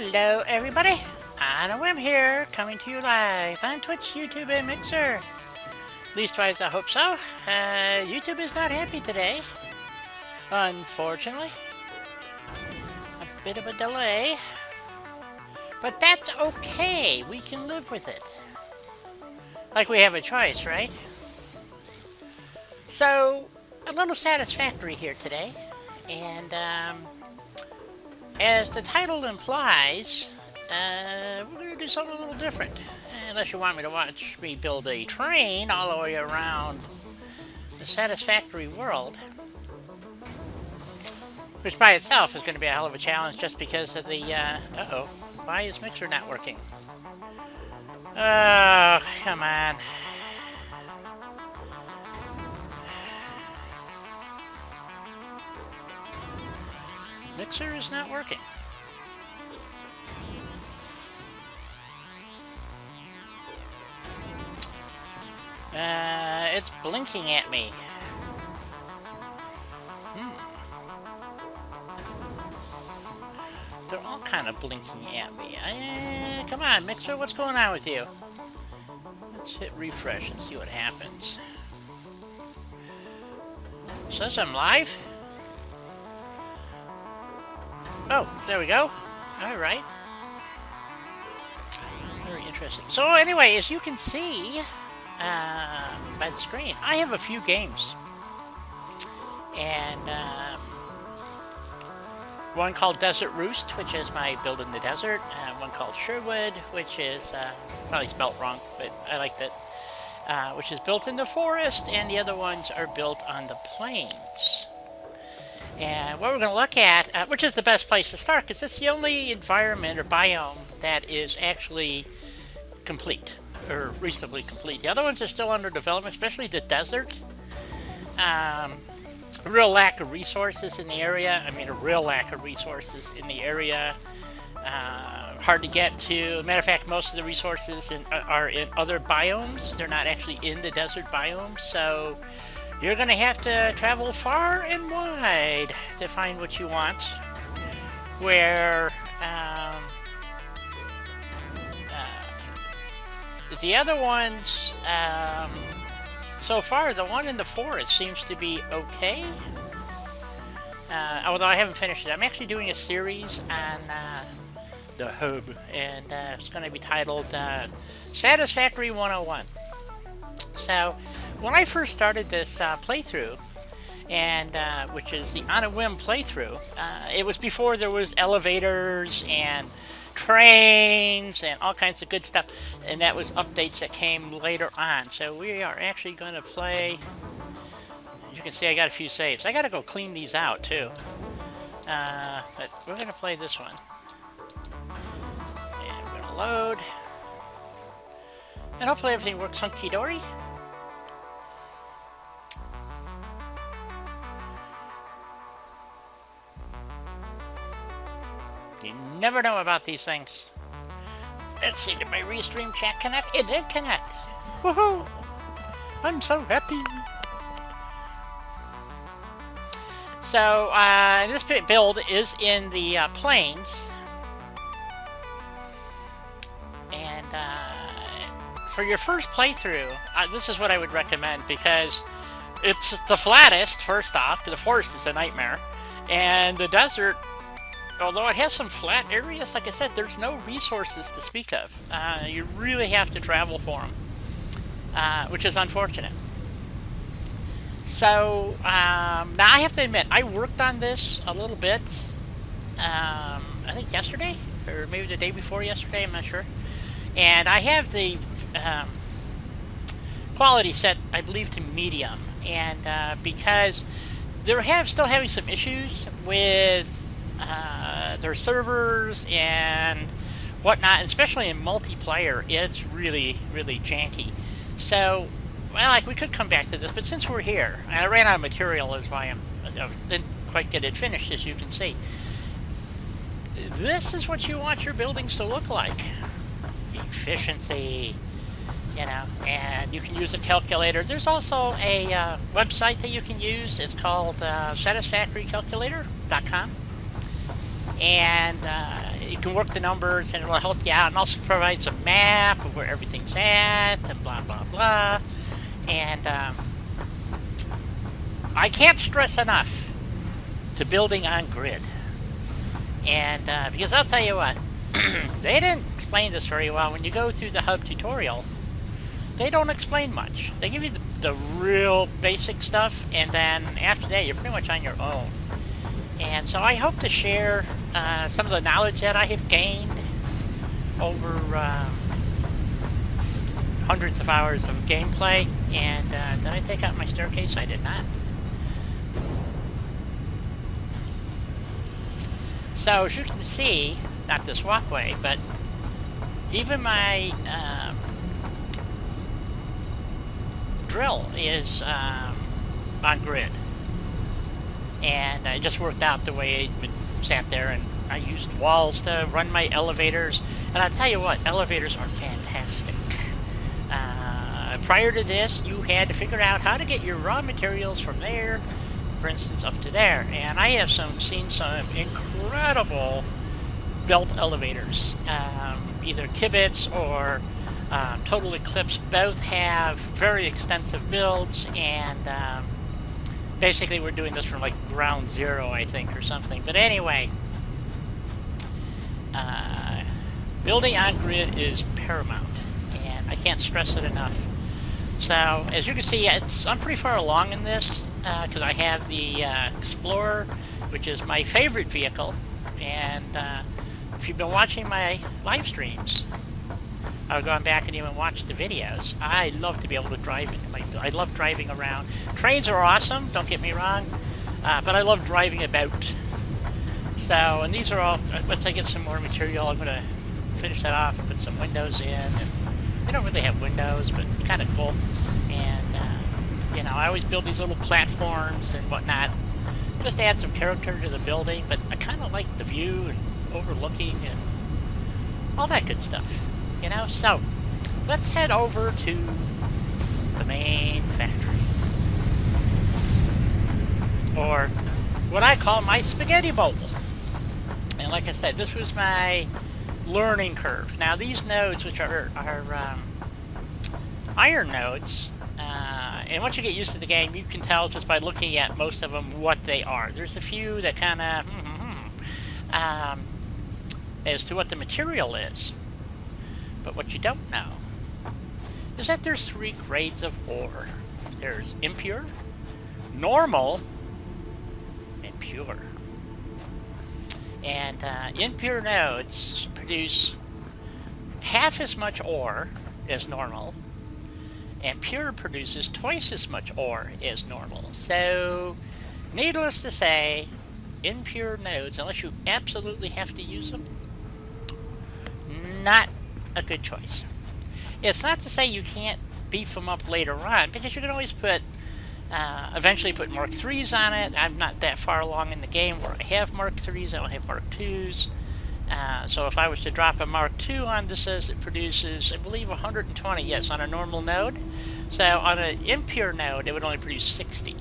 Hello, everybody. On a whim here, coming to you live on Twitch, YouTube, and Mixer. Leastwise, I hope so. YouTube is not happy today, unfortunately. A bit of a delay, but that's okay. We can live with it. Like we have a choice, right? So, a little Satisfactory here today, and as the title implies, we're going to do something a little different. Unless you want me to watch me build a train all the way around the Satisfactory world. Which by itself is going to be a hell of a challenge just because of the, uh-oh. Why is Mixer not working? Oh, come on. Mixer is not working. It's blinking at me. They're all kind of blinking at me. Come on, Mixer, what's going on with you? Let's hit refresh and see what happens. Says I'm live? Oh, there we go. Alright. Very interesting. So anyway, as you can see by the screen, I have a few games. And one called Desert Roost, which is my build in the desert. One called Sherwood, which is probably spelt wrong, but I liked it. Which is built in the forest, and the other ones are built on the plains. And what we're going to look at, which is the best place to start, because it's the only environment or biome that is actually complete, or reasonably complete. The other ones are still under development, especially the desert. Real lack of resources in the area. I mean, a real lack of resources in the area. Hard to get to. Matter of fact, most of the resources are in other biomes. They're not actually in the desert biome, so you're going to have to travel far and wide to find what you want. Where the other ones, so far, the one in the forest seems to be okay. Although I haven't finished it. I'm actually doing a series on the hub, and it's going to be titled Satisfactory 101. So, when I first started this playthrough, and which is the On a Whim playthrough, it was before there was elevators and trains and all kinds of good stuff, and that was updates that came later on. So we are actually going to play. As you can see, I got a few saves. I got to go clean these out too, but we're going to play this one, and we're going to load, and hopefully everything works hunky-dory. You never know about these things. Let's see, did my restream chat connect? It did connect. Woohoo! I'm so happy. So, this build is in the plains. And for your first playthrough, this is what I would recommend, because it's the flattest, first off, because the forest is a nightmare. And the desert, although it has some flat areas, like I said, there's no resources to speak of. You really have to travel for them, which is unfortunate. So, now I have to admit, I worked on this a little bit, I think yesterday, or maybe the day before yesterday, I'm not sure. And I have the quality set, I believe, to medium. And because they're still having some issues with their servers and whatnot, especially in multiplayer, it's really, really janky. So, well, like, we could come back to this, but since we're here, and I ran out of material, is why I didn't quite get it finished, as you can see. This is what you want your buildings to look like. Efficiency, you know, and you can use a calculator. There's also a website that you can use. It's called satisfactorycalculator.com. And can work the numbers, and it'll help you out, and also provides a map of where everything's at, and blah, blah, blah. And I can't stress enough to building on grid. And because I'll tell you what, they didn't explain this very well. When you go through the hub tutorial, they don't explain much. They give you the real basic stuff, and then after that, you're pretty much on your own. And so I hope to share some of the knowledge that I have gained over hundreds of hours of gameplay. And did I take out my staircase? I did not. So as you can see, not this walkway, but even my drill is on grid. And it just worked out the way it sat there, and I used walls to run my elevators. And I'll tell you what, elevators are fantastic. Prior to this, you had to figure out how to get your raw materials from there, for instance, up to there. And I have seen some incredible built elevators. Either Kibitz or Total Eclipse both have very extensive builds, and basically we're doing this from like ground zero, I think, or something. But anyway, building on grid is paramount, and I can't stress it enough. So as you can see, I'm pretty far along in this because I have the Explorer, which is my favorite vehicle. And if you've been watching my live streams, I've gone back and even watched the videos. I love to be able to drive it. I love driving around. Trains are awesome, don't get me wrong, but I love driving about. So, and these are all, once I get some more material, I'm going to finish that off and put some windows in. And they don't really have windows, but kind of cool. And, you know, I always build these little platforms and whatnot, just to add some character to the building, but I kind of like the view and overlooking and all that good stuff. You know, so let's head over to the main factory, or what I call my spaghetti bowl. And like I said, this was my learning curve. Now these nodes, which are iron nodes, and once you get used to the game, you can tell just by looking at most of them what they are. There's a few that kind of as to what the material is. But what you don't know is that there's 3 grades of ore. There's impure, normal, and pure. And impure nodes produce half as much ore as normal, and pure produces twice as much ore as normal. So, needless to say, impure nodes, unless you absolutely have to use them, not a good choice. It's not to say you can't beef them up later on, because you can always put, eventually put Mark 3s on it. I'm not that far along in the game where I have Mark 3s, I don't have Mark 2s. So if I was to drop a Mark 2 on this, says it produces, I believe, 120, yes, on a normal node. So on an impure node, it would only produce 60.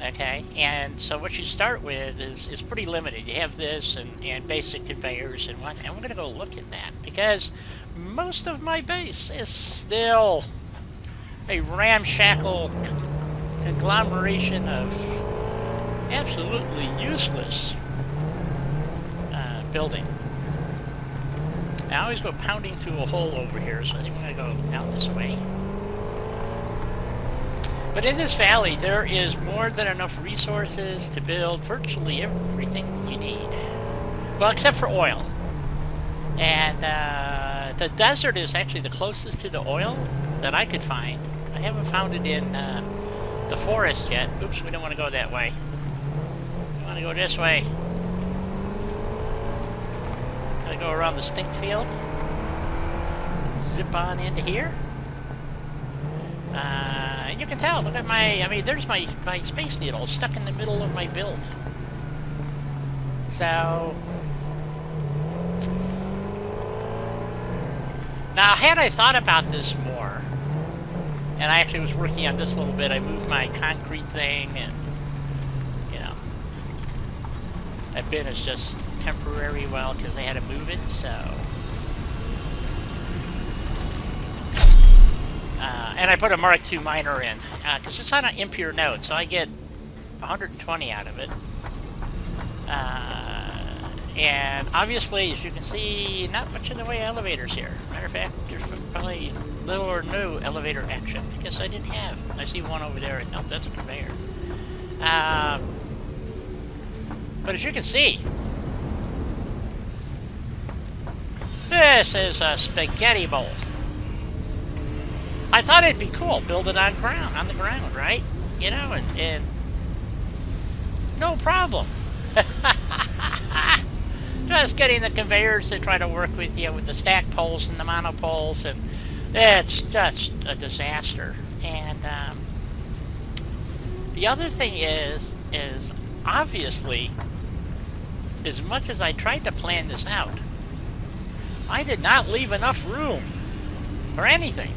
Okay, and so what you start with is pretty limited. You have this and basic conveyors and what, and we're going to go look at that, because most of my base is still a ramshackle conglomeration of absolutely useless building. I always go pounding through a hole over here, so I think I'm going to go down this way. But in this valley, there is more than enough resources to build virtually everything you need. Well, except for oil. And the desert is actually the closest to the oil that I could find. I haven't found it in the forest yet. Oops, we don't want to go that way. We want to go this way. Gotta go around the stink field. Zip on into here. And you can tell, look at my, I mean, there's my Space Needle stuck in the middle of my build. So, now had I thought about this more, and I actually was working on this a little bit, I moved my concrete thing, and, you know, that bin is just temporary well because they had to move it, so... and I put a Mark II miner in, because it's on an impure node, so I get 120 out of it. And obviously, as you can see, not much in the way of elevators here. Matter of fact, there's probably little or no elevator action. I guess I didn't have. I see one over there. Nope, that's a conveyor. But as you can see, this is a spaghetti bowl. I thought it'd be cool, build it on the ground, right? You know, and no problem. Just getting the conveyors to try to work with you with the stack poles and the monopoles, and it's just a disaster. And the other thing is obviously, as much as I tried to plan this out, I did not leave enough room for anything.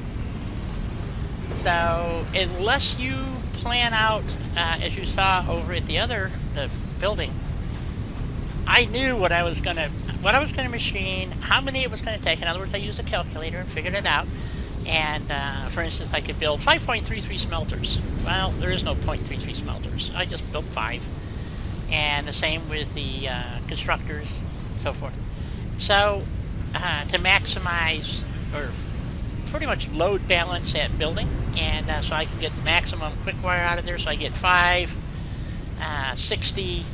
So unless you plan out, as you saw over at the building, I knew what I was gonna machine, how many it was gonna take. In other words, I used a calculator and figured it out. And for instance, I could build 5.33 smelters. Well, there is no 0.33 smelters. I just built 5. And the same with the constructors and so forth. So to maximize or pretty much load balance that building, and so I can get maximum quick wire out of there, so I get 60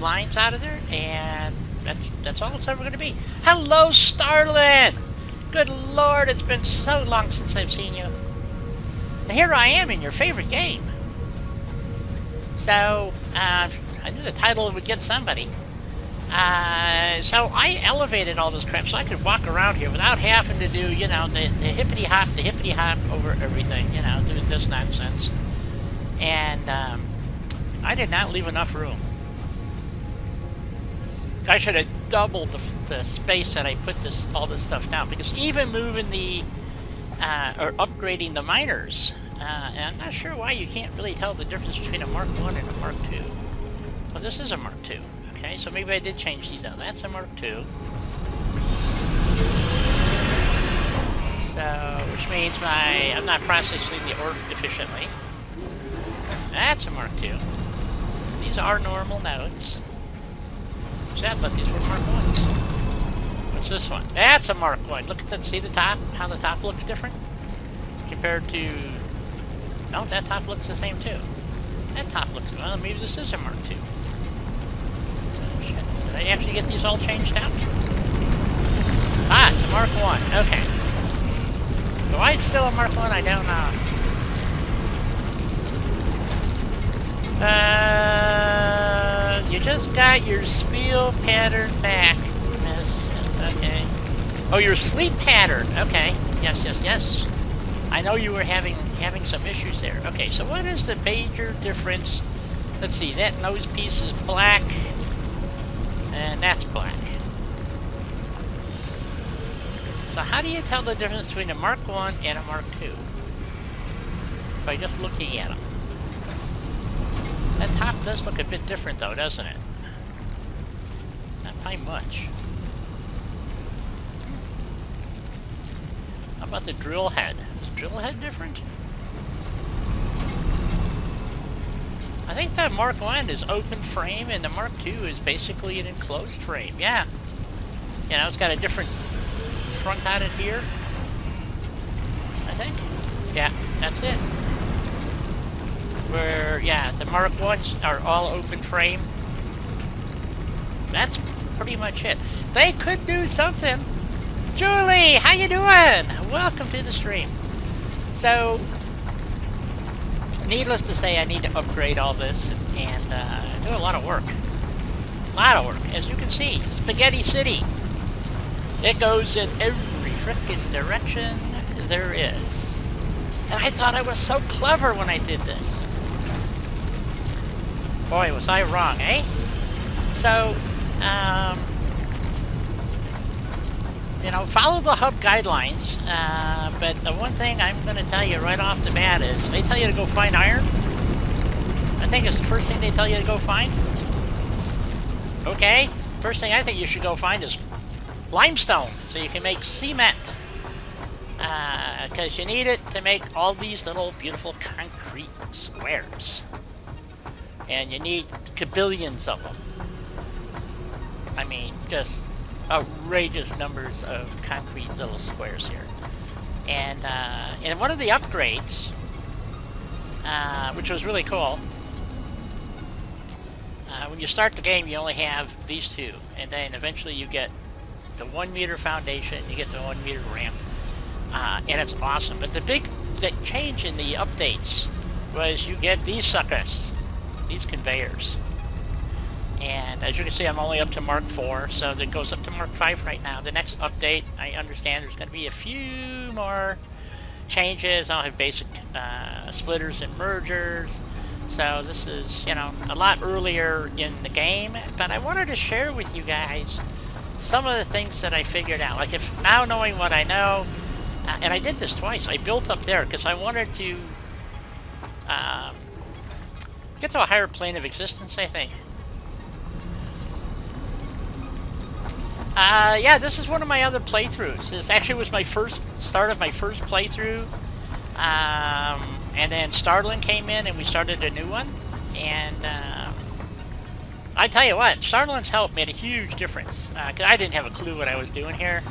lines out of there, and that's all it's ever going to be. Hello, Starlin! Good Lord, it's been so long since I've seen you. And here I am in your favorite game. So, I knew the title would get somebody. So I elevated all this crap so I could walk around here without having to do, you know, the hippity hop over everything, you know, do this nonsense. And I did not leave enough room. I should have doubled the space that I put all this stuff down, because even moving or upgrading the miners, and I'm not sure why you can't really tell the difference between a Mark I and a Mark II. Well, this is a Mark II. Okay, so maybe I did change these out. That's a Mark II. So, which means I'm not processing the ore efficiently. That's a Mark II. These are normal nodes. So I thought these were Mark I's. What's this one? That's a Mark I. Look at that. See the top? How the top looks different? Compared to... No, that top looks the same too. That top looks... Well, maybe this is a Mark II. Did I actually get these all changed out? Ah, it's a Mark I. Okay. So why it's still a Mark I don't know. You just got your spiel pattern back, miss. Okay. Oh, your sleep pattern. Okay. Yes. I know you were having some issues there. Okay, so what is the major difference? Let's see, that nose piece is black, and that's black. So how do you tell the difference between a Mark I and a Mark II? By just looking at them. That top does look a bit different though, doesn't it? Not by much. How about the drill head? Is the drill head different? I think that Mark I is open frame and the Mark II is basically an enclosed frame. Yeah. You know, it's got a different front on it here. I think. Yeah, that's it. Where, yeah, the Mark I's are all open frame. That's pretty much it. They could do something. Julie, how you doing? Welcome to the stream. So, needless to say, I need to upgrade all this and do a lot of work. A lot of work. As you can see, Spaghetti City. It goes in every frickin' direction there is. And I thought I was so clever when I did this. Boy, was I wrong, eh? So, you know, follow the hub guidelines, but the one thing I'm going to tell you right off the bat is they tell you to go find iron. I think it's the first thing they tell you to go find. Okay, first thing I think you should go find is limestone, so you can make cement. Because you need it to make all these little beautiful concrete squares. And you need kabillions of them. I mean, just outrageous numbers of concrete little squares here. And in one of the upgrades, which was really cool, when you start the game, you only have these two. And then eventually you get the 1 meter foundation, you get the 1 meter ramp. And it's awesome. But the big change in the updates was you get these suckers, these conveyors. And as you can see, I'm only up to Mark 4, so that goes up to Mark 5 right now. The next update, I understand there's going to be a few more changes. I'll have basic splitters and mergers. So this is, you know, a lot earlier in the game. But I wanted to share with you guys some of the things that I figured out. Like, if now knowing what I know, and I did this twice. I built up there because I wanted to get to a higher plane of existence, I think. Yeah, this is one of my other playthroughs. This actually was my start of my first playthrough. And then Starlin came in and we started a new one. And I tell you what, Starlin's help made a huge difference. Because I didn't have a clue what I was doing here.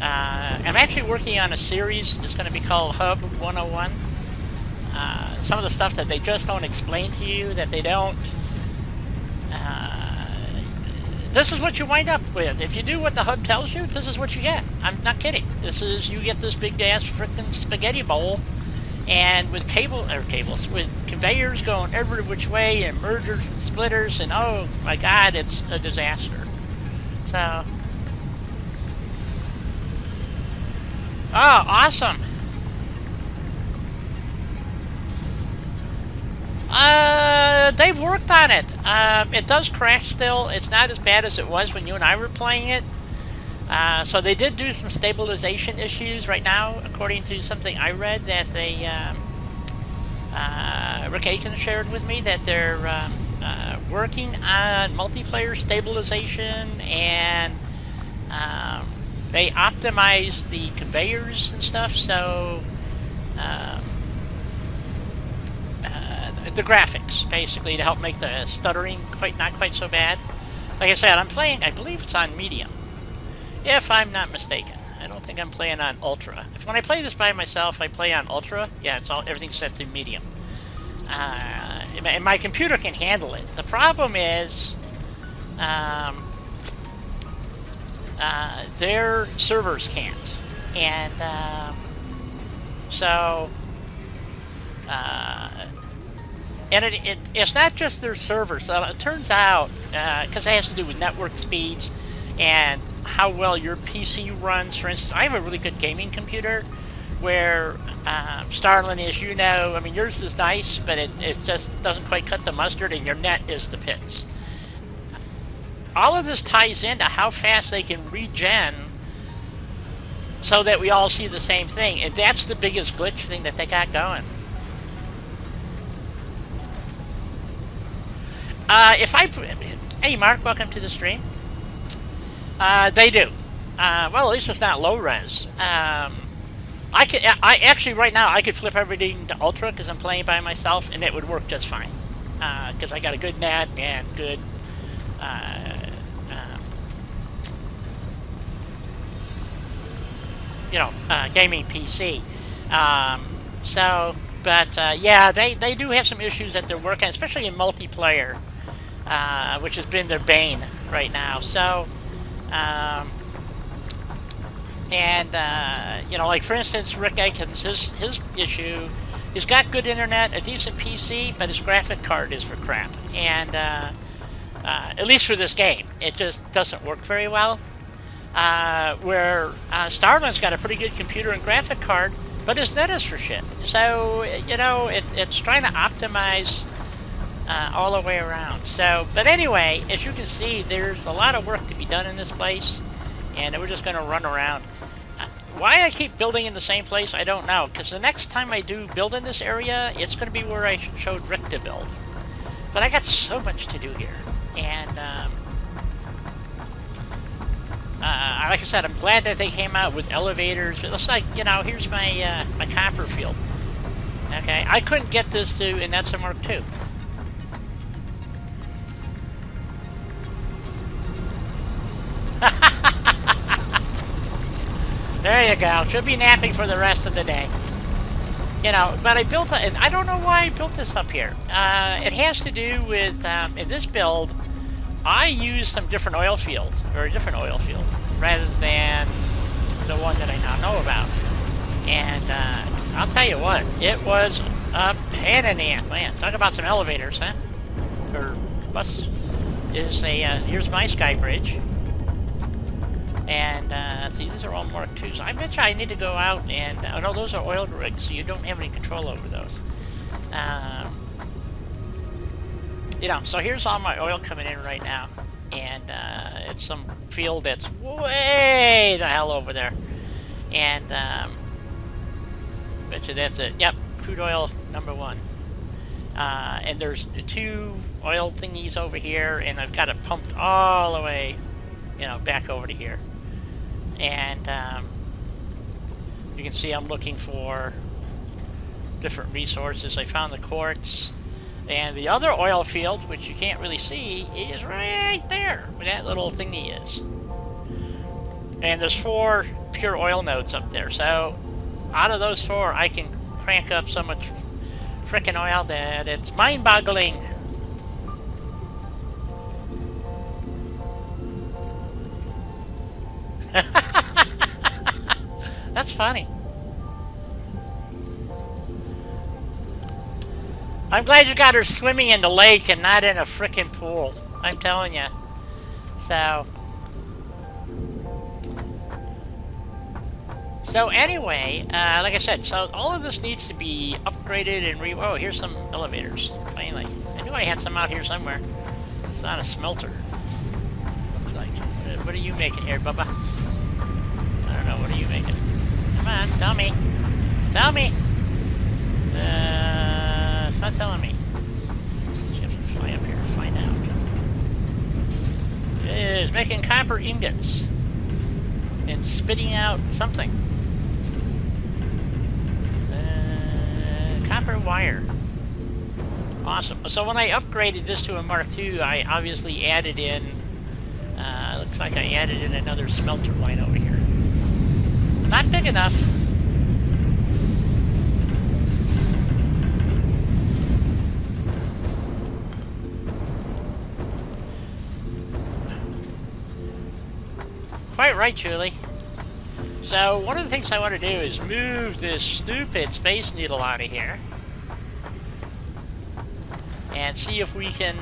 I'm actually working on a series. It's going to be called Hub 101. Some of the stuff that they just don't explain to you, that they don't... this is what you wind up with. If you do what the hub tells you, this is what you get. I'm not kidding. This is, you get this big ass frickin' spaghetti bowl, and with with conveyors going every which way, and mergers and splitters, and oh my god, it's a disaster. So... oh, awesome. They've worked on it. It does crash still. It's not as bad as it was when you and I were playing it. So they did do some stabilization issues right now, according to something I read that they, Rick Aiken shared with me, that they're working on multiplayer stabilization, and they optimize the conveyors and stuff, so the graphics, basically, to help make the stuttering not quite so bad. Like I said, I'm playing, I believe it's on medium, if I'm not mistaken. I don't think I'm playing on ultra. When I play this by myself, I play on ultra. Yeah, everything's set to medium. And my computer can handle it. The problem is, their servers can't. And so and it's not just their servers. It turns out, because it has to do with network speeds and how well your PC runs. For instance, I have a really good gaming computer where Starlin is, you know, I mean, yours is nice, but it just doesn't quite cut the mustard, and your net is the pits. All of this ties into how fast they can regen so that we all see the same thing, and that's the biggest glitch thing that they got going. Hey Mark, welcome to the stream. They do. Well, at least it's not low res. I actually right now I could flip everything to ultra because I'm playing by myself, and it would work just fine. Because I got a good net and good gaming PC. Yeah, they do have some issues that they're working on, especially in multiplayer, which has been their bane right now. So, like for instance, Rick Aikens, his issue, he's got good internet, a decent PC, but his graphic card is for crap. And at least for this game, it just doesn't work very well. Where Starlin's got a pretty good computer and graphic card, but his net is for shit. So, it's trying to optimize all the way around. So, but anyway, as you can see, there's a lot of work to be done in this place, and we're just going to run around. Why I keep building in the same place, I don't know, because the next time I do build in this area, it's going to be where I showed Rick to build. But I got so much to do here, and like I said, I'm glad that they came out with elevators. It looks like, you know, here's my my copper field. Okay, I couldn't get this to, and that's a Mark II. There you go. Should be napping for the rest of the day. You know, but I built it, and I don't know why I built this up here. It has to do with, in this build, I used some different oil field, or a different oil field, rather than the one that I now know about. And I'll tell you what, it was a pain in the ass. Man, talk about some elevators, huh? Or bus. Is a, here's my sky bridge. And, see, these are all Mark IIs. I bet you I need to go out and... oh, no, those are oil rigs, so you don't have any control over those. You know, so here's all my oil coming in right now. And, it's some field that's way the hell over there. And, bet you that's it. Yep, crude oil number 1. And there's 2 oil thingies over here, and I've got it pumped all the way, you know, back over to here. And you can see I'm looking for different resources. I found the quartz, and the other oil field, which you can't really see, is right there where that little thingy is. And there's 4 pure oil nodes up there, so out of those 4 I can crank up so much frickin' oil that it's mind-boggling. That's funny. I'm glad you got her swimming in the lake and not in a frickin' pool. I'm telling you. So anyway, like I said, so all of this needs to be upgraded and oh, here's some elevators. Finally. I knew I had some out here somewhere. It's not a smelter. Looks like. What are you making here, Bubba? I don't know. What are you making? Come on, tell me. Tell me! It's not telling me. You have to fly up here to find out. It is making copper ingots. And spitting out something. Copper wire. Awesome. So when I upgraded this to a Mark II, I obviously added in... looks like I added in another smelter line over here. Not big enough. Quite right, Julie. So, one of the things I want to do is move this stupid Space Needle out of here. And see if we can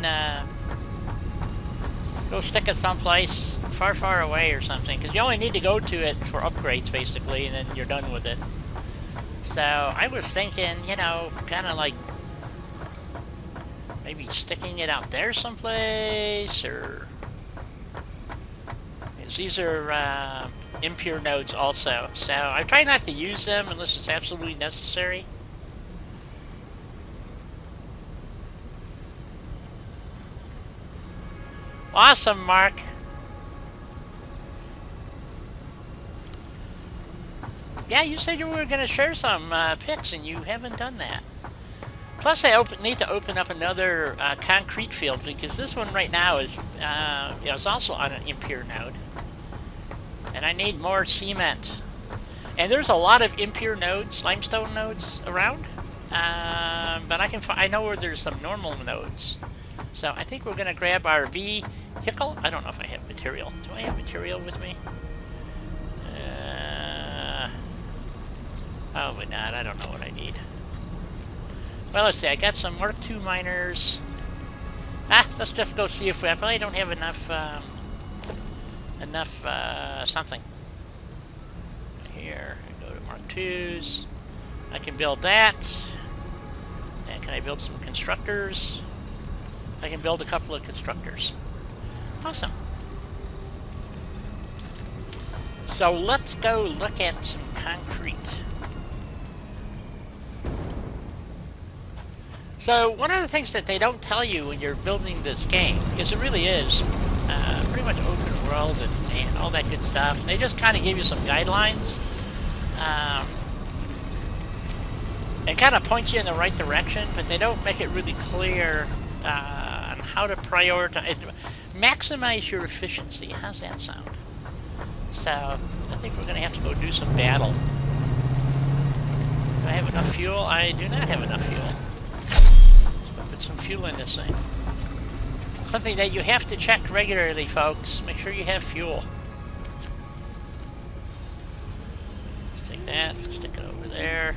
go stick it someplace far, far away or something. Because you only need to go to it for upgrades, basically, and then you're done with it. So, I was thinking, you know, kind of like maybe sticking it out there someplace, or... These are impure nodes also, so I try not to use them unless it's absolutely necessary. Awesome, Mark! Yeah, you said you were going to share some pics, and you haven't done that. Plus, I need to open up another concrete field, because this one right now is is also on an impure node. And I need more cement. And there's a lot of impure nodes, limestone nodes around. But I know where there's some normal nodes. So I think we're going to grab our vehicle. I don't know if I have material. Do I have material with me? Probably not. I don't know what I need. Well, let's see. I got some Mark II miners. Let's just go see if I probably don't have enough... something. Here, I go to Mark IIs. I can build that. And can I build some constructors? I can build a couple of constructors. Awesome. So let's go look at some concrete. So one of the things that they don't tell you when you're building this game, because it really is pretty much open world and all that good stuff. And they just kind of give you some guidelines and kind of point you in the right direction, but they don't make it really clear on how to prioritize, maximize your efficiency. How's that sound? So I think we're going to have to go do some battle. Do I have enough fuel? I do not have enough fuel. Let's put some fuel in this thing. Something that you have to check regularly, folks. Make sure you have fuel. Let's take that, stick it over there.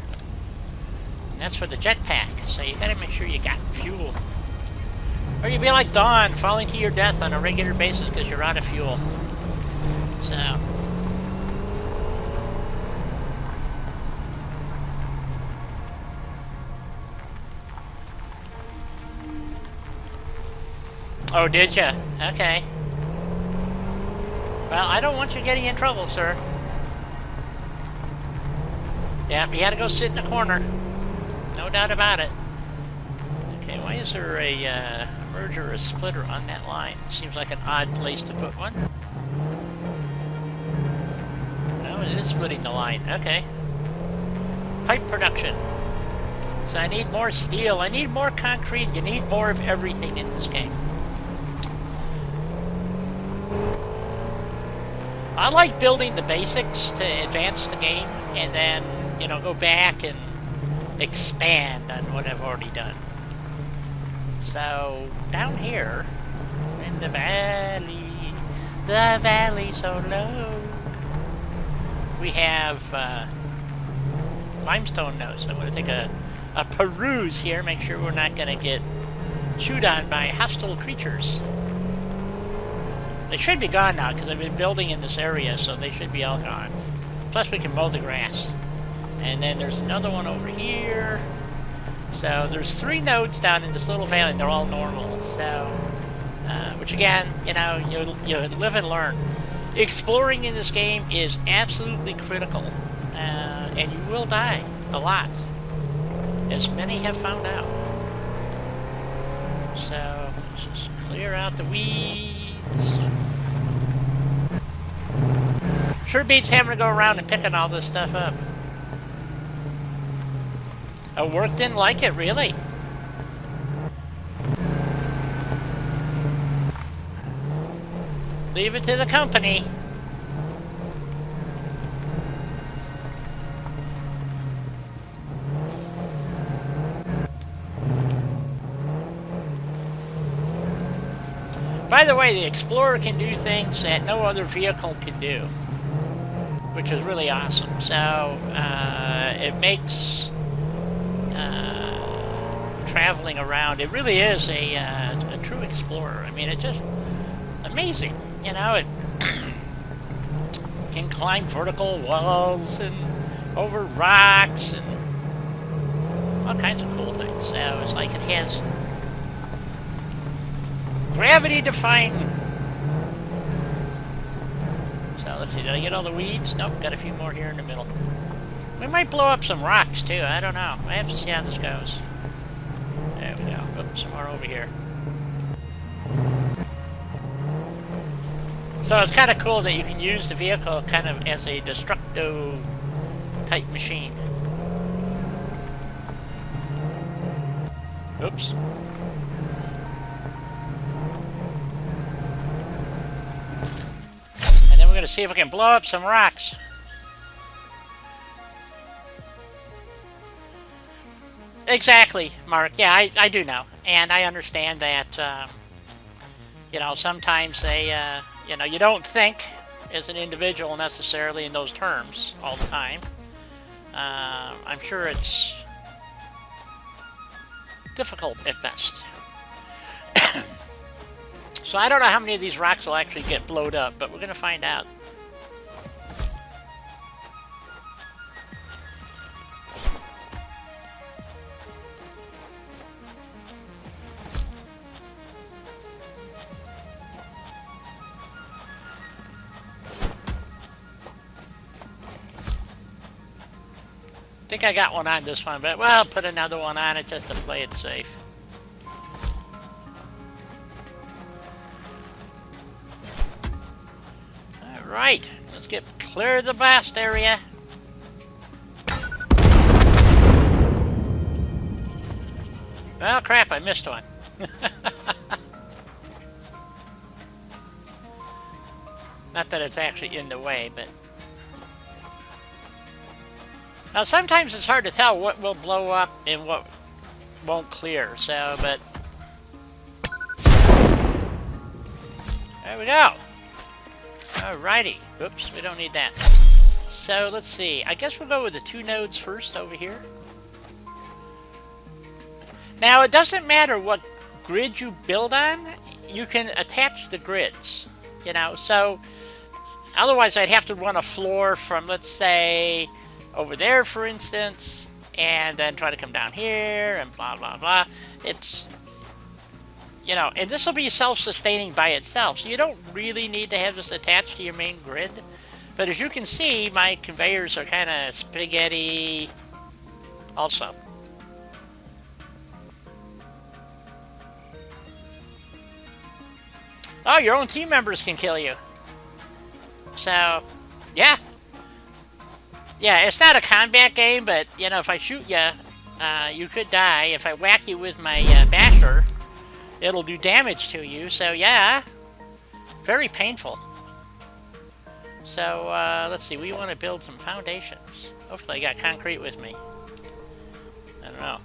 And that's for the jetpack, so you gotta make sure you got fuel. Or you'd be like Dawn, falling to your death on a regular basis because you're out of fuel. So... Oh, did ya? Okay. Well, I don't want you getting in trouble, sir. Yeah, you had to go sit in a corner. No doubt about it. Okay, why is there a merger or a splitter on that line? Seems like an odd place to put one. No, it is splitting the line. Okay. Pipe production. So I need more steel. I need more concrete. You need more of everything in this game. I like building the basics to advance the game and then, you know, go back and expand on what I've already done. So, down here, in the valley so low, we have limestone nodes. So I'm going to take a peruse here, make sure we're not going to get chewed on by hostile creatures. They should be gone now, because I've been building in this area, so they should be all gone. Plus we can mow the grass. And then there's another one over here. So there's 3 nodes down in this little valley, and they're all normal. So, which again, you know, you live and learn. Exploring in this game is absolutely critical. And you will die a lot. As many have found out. So, let's just clear out the weeds. Sure beats having to go around and picking all this stuff up. Oh, work didn't like it, really? Leave it to the company. By the way, the Explorer can do things that no other vehicle can do, which is really awesome. So, it makes traveling around, it really is a true explorer. I mean, it's just amazing. You know, it can climb vertical walls and over rocks and all kinds of cool things. So, it's like it has gravity defying. So let's see, did I get all the weeds? Nope, got a few more here in the middle. We might blow up some rocks too, I don't know. I have to see how this goes. There we go. Oops, some more over here. So it's kind of cool that you can use the vehicle kind of as a destructo type machine. Oops. We're going to see if we can blow up some rocks. Exactly, Mark. Yeah, I do know. And I understand that, you know, sometimes they, you know, you don't think as an individual necessarily in those terms all the time. I'm sure it's difficult at best. So I don't know how many of these rocks will actually get blowed up, but we're going to find out. I think I got one on this one, but well, I'll put another one on it just to play it safe. Alright, let's get clear of the blast area. Oh crap, I missed one. Not that it's actually in the way, but... Now sometimes it's hard to tell what will blow up and what won't clear, so, but... There we go! Alrighty. Oops, we don't need that. So, let's see. I guess we'll go with the 2 nodes first over here. Now, it doesn't matter what grid you build on, you can attach the grids, you know, so otherwise I'd have to run a floor from, let's say, over there, for instance, and then try to come down here, and blah, blah, blah. It's, you know, and this will be self-sustaining by itself, so you don't really need to have this attached to your main grid. But as you can see, my conveyors are kind of spaghetti also. Oh, your own team members can kill you. So, yeah. Yeah, it's not a combat game, but, you know, if I shoot you, you could die. If I whack you with my basher, it'll do damage to you. So, yeah. Very painful. So, let's see. We want to build some foundations. Hopefully I got concrete with me. I don't know.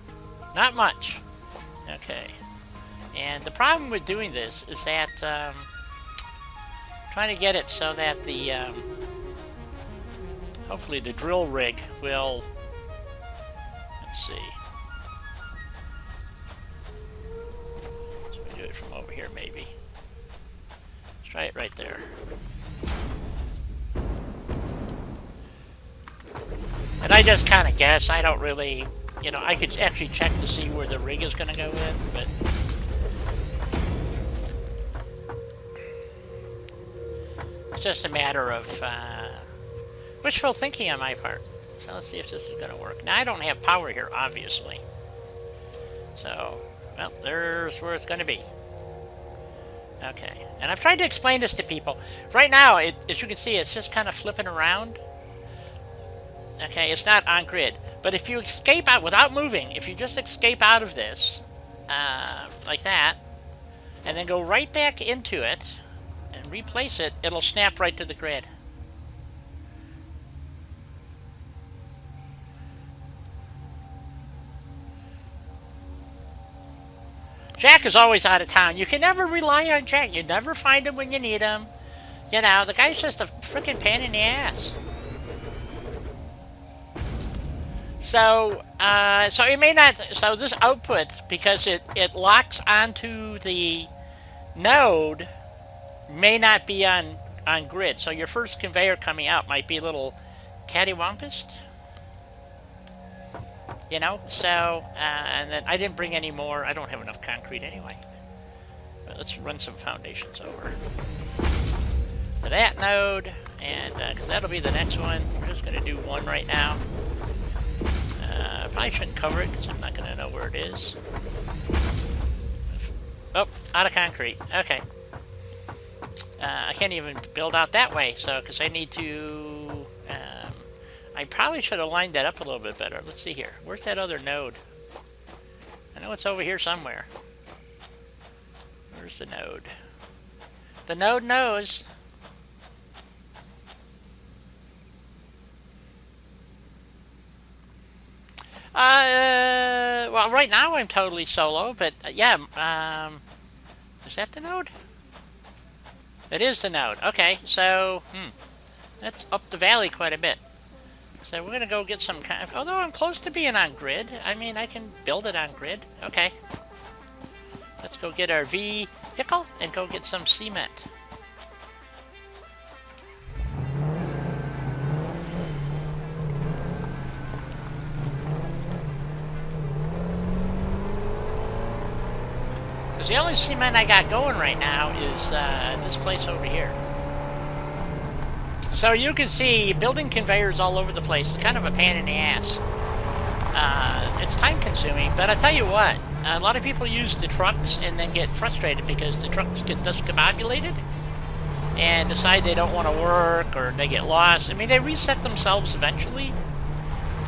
Not much. Okay. And the problem with doing this is that trying to get it so that the hopefully the drill rig will, let's see, so we do it from over here maybe. Let's try it right there. And I just kind of guess. I don't really, you know, I could actually check to see where the rig is going to go in, but just a matter of wishful thinking on my part. So let's see if this is going to work. Now, I don't have power here, obviously. So, well, there's where it's going to be. Okay. And I've tried to explain this to people. Right now, as you can see, it's just kind of flipping around. Okay, it's not on grid. But if you escape out without moving, if you just escape out of this, like that, and then go right back into it, and replace it, it'll snap right to the grid. Jack is always out of town. You can never rely on Jack. You never find him when you need him. You know, the guy's just a freaking pain in the ass. So, so it may not, so this output, because it locks onto the node, may not be on grid. So your first conveyor coming out might be a little cattywampus. You know, so, and then I didn't bring any more. I don't have enough concrete anyway. But let's run some foundations over to that node, and because that'll be the next one. We're just going to do one right now. Probably shouldn't cover it because I'm not going to know where it is. Oh, out of concrete. Okay. I can't even build out that way, so, because I need to, I probably should have lined that up a little bit better. Let's see here. Where's that other node? I know it's over here somewhere. Where's the node? The node knows. Well, right now I'm totally solo, but, yeah, is that the node? It is the node. Okay, so, that's up the valley quite a bit. So we're going to go get some kind of, although I'm close to being on grid, I mean, I can build it on grid. Okay. Let's go get our vehicle and go get some cement. Because the only cement I got going right now is this place over here. So you can see building conveyors all over the place is kind of a pain in the ass. It's time consuming, but I tell you what, a lot of people use the trucks and then get frustrated because the trucks get discombobulated. and decide they don't want to work or they get lost. I mean, they reset themselves eventually,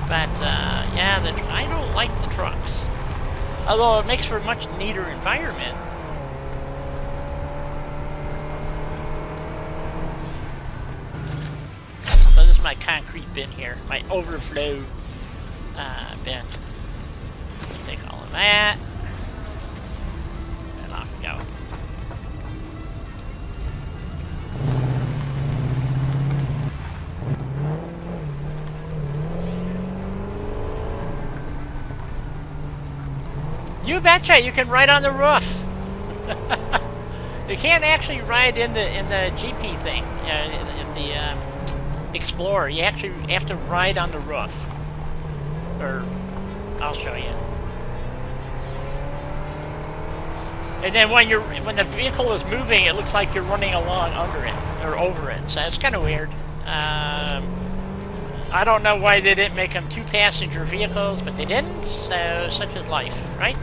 but yeah, I don't like the trucks. Although it makes for a much neater environment. So this is my concrete bin here, my overflow bin. Take all of that, and off we go. You betcha, you can ride on the roof. You can't actually ride in the GP thing, in the Explorer. You actually have to ride on the roof. Or I'll show you. And then when the vehicle is moving, it looks like you're running along under it or over it. So it's kind of weird. I don't know why they didn't make them 2-passenger vehicles, but they didn't. So such is life, right?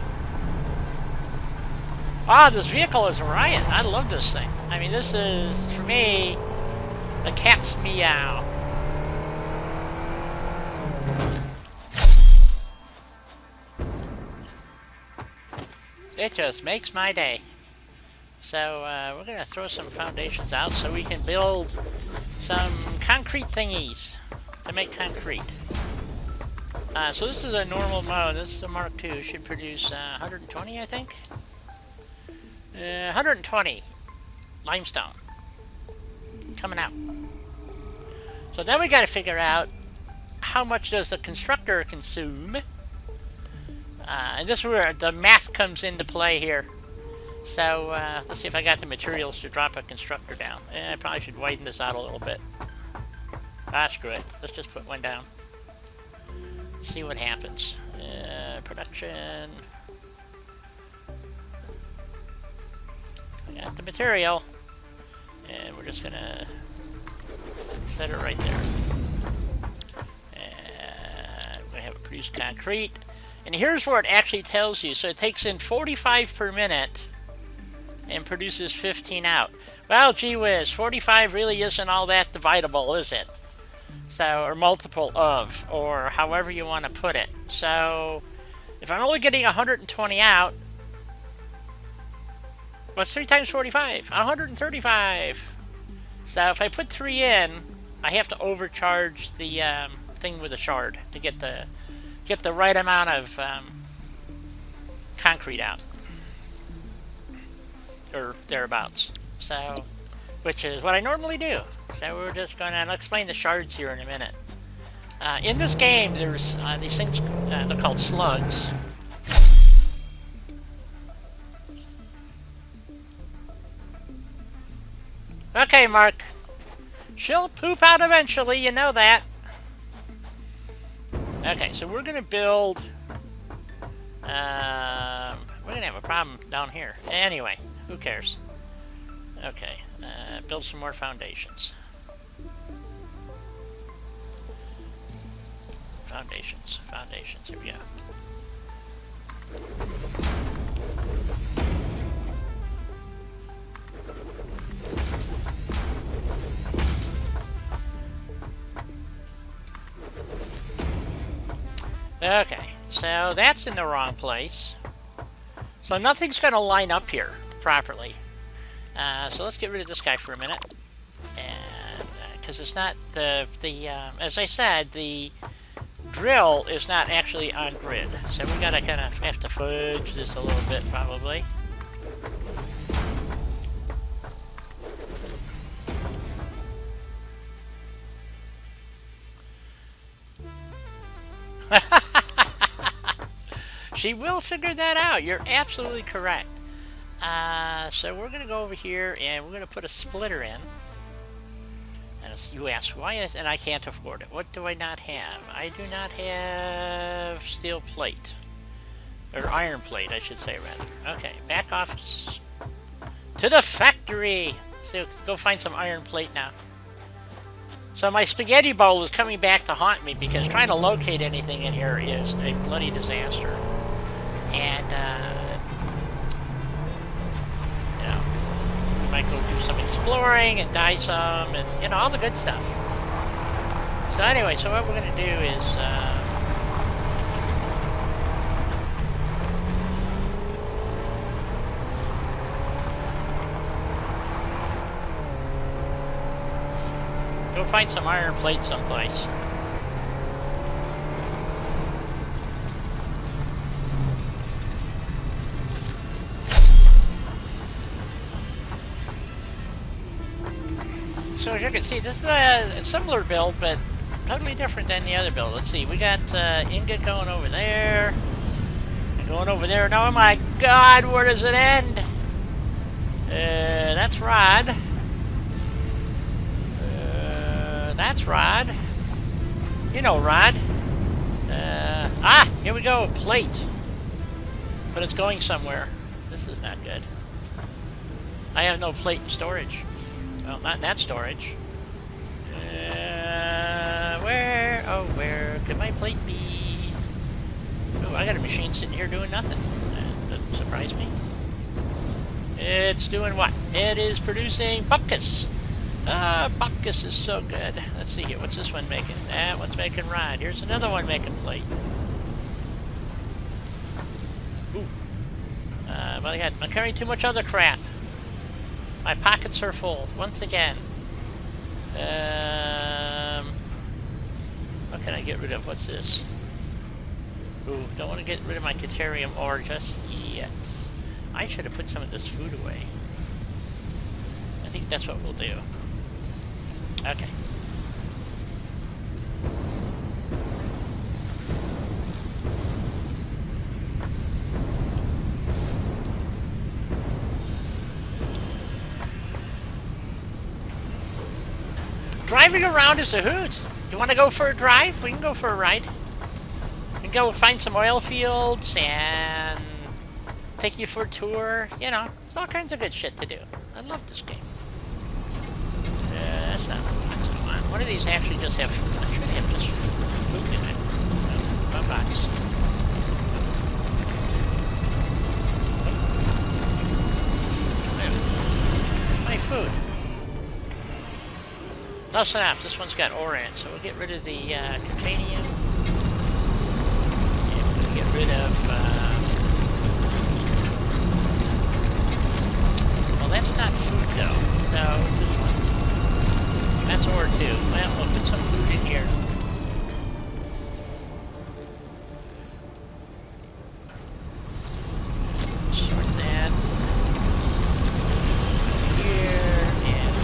Ah, this vehicle is a riot. I love this thing. I mean, this is, for me, the cat's meow. It just makes my day. So, we're going to throw some foundations out so we can build some concrete thingies to make concrete. So this is a normal mode. This is a Mark II. Should produce 120, I think. 120 limestone coming out. So then we got to figure out how much does the constructor consume, and this is where the math comes into play here. So let's see if I got the materials to drop a constructor down. I probably should widen this out a little bit. Ah, screw it. Let's just put one down. See what happens. Production. I got the material, and we're just gonna set it right there. And we're gonna have it produce concrete. And here's where it actually tells you. So it takes in 45 per minute and produces 15 out. Well, gee whiz, 45 really isn't all that dividable, is it? So, or multiple of, or however you want to put it. So, if I'm only getting 120 out, what's 3 times 45? 135. So if I put 3 in, I have to overcharge the thing with a shard to get the right amount of concrete out, or thereabouts. So, which is what I normally do. So we're just going to, I'll explain the shards here in a minute. In this game, there's these things, they're called slugs. Okay, Mark. She'll poop out eventually, you know that. Okay, so we're going to build... we're going to have a problem down here. Anyway, who cares? Okay, build some more foundations. Foundations, here we go. Okay, so that's in the wrong place. So nothing's going to line up here properly. So let's get rid of this guy for a minute. And because it's not as I said, the drill is not actually on grid. So we got to kind of have to fudge this a little bit probably. She will figure that out. You're absolutely correct. So we're going to go over here and we're going to put a splitter in. And you ask why, and I can't afford it. What do I not have? I do not have steel plate. Or iron plate, I should say, rather. Okay, back off to the factory. So go find some iron plate now. So my spaghetti bowl is coming back to haunt me because trying to locate anything in here is a bloody disaster. And, you know, might go do some exploring and die some, and, you know, all the good stuff. So anyway, so what we're going to do is... go find some iron plate someplace. So as you can see, this is a similar build, but totally different than the other build. Let's see, we got ingot going over there, and going over there. And oh my God, where does it end? That's rod. That's rod. You know rod. Here we go, plate. But it's going somewhere. This is not good. I have no plate in storage. Well, not in that storage. Where? Oh, where could my plate be? Oh, I got a machine sitting here doing nothing. That doesn't surprise me. It's doing what? It is producing buckus. Buckus is so good. Let's see here. What's this one making? That one's making rod. Here's another one making plate. Ooh. Well, I'm carrying too much other crap. My pockets are full, once again. What can I get rid of? What's this? Ooh, don't want to get rid of my deuterium ore just yet. I should have put some of this food away. I think that's what we'll do. Okay. Driving around is a hoot. You want to go for a drive? We can go for a ride. We can go find some oil fields and take you for a tour. You know, there's all kinds of good shit to do. I love this game. That's not lots of fun. One of these actually just have food. I should have just food in it. No, box. Where's my food? Close enough. This one's got ore in, so we'll get rid of the titanium. And we'll get rid of... well, that's not food, though. So, what's this one? That's ore, too. Well, we'll put some food in here. Sort that. Here, and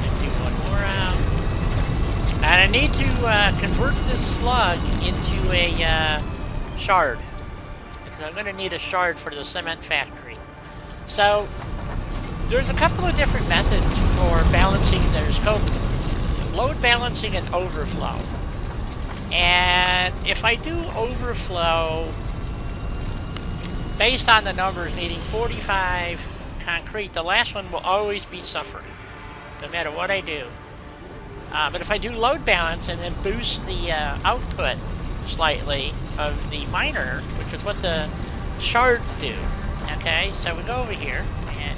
42. One more out. And I need to convert this slug into a shard. Because I'm going to need a shard for the cement factory. So, there's a couple of different methods for balancing. There's load balancing and overflow. And if I do overflow, based on the numbers needing 45 concrete, the last one will always be suffering, no matter what I do. But if I do load balance and then boost the output slightly of the miner, which is what the shards do, okay? So we go over here and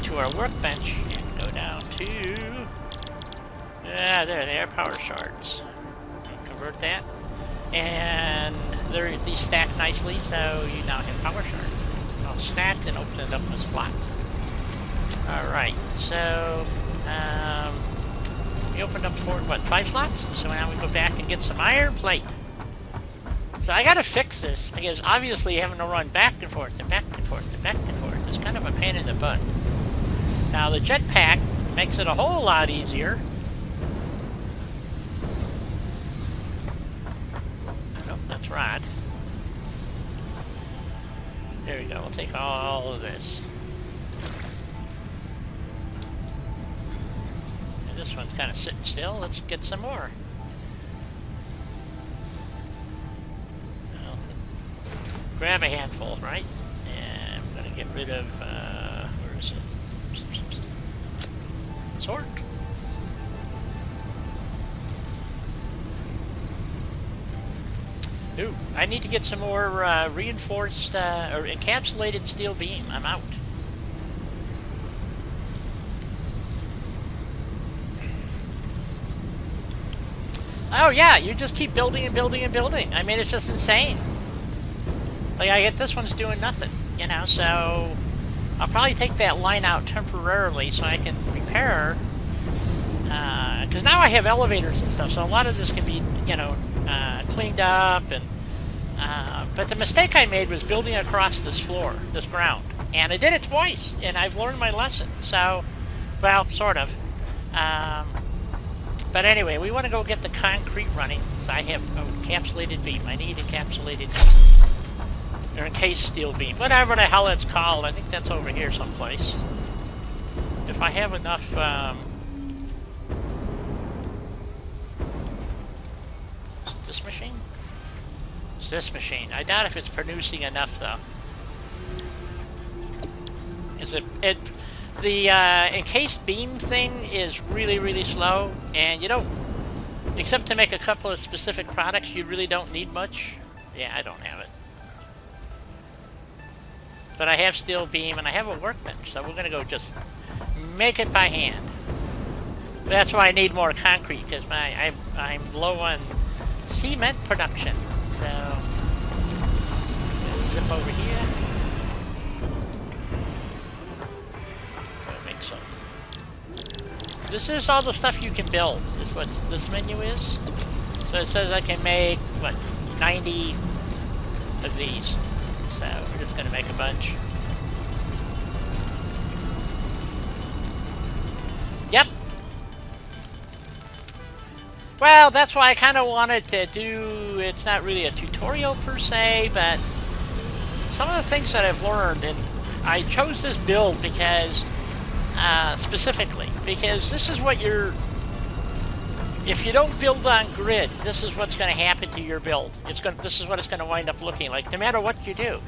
to our workbench and go down to there they are, power shards. Convert that, and these stack nicely, so you now have power shards all stacked and open it up in a slot. Alright, so we opened up 5 slots? So now we go back and get some iron plate. So I gotta fix this, because obviously having to run back and forth and back and forth and back and forth is kind of a pain in the butt. Now the jetpack makes it a whole lot easier. Nope, that's rod. There we go, we'll take all of this. And this one's kind of sitting still, let's get some more. Grab a handful, right? And I'm going to get rid of, where is it? Sort. Ooh, I need to get some more reinforced or encapsulated steel beam. I'm out. Oh yeah, you just keep building and building and building. I mean, it's just insane. Like, I get this one's doing nothing, you know, so I'll probably take that line out temporarily so I can repair, because now I have elevators and stuff, so a lot of this can be, you know, cleaned up, and but the mistake I made was building across this floor, this ground, and I did it twice, and I've learned my lesson, so, well, sort of. But anyway, we want to go get the concrete running, so I have encapsulated beam. I need encapsulated beam. Or encased steel beam. Whatever the hell it's called. I think that's over here someplace. If I have enough... Is it this machine? It's this machine. I doubt if it's producing enough, though. Is it... The encased beam thing is really, really slow, and you don't, except to make a couple of specific products, you really don't need much. Yeah, I don't have it. But I have steel beam, and I have a workbench, so we're going to go just make it by hand. That's why I need more concrete, because I'm low on cement production. So, zip over here. This is all the stuff you can build, is what this menu is. So it says I can make, what, 90 of these. So we're just going to make a bunch. Yep. Well, that's why I kind of wanted to do, it's not really a tutorial per se, but some of the things that I've learned, and I chose this build because... specifically, because this is what you're... If you don't build on grid, this is what's going to happen to your build. This is what it's going to wind up looking like, no matter what you do.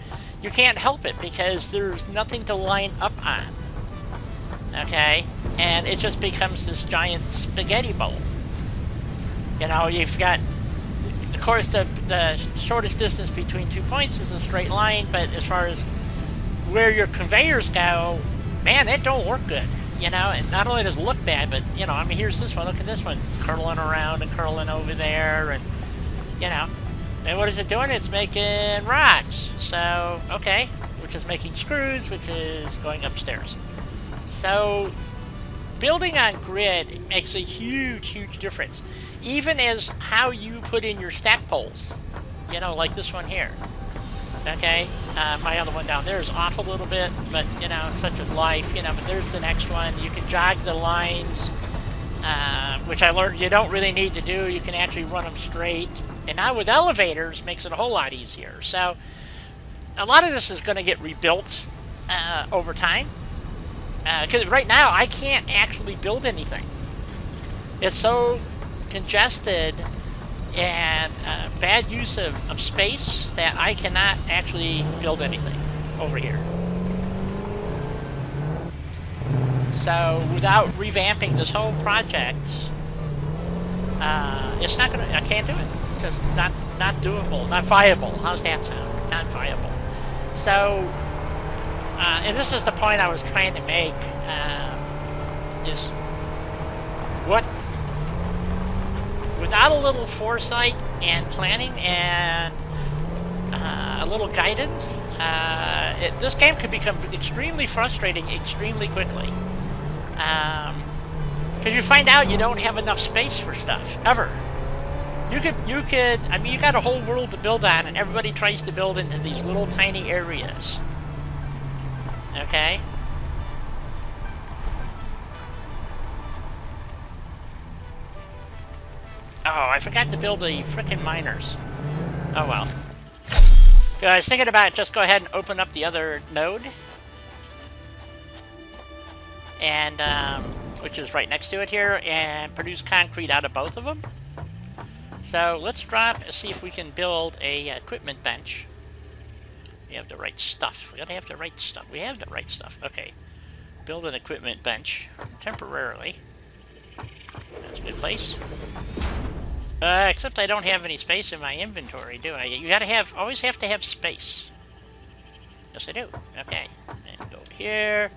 You can't help it, because there's nothing to line up on. Okay? And it just becomes this giant spaghetti bowl. You know, you've got... Of course, the shortest distance between 2 points is a straight line, but as far as where your conveyors go... Man, that don't work good, you know, and not only does it look bad, but, you know, I mean, here's this one, look at this one, curling around and curling over there, and, you know, and what is it doing? It's making rods, so, okay, which is making screws, which is going upstairs. So, building on grid makes a huge, huge difference, even as how you put in your stack poles, you know, like this one here. Okay, my other one down there is off a little bit, but, you know, such is life, you know, but there's the next one. You can jog the lines, which I learned you don't really need to do. You can actually run them straight. And now with elevators, makes it a whole lot easier. So, a lot of this is going to get rebuilt over time. Because right now, I can't actually build anything. It's so congested and bad use of space that I cannot actually build anything over here. So without revamping this whole project, it's not gonna. I can't do it. Just not doable, not viable. How's that sound? Not viable. So, and this is the point I was trying to make. Is what. Without a little foresight and planning and a little guidance, this game could become extremely frustrating extremely quickly. Because you find out you don't have enough space for stuff, ever. You could, I mean, you got a whole world to build on, and everybody tries to build into these little tiny areas. Okay? Oh, I forgot to build the frickin' miners. Oh well. I was thinking about just go ahead and open up the other node. And, which is right next to it here, and produce concrete out of both of them. So let's drop and see if we can build a equipment bench. We have the right stuff. We gotta have the right stuff. We have the right stuff. Okay. Build an equipment bench temporarily. That's a good place. Except I don't have any space in my inventory, do I? You gotta have, always have to have space. Yes, I do. Okay. And go over here,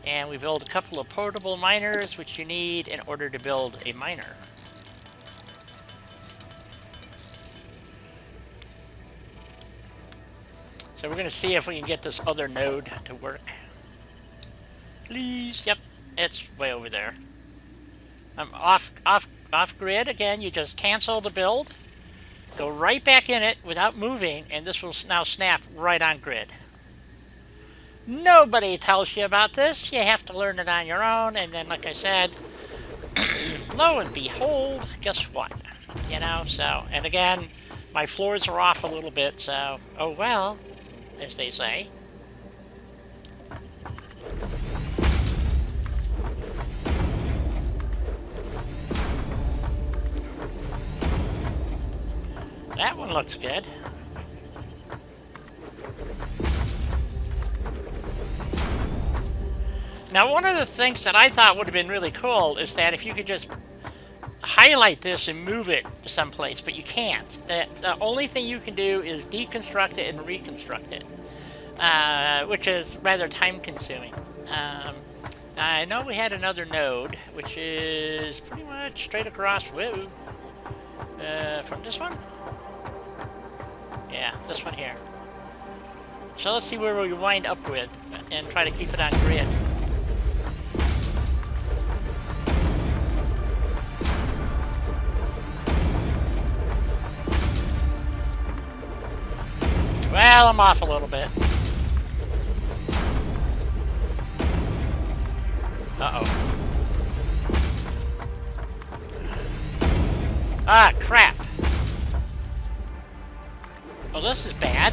and we build a couple of portable miners, which you need in order to build a miner. So we're gonna see if we can get this other node to work. Please. Yep, it's way over there. I'm off grid again. You just cancel the build, go right back in it without moving, and this will now snap right on grid. Nobody tells you about this. You have to learn it on your own, and then, like I said, lo and behold, guess what? You know, so, and again, my floors are off a little bit, so, oh well, as they say. That one looks good. Now, one of the things that I thought would have been really cool is that if you could just highlight this and move it someplace, but you can't. The only thing you can do is deconstruct it and reconstruct it, which is rather time-consuming. I know we had another node, which is pretty much straight across, whoa, from this one? Yeah, this one here. So let's see where we wind up with and try to keep it on grid. Well, I'm off a little bit. Uh-oh. Ah, crap. Oh, this is bad.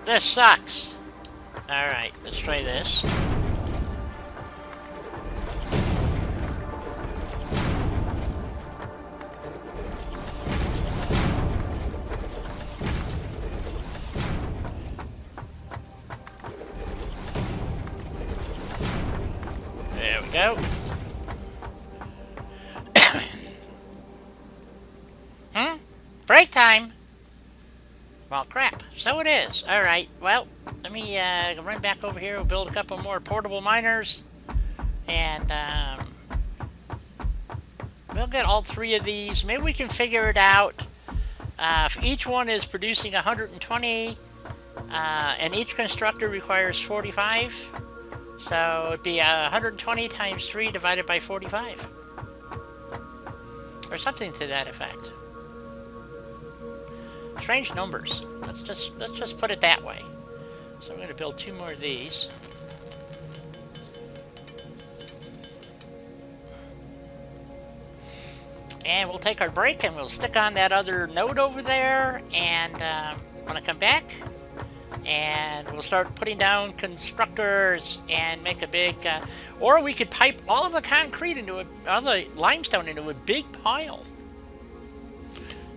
This sucks. Alright, let's try this. There we go. Break time! Well, crap. So it is. Alright, well, let me run back over here. We'll build a couple more portable miners. And we'll get all three of these. Maybe we can figure it out. If each one is producing 120, and each constructor requires 45. So it'd be 120 times 3 divided by 45. Or something to that effect. Strange numbers. Let's just put it that way. So I'm going to build 2 more of these. And we'll take our break and we'll stick on that other node over there. And when I come back, and we'll start putting down constructors and make a big, or we could pipe all of the concrete into all the limestone into a big pile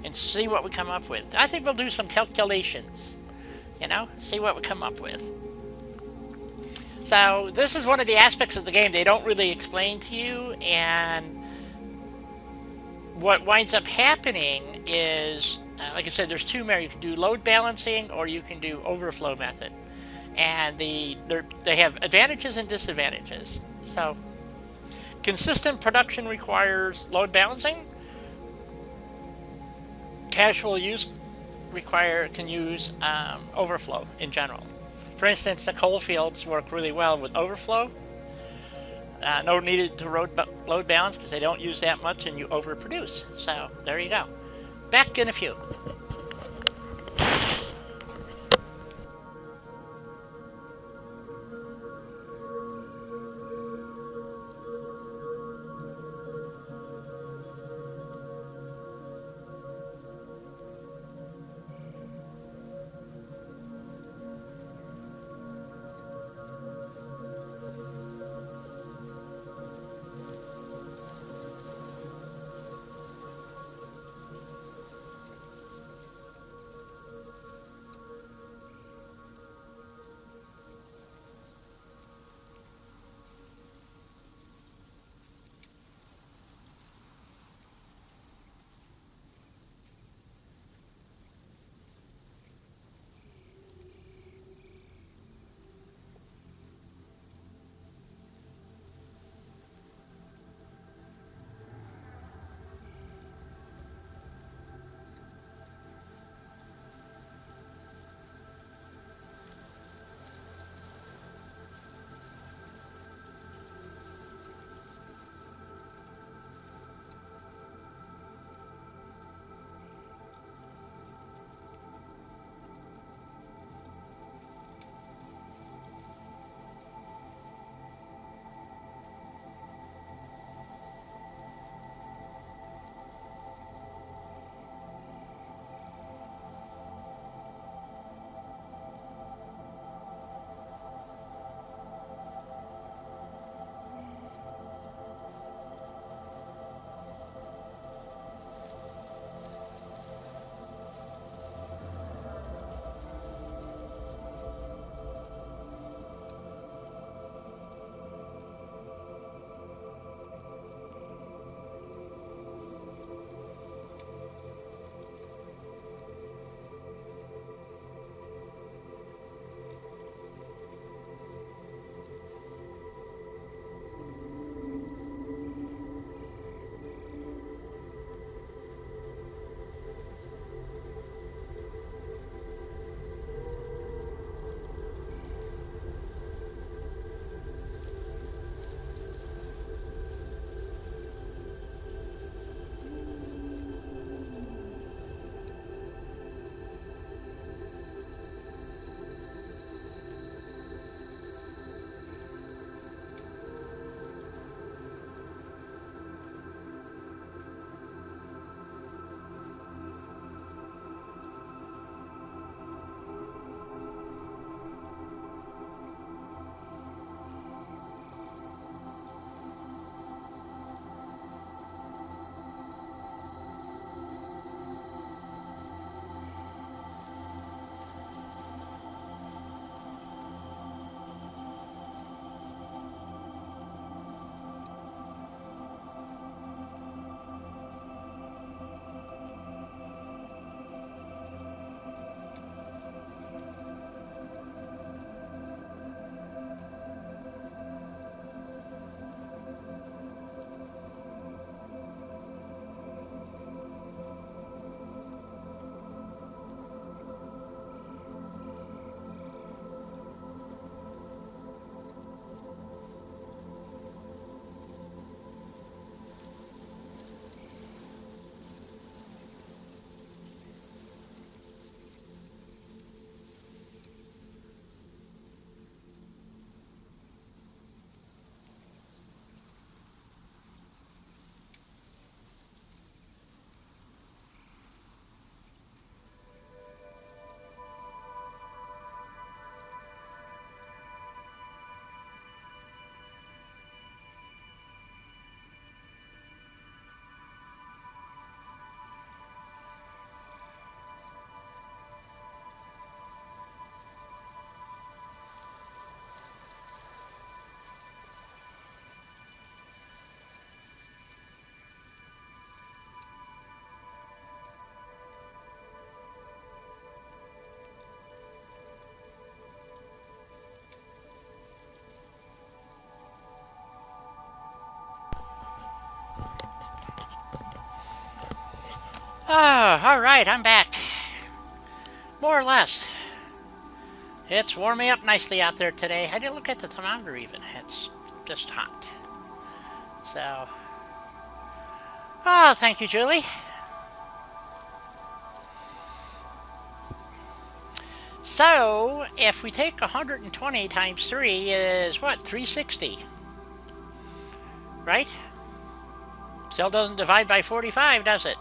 and see what we come up with. I think we'll do some calculations, you know, see what we come up with. So this is one of the aspects of the game they don't really explain to you, and what winds up happening is, like I said, there's 2 more. You can do load balancing or you can do overflow method. And they have advantages and disadvantages. So consistent production requires load balancing. Casual use can use overflow in general. For instance, the coal fields work really well with overflow. No needed to load balance because they don't use that much and you overproduce. So there you go. Back in a few. Oh, alright, I'm back. More or less. It's warming up nicely out there today. I didn't look at the thermometer even. It's just hot. So, oh, thank you, Julie. So, if we take 120 times 3 is what? 360. Right? Still doesn't divide by 45, does it?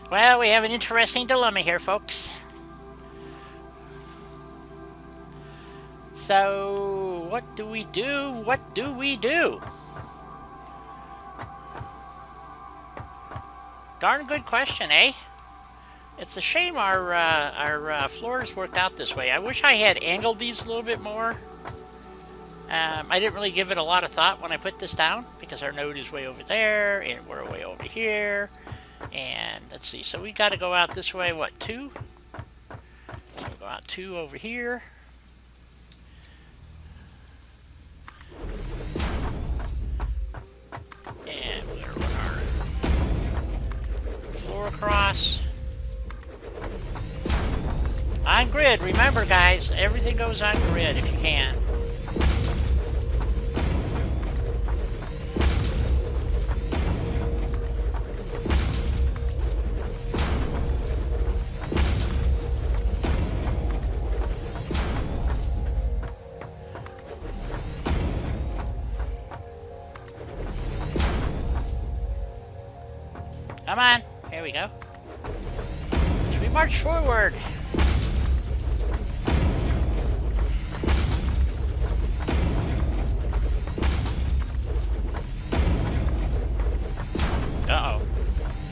Well, we have an interesting dilemma here, folks. So, what do we do? What do we do? Darn good question, eh? It's a shame our floors worked out this way. I wish I had angled these a little bit more. I didn't really give it a lot of thought when I put this down because our node is way over there and we're way over here. And let's see, so we got to go out this way, what, 2? So we'll go out 2 over here. And we're going to run our floor across. On grid, remember guys, everything goes on grid if you can. Come on, here we go. As we march forward. Uh-oh.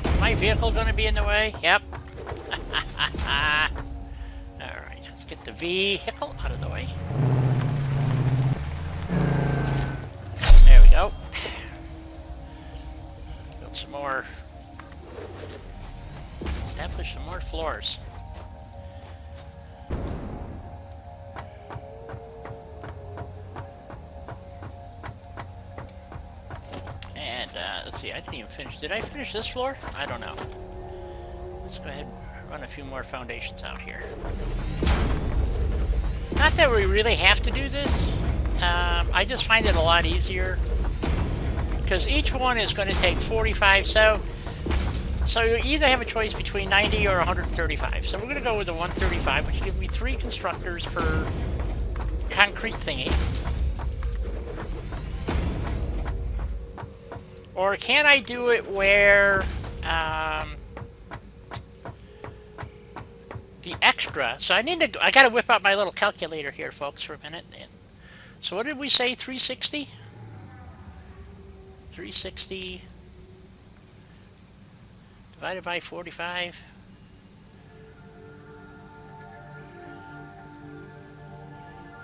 Is my vehicle going to be in the way? Yep. Alright, let's get the vehicle out of the way. There we go. Build some more. Establish some more floors. And let's see, I didn't even finish. Did I finish this floor? I don't know. Let's go ahead and run a few more foundations out here. Not that we really have to do this. I just find it a lot easier because each one is going to take 45. So you either have a choice between 90 or 135. So we're going to go with the 135, which gives me 3 constructors per concrete thingy. Or can I do it where the extra? So I got to whip out my little calculator here, folks, for a minute. So what did we say? 360. 360. Divided by 45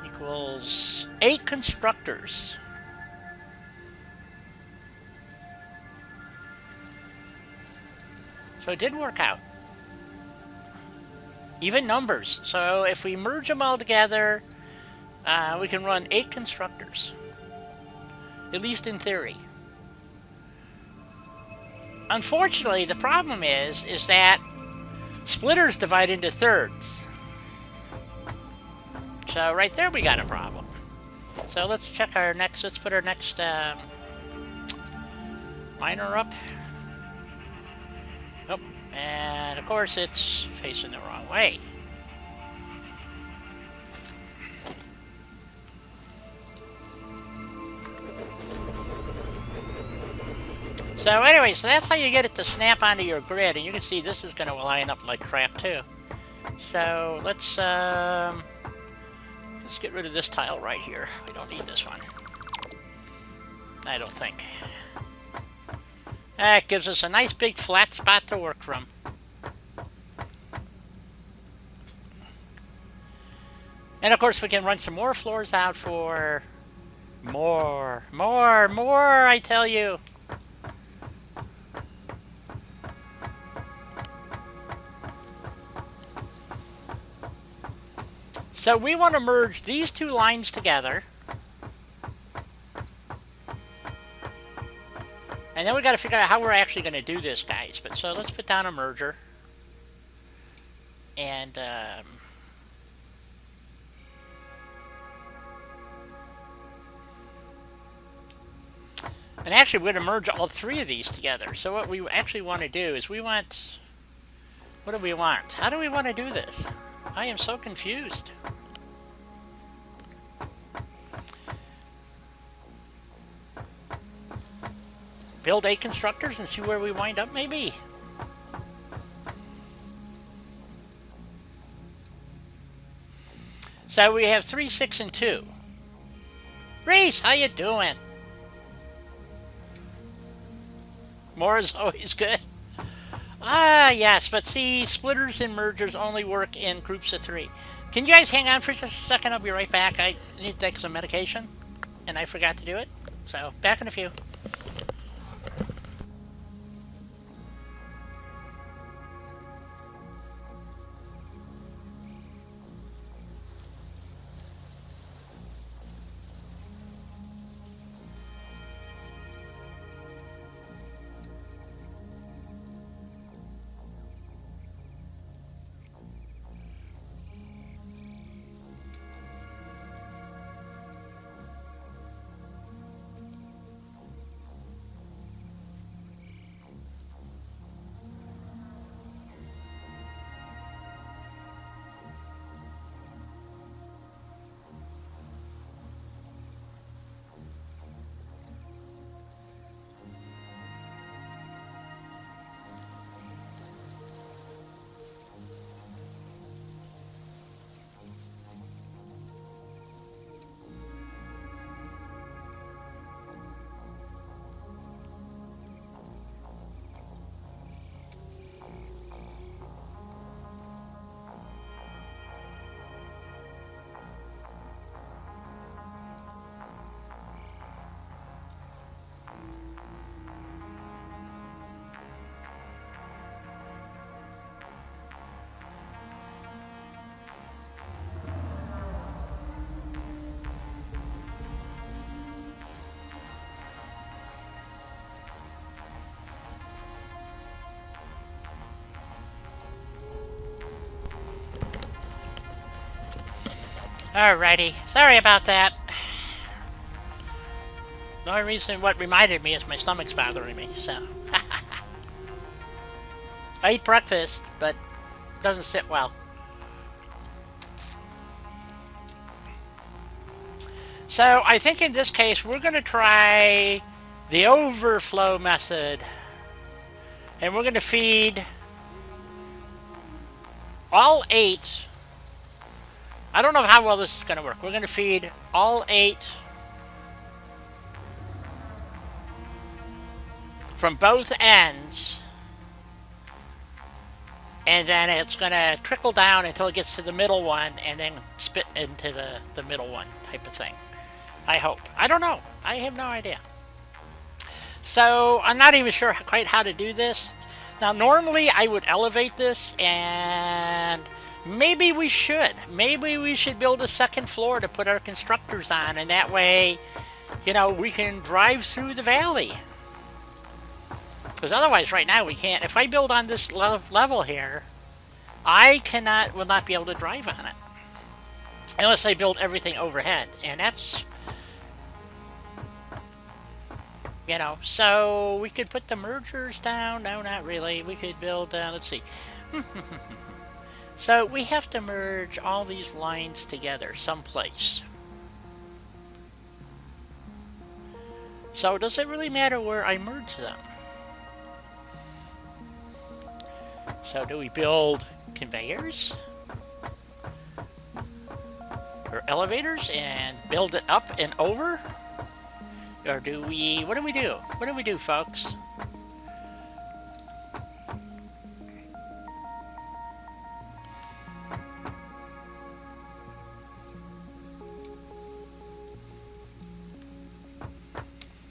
equals 8 constructors. So it did work out. Even numbers. So if we merge them all together, we can run 8 constructors. At least in theory. Unfortunately, the problem is that splitters divide into thirds. So right there we got a problem. So let's check our next, let's put our next miner up. Oh, and of course it's facing the wrong way. So anyway, so that's how you get it to snap onto your grid, and you can see this is going to line up like crap too. So let's get rid of this tile right here. We don't need this one. I don't think. That gives us a nice big flat spot to work from. And of course we can run some more floors out for more, I tell you. So we want to merge these 2 lines together. And then we got to figure out how we're actually going to do this, guys. But so let's put down a merger. And actually, we're going to merge all three of these together. So what we actually want to do is we want... What do we want? How do we want to do this? I am so confused. Build 8 constructors and see where we wind up, maybe? So we have 3, 6, and 2. Reese, how you doing? More is always good. Ah, yes, but see, splitters and mergers only work in groups of 3. Can you guys hang on for just a second? I'll be right back. I need to take some medication, and I forgot to do it. So, back in a few. Alrighty, sorry about that. The only reason what reminded me is my stomach's bothering me, so. I eat breakfast, but it doesn't sit well. So I think in this case we're going to try the overflow method. And we're going to feed all 8. I don't know how well this is going to work. We're going to feed all 8 from both ends. And then it's going to trickle down until it gets to the middle one and then spit into the middle one type of thing. I hope. I don't know. I have no idea. So I'm not even sure quite how to do this. Now normally I would elevate this, and maybe we should. Maybe we should build a second floor to put our constructors on, and that way, you know, we can drive through the valley. Because otherwise right now we can't. If I build on this level here, I will not be able to drive on it. Unless I build everything overhead. And that's, you know, so we could put the mergers down. No, not really. We could build, let's see. So we have to merge all these lines together someplace. So does it really matter where I merge them? So do we build conveyors? Or elevators and build it up and over? Or do we... What do we do? What do we do, folks?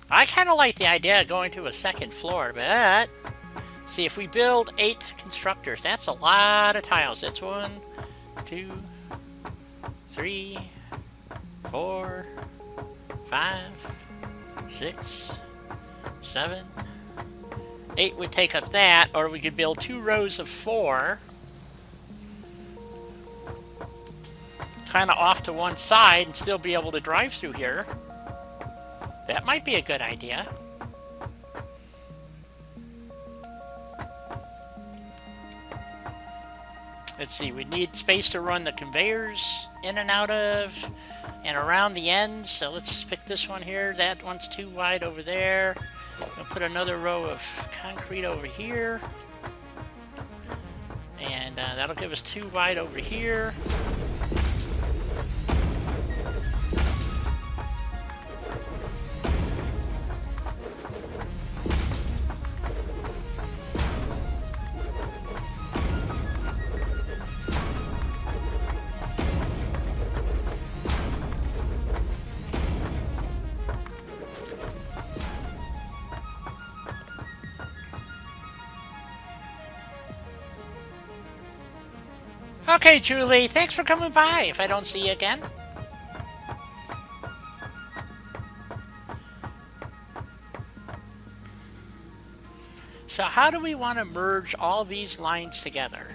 I kind of like the idea of going to a second floor, but... See, if we build 8 constructors, that's a lot of tiles. It's 1, 2, 3, 4, 5, 6, 7, 8 would take up that, or we could build 2 rows of 4. Kind of off to one side and still be able to drive through here. That might be a good idea. Let's see, we need space to run the conveyors in and out of and around the ends. So let's pick this one here. That one's too wide over there. We'll put another row of concrete over here. And that'll give us 2 wide over here. Okay, Julie, thanks for coming by if I don't see you again. So how do we want to merge all these lines together?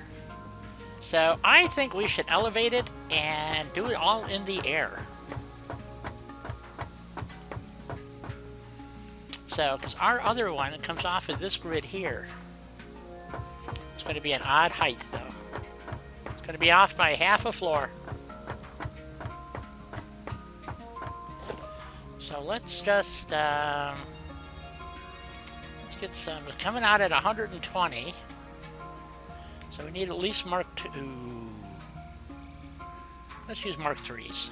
So I think we should elevate it and do it all in the air. So, because our other one, it comes off of this grid here. It's going to be an odd height, though. It's going to be off by half a floor. So let's just, let's get some, coming out at 120. So we need at least Mark 2. Let's use Mark 3s.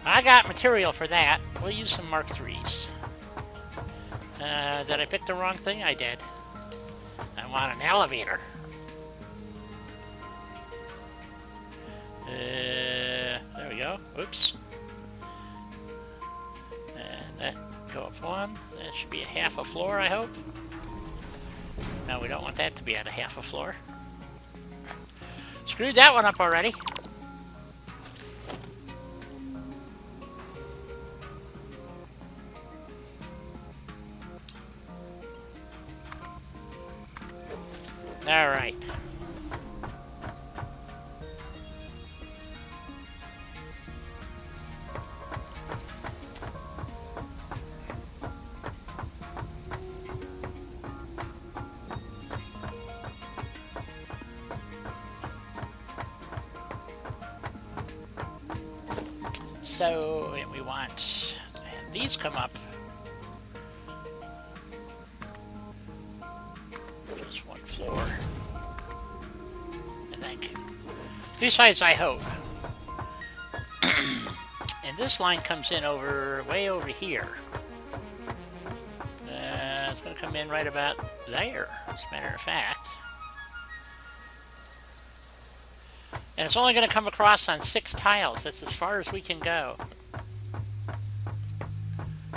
I got material for that. We'll use some Mark 3s. Did I pick the wrong thing? I did. I want an elevator. There we go. Oops. And that go up 1. That should be a half a floor, I hope. No, we don't want that to be at a half a floor. Screwed that one up already. All right. So we want, and these come up. Just one floor. I think. Two sides, I hope. And this line comes in over, way over here. It's going to come in right about there, as a matter of fact. And it's only going to come across on 6 tiles. That's as far as we can go.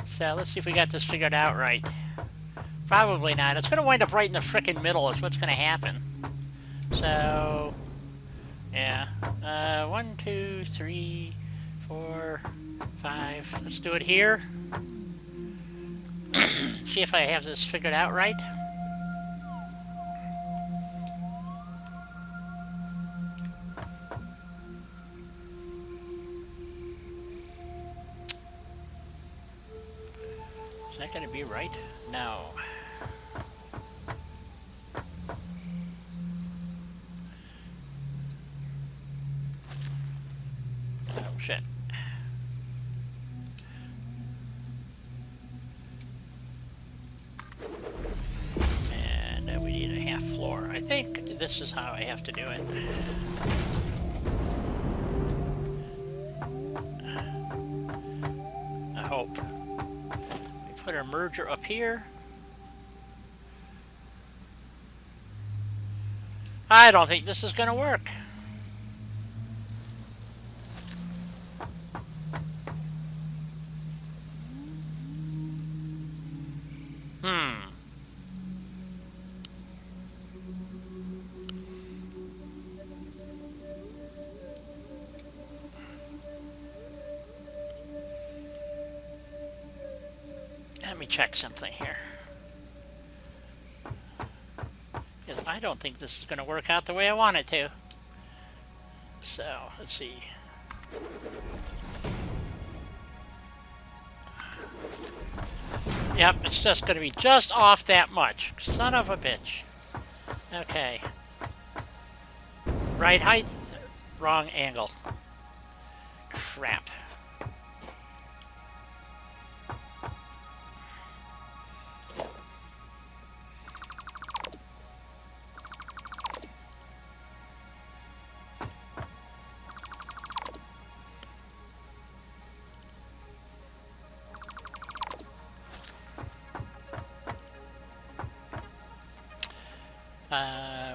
So let's see if we got this figured out right. Probably not. It's going to wind up right in the frickin' middle is what's going to happen. So, yeah. 1, 2, 3, 4, 5. Let's do it here. See if I have this figured out right. Is that going to be right? No. Oh, shit. And we need a half floor. I think this is how I have to do it. I hope. We put our merger up here. I don't think this is going to work. Let me check something here. I don't think this is going to work out the way I want it to. So, let's see. Yep, it's just going to be just off that much. Son of a bitch. Okay. Right height, wrong angle. Crap.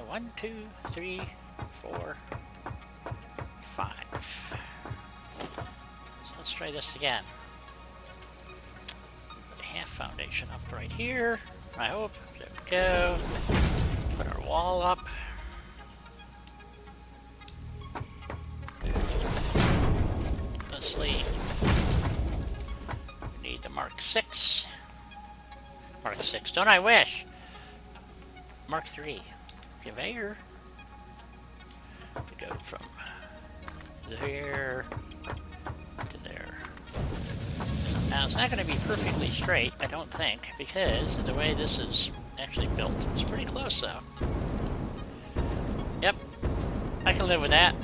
One, two, three, 4, 5. So let's try this again. Half foundation up right here, I hope. There we go. Put our wall up. Leslie. We need to mark 6. Mark 6, don't I wish? Mark 3. Conveyor. To go from there to there. Now it's not going to be perfectly straight, I don't think, because of the way this is actually built. It's pretty close though. Yep, I can live with that.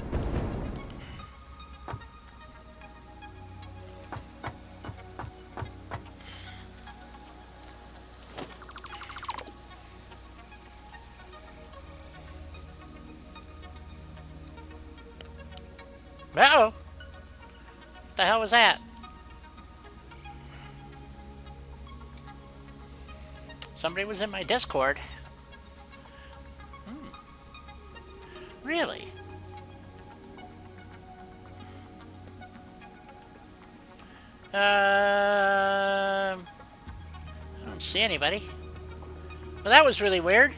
Uh-oh! What the hell was that? Somebody was in my Discord. Really? I don't see anybody. Well, that was really weird.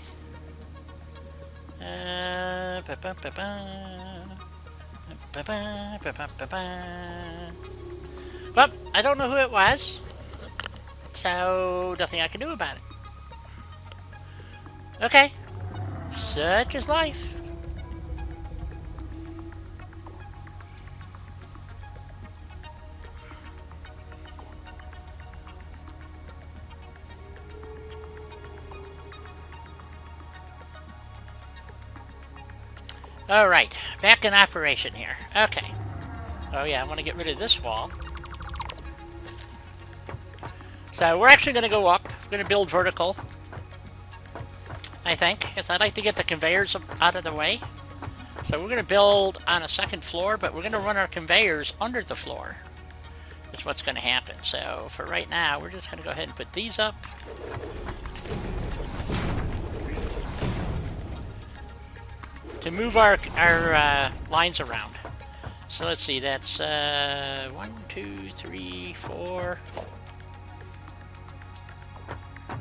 Well, I don't know who it was, so nothing I can do about it. Okay, such is life. Alright, back in operation here. Okay. Oh yeah, I want to get rid of this wall. So we're actually going to go up. We're going to build vertical, I think, because I'd like to get the conveyors out of the way. So we're going to build on a second floor, but we're going to run our conveyors under the floor. That's what's going to happen. So for right now, we're just going to go ahead and put these up. To move our lines around. So let's see, that's 1, 2, 3, 4,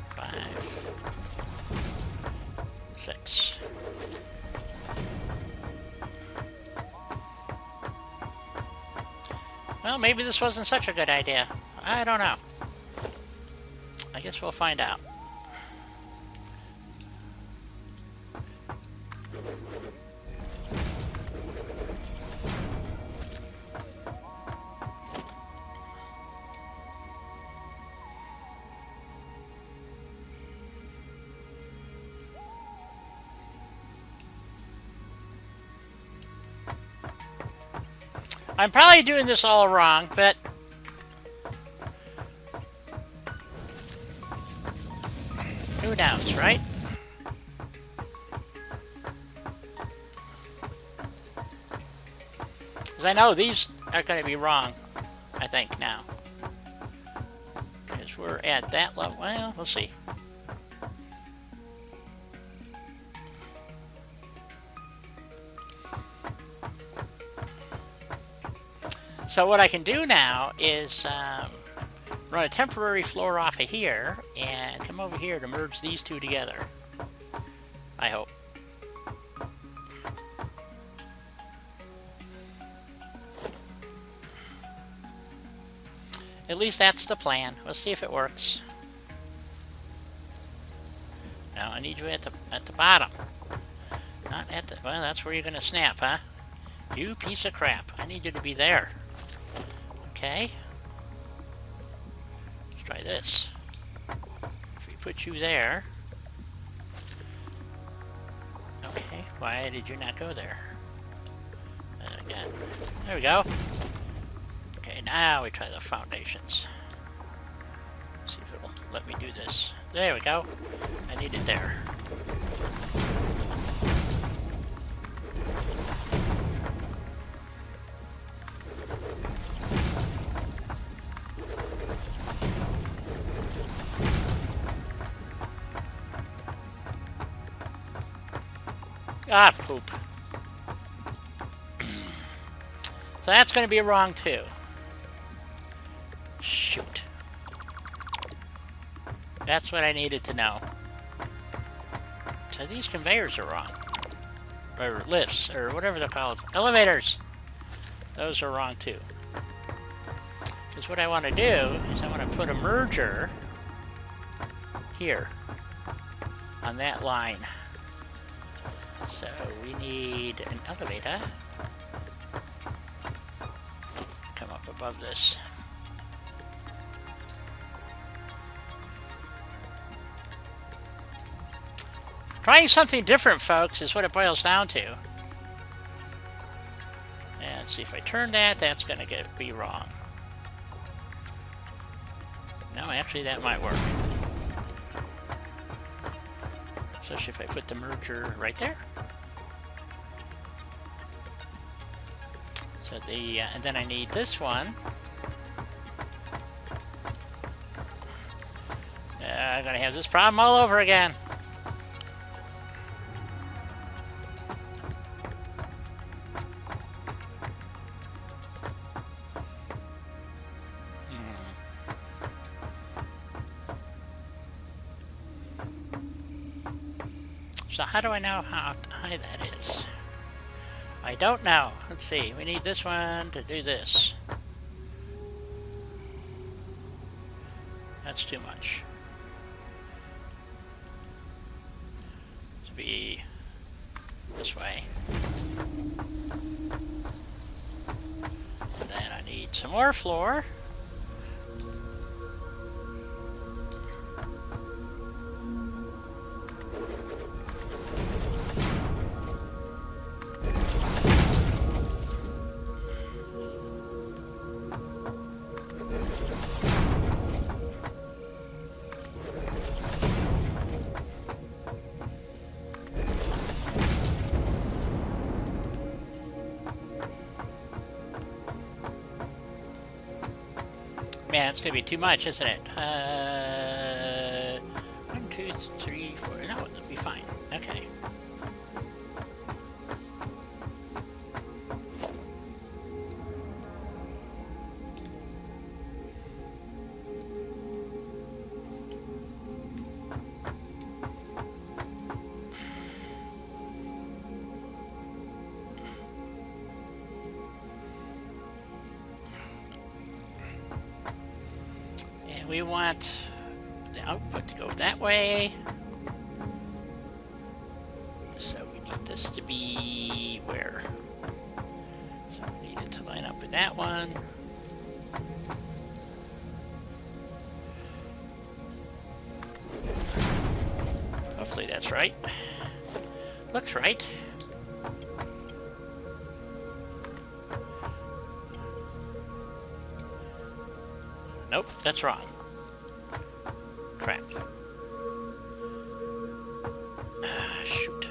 5, 6. Well, maybe this wasn't such a good idea. I don't know. I guess we'll find out. I'm probably doing this all wrong, but who knows, right? Because I know these are going to be wrong, I think, now. Because we're at that level. Well, we'll see. So what I can do now is run a temporary floor off of here and come over here to merge these two together. I hope. At least that's the plan. Let's see if it works. No, I need you at the bottom. Not at the... Well, that's where you're going to snap, huh? You piece of crap. I need you to be there. Okay. Let's try this. If we put you there... Okay, why did you not go there? Again. There we go. Okay, now we try the foundations. See if it'll let me do this. There we go. I need it there. Ah, poop. So that's going to be wrong, too. Shoot. That's what I needed to know. So these conveyors are wrong. Or lifts, or whatever they're called. Elevators! Those are wrong, too. Because what I want to do is I want to put a merger here on that line. So we need an elevator. Come up above this. Trying something different, folks, is what it boils down to. And see if I turn that, that's going to be wrong. No, actually that might work. Especially if I put the merger right there. So and then I need this one. I'm going to have this problem all over again. So how do I know how high that is? I don't know. Let's see. We need this one to do this. That's too much. To be this way. And then I need some more floor. Man, it's gonna be too much, isn't it? 1, 2, 3, 4. No, it'll be fine. Okay. We want the output to go that way. So we need this to be where? So we need it to line up with that one. Hopefully that's right. Looks right. Nope, that's wrong. Crap. Shoot.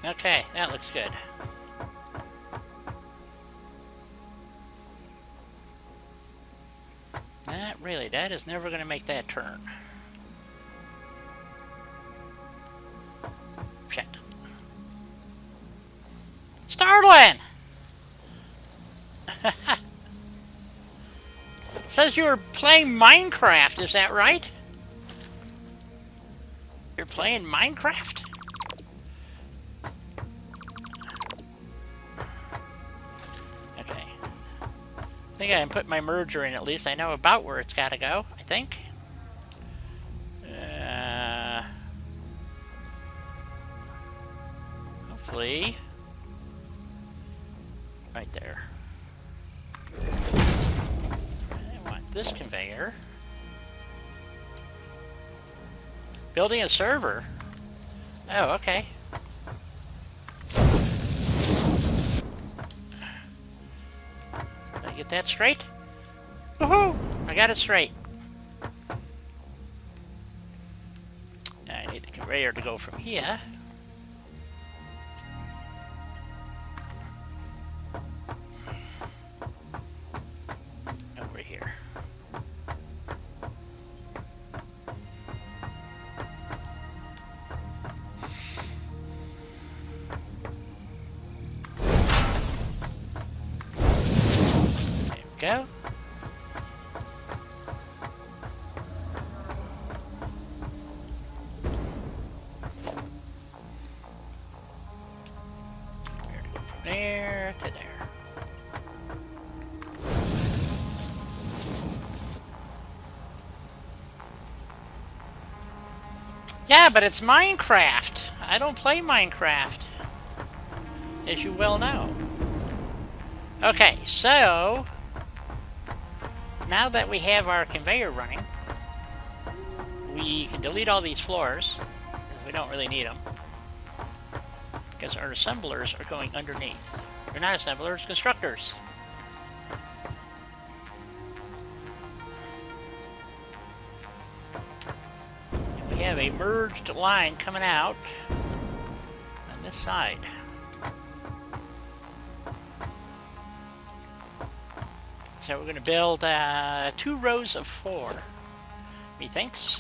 Okay, that looks good. Not really. That is never going to make that turn. Shit. Starlin! Says you were playing Minecraft, is that right? You're playing Minecraft? Okay. I think I can put my merger in at least. I know about where it's got to go, I think. Hopefully. Right there. I want this conveyor. Building a server? Oh, okay. Did I get that straight? Woohoo! I got it straight. Now I need the conveyor to go from here. Over here. There we go. There to there. Yeah, but it's Minecraft. I don't play Minecraft, as you well know. Okay, so now that we have our conveyor running, we can delete all these floors, because we don't really need them. Because our assemblers are going underneath. They're not assemblers, constructors. And we have a merged line coming out on this side. So we're going to build 2 rows of 4, methinks.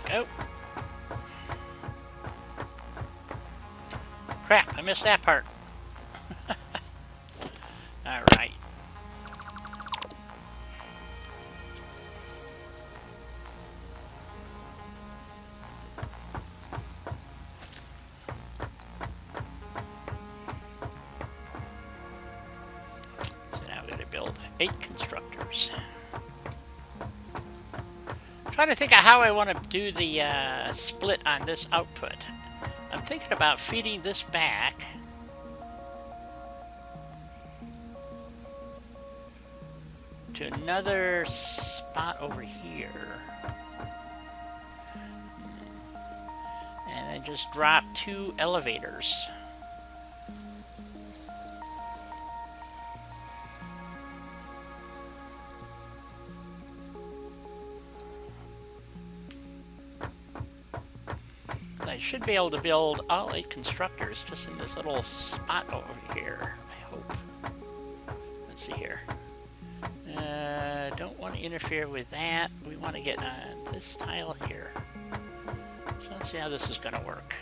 Go. Crap, I missed that part. Alright. So now we're going to build 8 constructors. Trying to think of how I want to do the split on this output. I'm thinking about feeding this back. To another spot over here. And then just drop 2 elevators. I should be able to build all 8 constructors just in this little spot over here, I hope. Let's see here. Don't want to interfere with that. We want to get on this tile here. So let's see how this is going to work.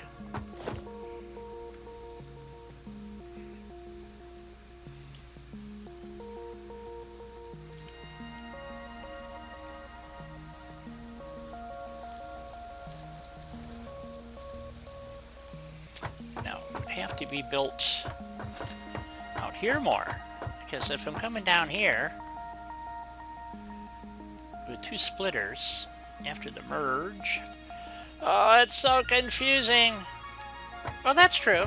have to be built out here more. Because if I'm coming down here with 2 splitters after the merge... Oh, it's so confusing. Well, that's true.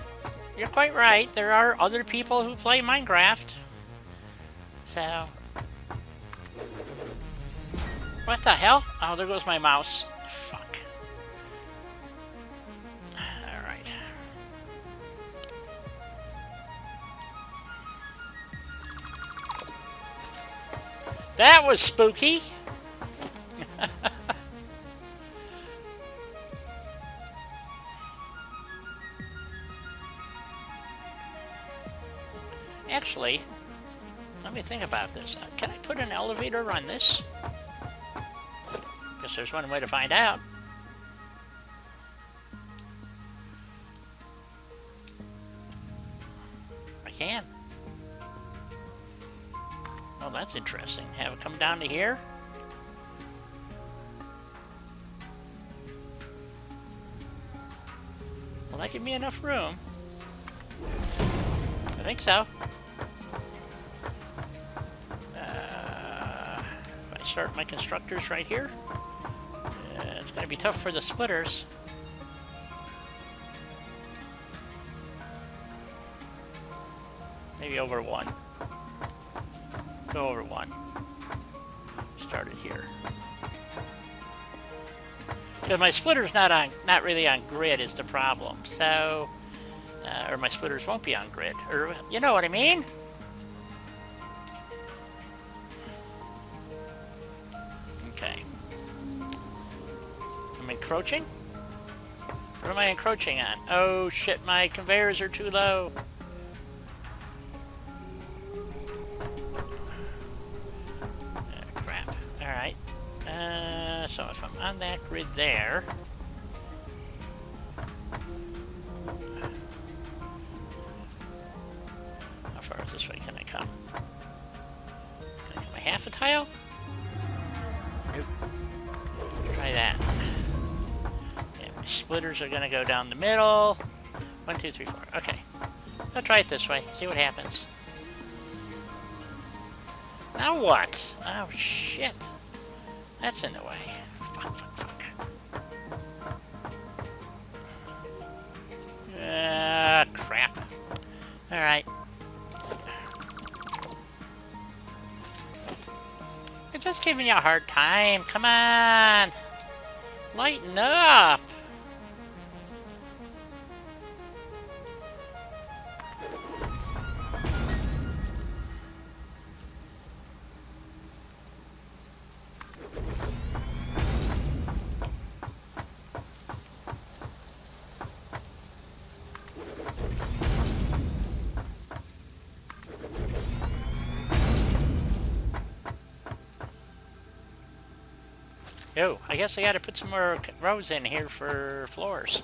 You're quite right. There are other people who play Minecraft. So... What the hell? Oh, there goes my mouse. Fuck. Alright. That was spooky! Actually, let me think about this. Can I put an elevator on this? Guess there's one way to find out. I can. Oh, that's interesting. Have it come down to here. Will that give me enough room? I think so. If I start my constructors right here, it's going to be tough for the splitters. Maybe over 1. Go over 1. Start it here. Because my splitter's not really on grid is the problem. So, or my splitters won't be on grid. Or you know what I mean? Okay. I'm encroaching? What am I encroaching on? Oh shit, my conveyors are too low. Crap. Alright. So if I'm on that grid there... How far this way can I come? Can I come a half a tile? Nope. Try that. Yeah, my splitters are going to go down the middle. 1, 2, 3, 4. Okay. I'll try it this way. See what happens. Now what? Oh, shit. That's in the way. Fuck, fuck, fuck. Crap. Alright. I'm just giving you a hard time. Come on. Lighten up. Oh, I guess I gotta put some more rows in here for floors.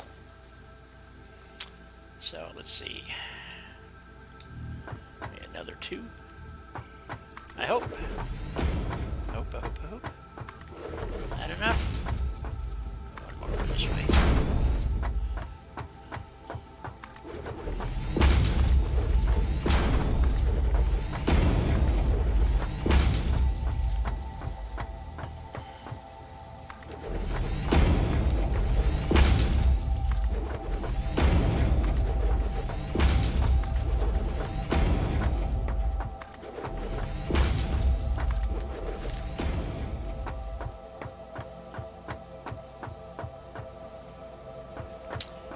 So, let's see. Maybe another 2. I hope. I hope. Not enough. One more this way.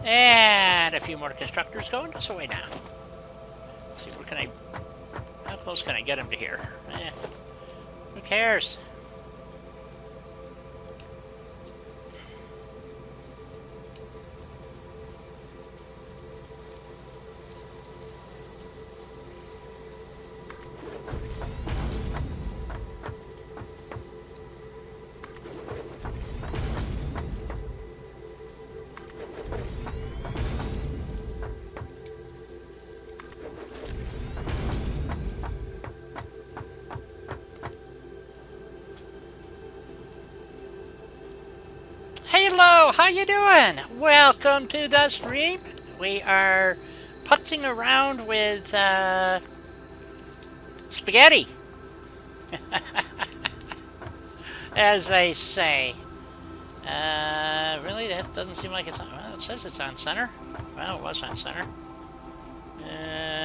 And a few more constructors going this way now. Let's see, where can I... How close can I get them to here? Who cares? Hello, how you doing? Welcome to the stream. We are putzing around with spaghetti, as they say. Really? That doesn't seem like it's on... Well, it says it's on center. Well, it was on center.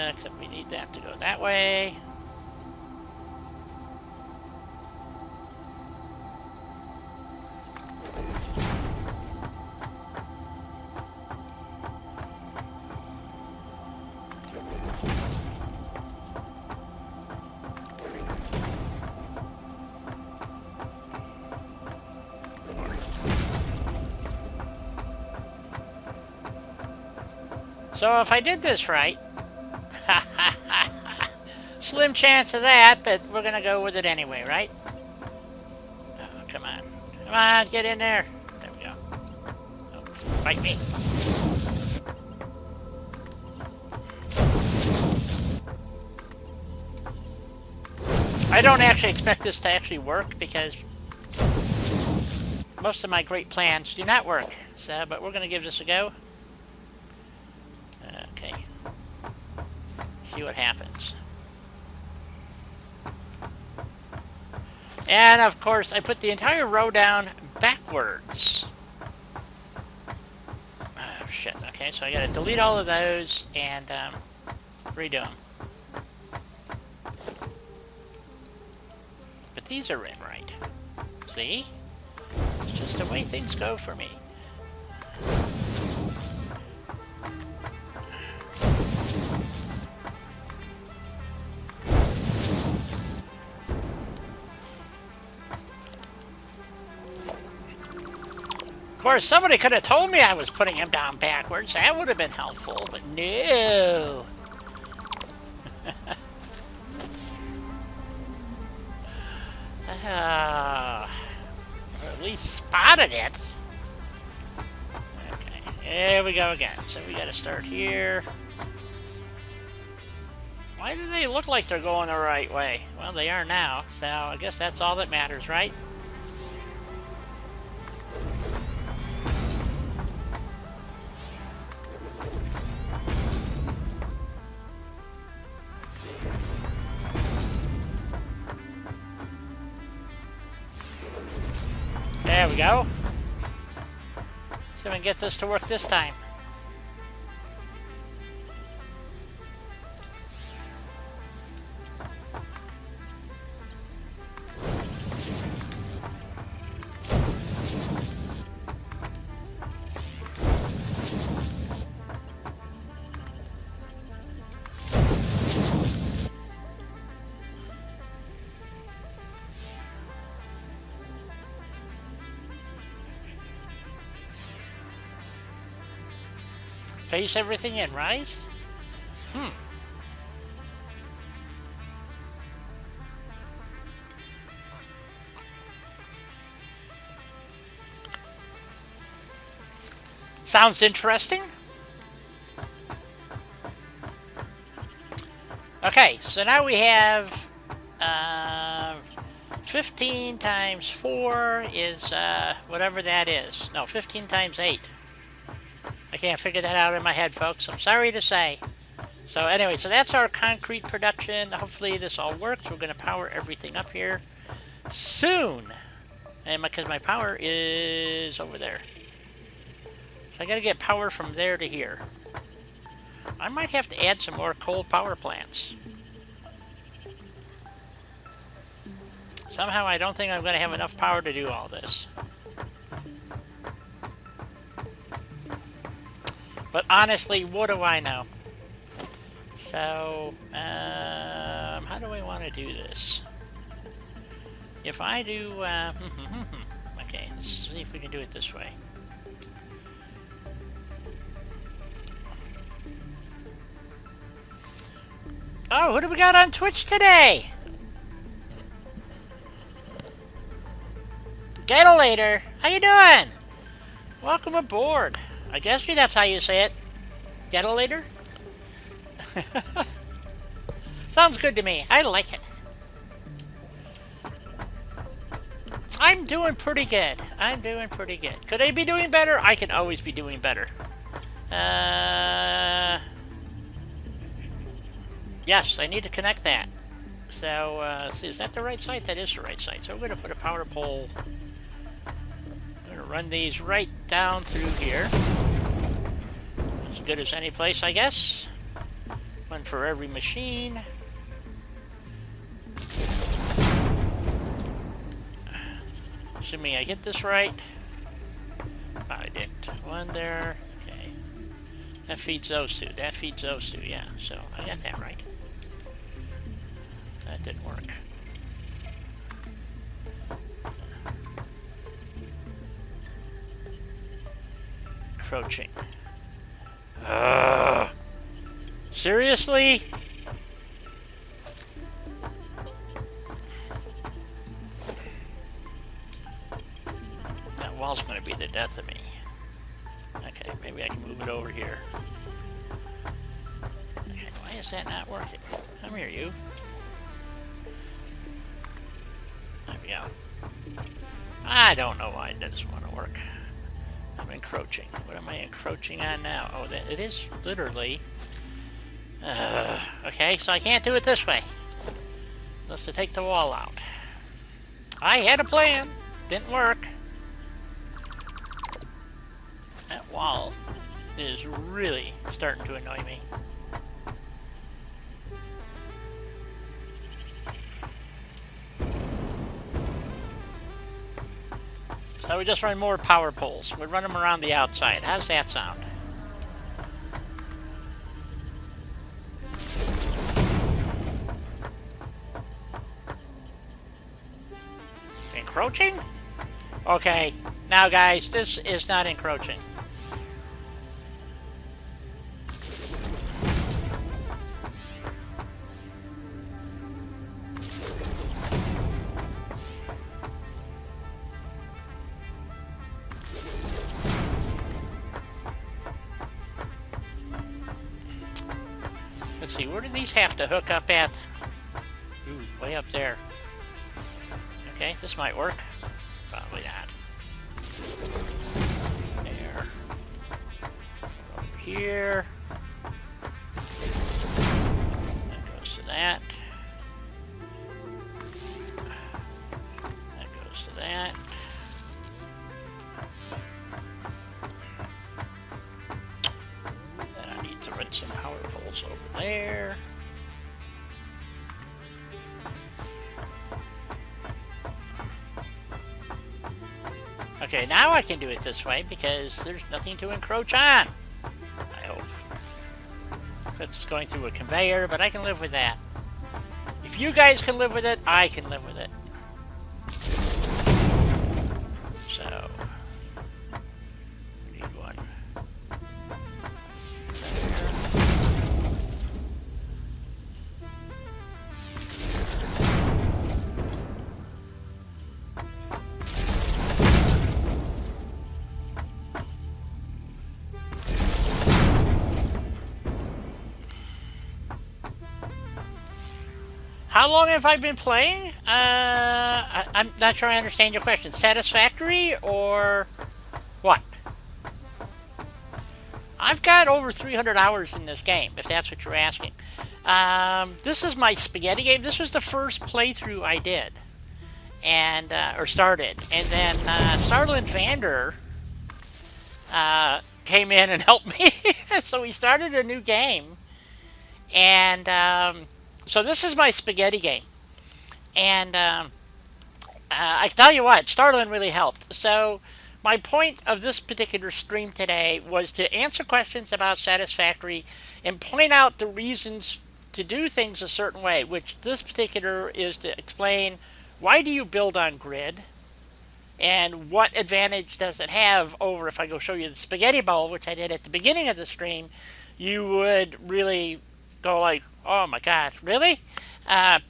Except we need that to go that way. So if I did this right, slim chance of that, but we're gonna go with it anyway, right? Oh, come on. Come on, get in there. There we go. Oh, fight me. I don't actually expect this to actually work because most of my great plans do not work. So, but we're gonna give this a go. Okay. See what happens. And of course, I put the entire row down backwards. Oh, shit. Okay, so I gotta delete all of those and redo them. But these are in right. See? It's just the way things go for me. Of course, somebody could have told me I was putting him down backwards. That would have been helpful, but no. Or at least spotted it. Okay, there we go again. So we got to start here. Why do they look like they're going the right way? Well, they are now, so I guess that's all that matters, right? There we go. See if we can get this to work this time. Face everything in, rise? Sounds interesting. Okay, so now we have 15 times 4 is whatever that is. No, 15 times 8. I can't figure that out in my head, folks. I'm sorry to say. So anyway, so that's our concrete production. Hopefully this all works. We're going to power everything up here soon. And because my power is over there. So I got to get power from there to here. I might have to add some more coal power plants. Somehow I don't think I'm going to have enough power to do all this. But honestly, what do I know? So, how do I want to do this? If I do, okay, let's see if we can do it this way. Oh, who do we got on Twitch today? Get a later. How you doing? Welcome aboard. I guess that's how you say it. Get a later? Sounds good to me. I like it. I'm doing pretty good. I'm doing pretty good. Could I be doing better? I can always be doing better. Yes, I need to connect that. So, see, is that the right site? That is the right site. So we're going to put a power pole. I'm going to run these right down through here. As good as any place, I guess. One for every machine. Assuming I get this right. I didn't. One there. Okay. That feeds those two. That feeds those two. Yeah, so I got that right. That didn't work. Encroaching. Seriously? That wall's going to be the death of me. Okay, maybe I can move it over here. Okay, why is that not working? Come here, you. There we go. I don't know why it doesn't want to work. I'm encroaching. What am I encroaching on now? Oh, it is literally... okay, so I can't do it this way. Unless I take the wall out. I had a plan. Didn't work. That wall is really starting to annoy me. So we just run more power poles. We run them around the outside. How's that sound? Encroaching? Okay. Now, guys, this is not encroaching. Let's see, where do these have to hook up at? Ooh, way up there. Okay, this might work. Probably not. There. Over here. That goes to that. That goes to that. Then I need to run some power poles over there. Okay, now I can do it this way because there's nothing to encroach on. I hope. It's going through a conveyor, but I can live with that. If you guys can live with it, I can live with it. So, we need one. How long have I been playing? I'm not sure I understand your question. Satisfactory or what? I've got over 300 hours in this game, if that's what you're asking. This is my spaghetti game. This was the first playthrough I did, and or started, and then Starland Vander came in and helped me. So we started a new game, and so this is my spaghetti game. And I tell you what, Starland really helped. So my point of this particular stream today was to answer questions about Satisfactory and point out the reasons to do things a certain way, which this particular is to explain why do you build on grid and what advantage does it have over, if I go show you the spaghetti bowl, which I did at the beginning of the stream, you would really go like, oh my God, really? And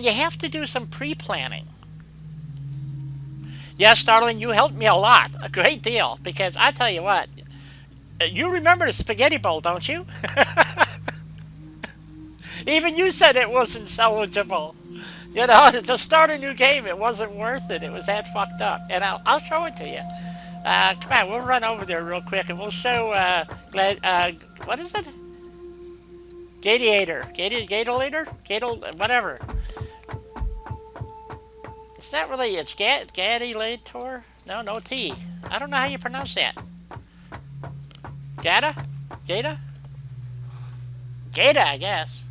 you have to do some pre-planning. Yes, Starling, you helped me a lot, a great deal, because I tell you what, you remember the spaghetti bowl, don't you? Even you said it wasn't salvageable. You know, to start a new game, it wasn't worth it. It was that fucked up. And I'll show it to you. Come on, we'll run over there real quick and we'll show, what is it? Gadiator. Whatever. It's not really, it's Gadiator? No T. I don't know how you pronounce that. Gata? Gata? Gata, I guess.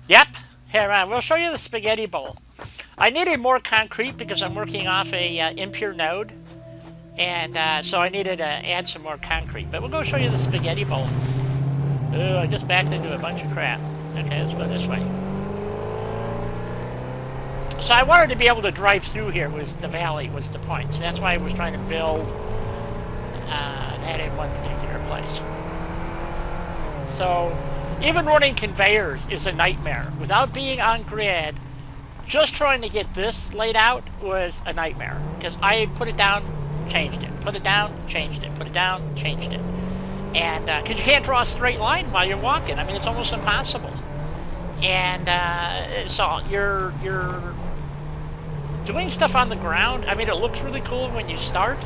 Yep. Here, we'll show you the spaghetti bowl. I needed more concrete because I'm working off a impure node. And so I needed to add some more concrete. But we'll go show you the spaghetti bowl. Ooh, I just backed into a bunch of crap. Okay, let's go this way. So I wanted to be able to drive through here, was the valley was the point. So that's why I was trying to build that in one particular place. So even running conveyors is a nightmare. Without being on grid, just trying to get this laid out was a nightmare. Because I put it down, changed it. Put it down, changed it. Put it down, changed it. And because you can't draw a straight line while you're walking. I mean, it's almost impossible. And so you're doing stuff on the ground. I mean, it looks really cool when you start.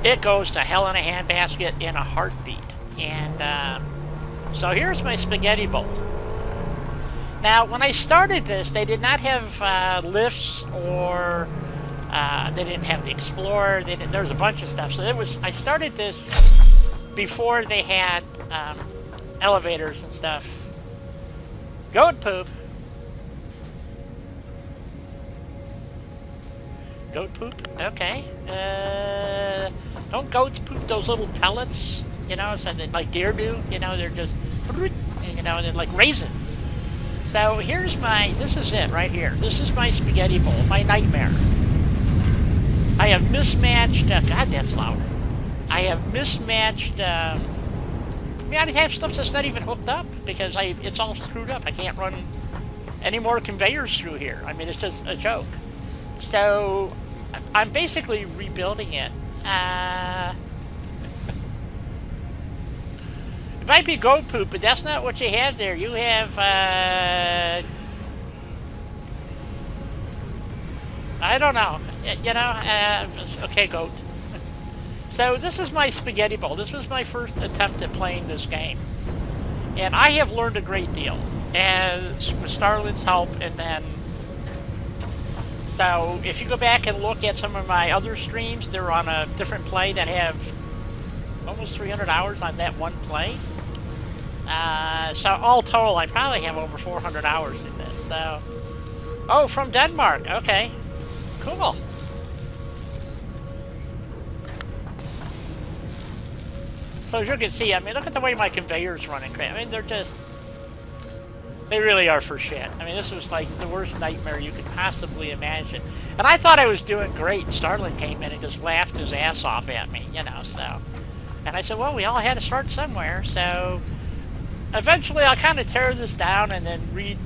It goes to hell in a handbasket in a heartbeat. And so here's my spaghetti bowl. Now, when I started this, they did not have lifts, or they didn't have the Explorer. There was a bunch of stuff. So I started this before they had elevators and stuff. Goat poop. Goat poop? Okay. Don't goats poop those little pellets? You know, so like deer do? You know, they're just, you know, they're like raisins. So here's this is it right here. This is my spaghetti bowl, my nightmare. I have mismatched, God, that's loud. I have mismatched, I have stuff that's not even hooked up because it's all screwed up. I can't run any more conveyors through here. I mean, it's just a joke. So I'm basically rebuilding it. It might be goat poop, but that's not what you have there. You have, I don't know. You know, okay, goat. So this is my spaghetti bowl. This was my first attempt at playing this game. And I have learned a great deal. As with Starlin's help, and then... So if you go back and look at some of my other streams, they're on a different play that have almost 300 hours on that one play. So all total, I probably have over 400 hours in this. So, oh, from Denmark. Okay, cool. So as you can see, I mean, look at the way my conveyors run and crap. I mean, they really are for shit. I mean, this was like the worst nightmare you could possibly imagine. And I thought I was doing great. Starlin came in and just laughed his ass off at me, you know, so. And I said, well, we all had to start somewhere, so eventually I'll kind of tear this down and then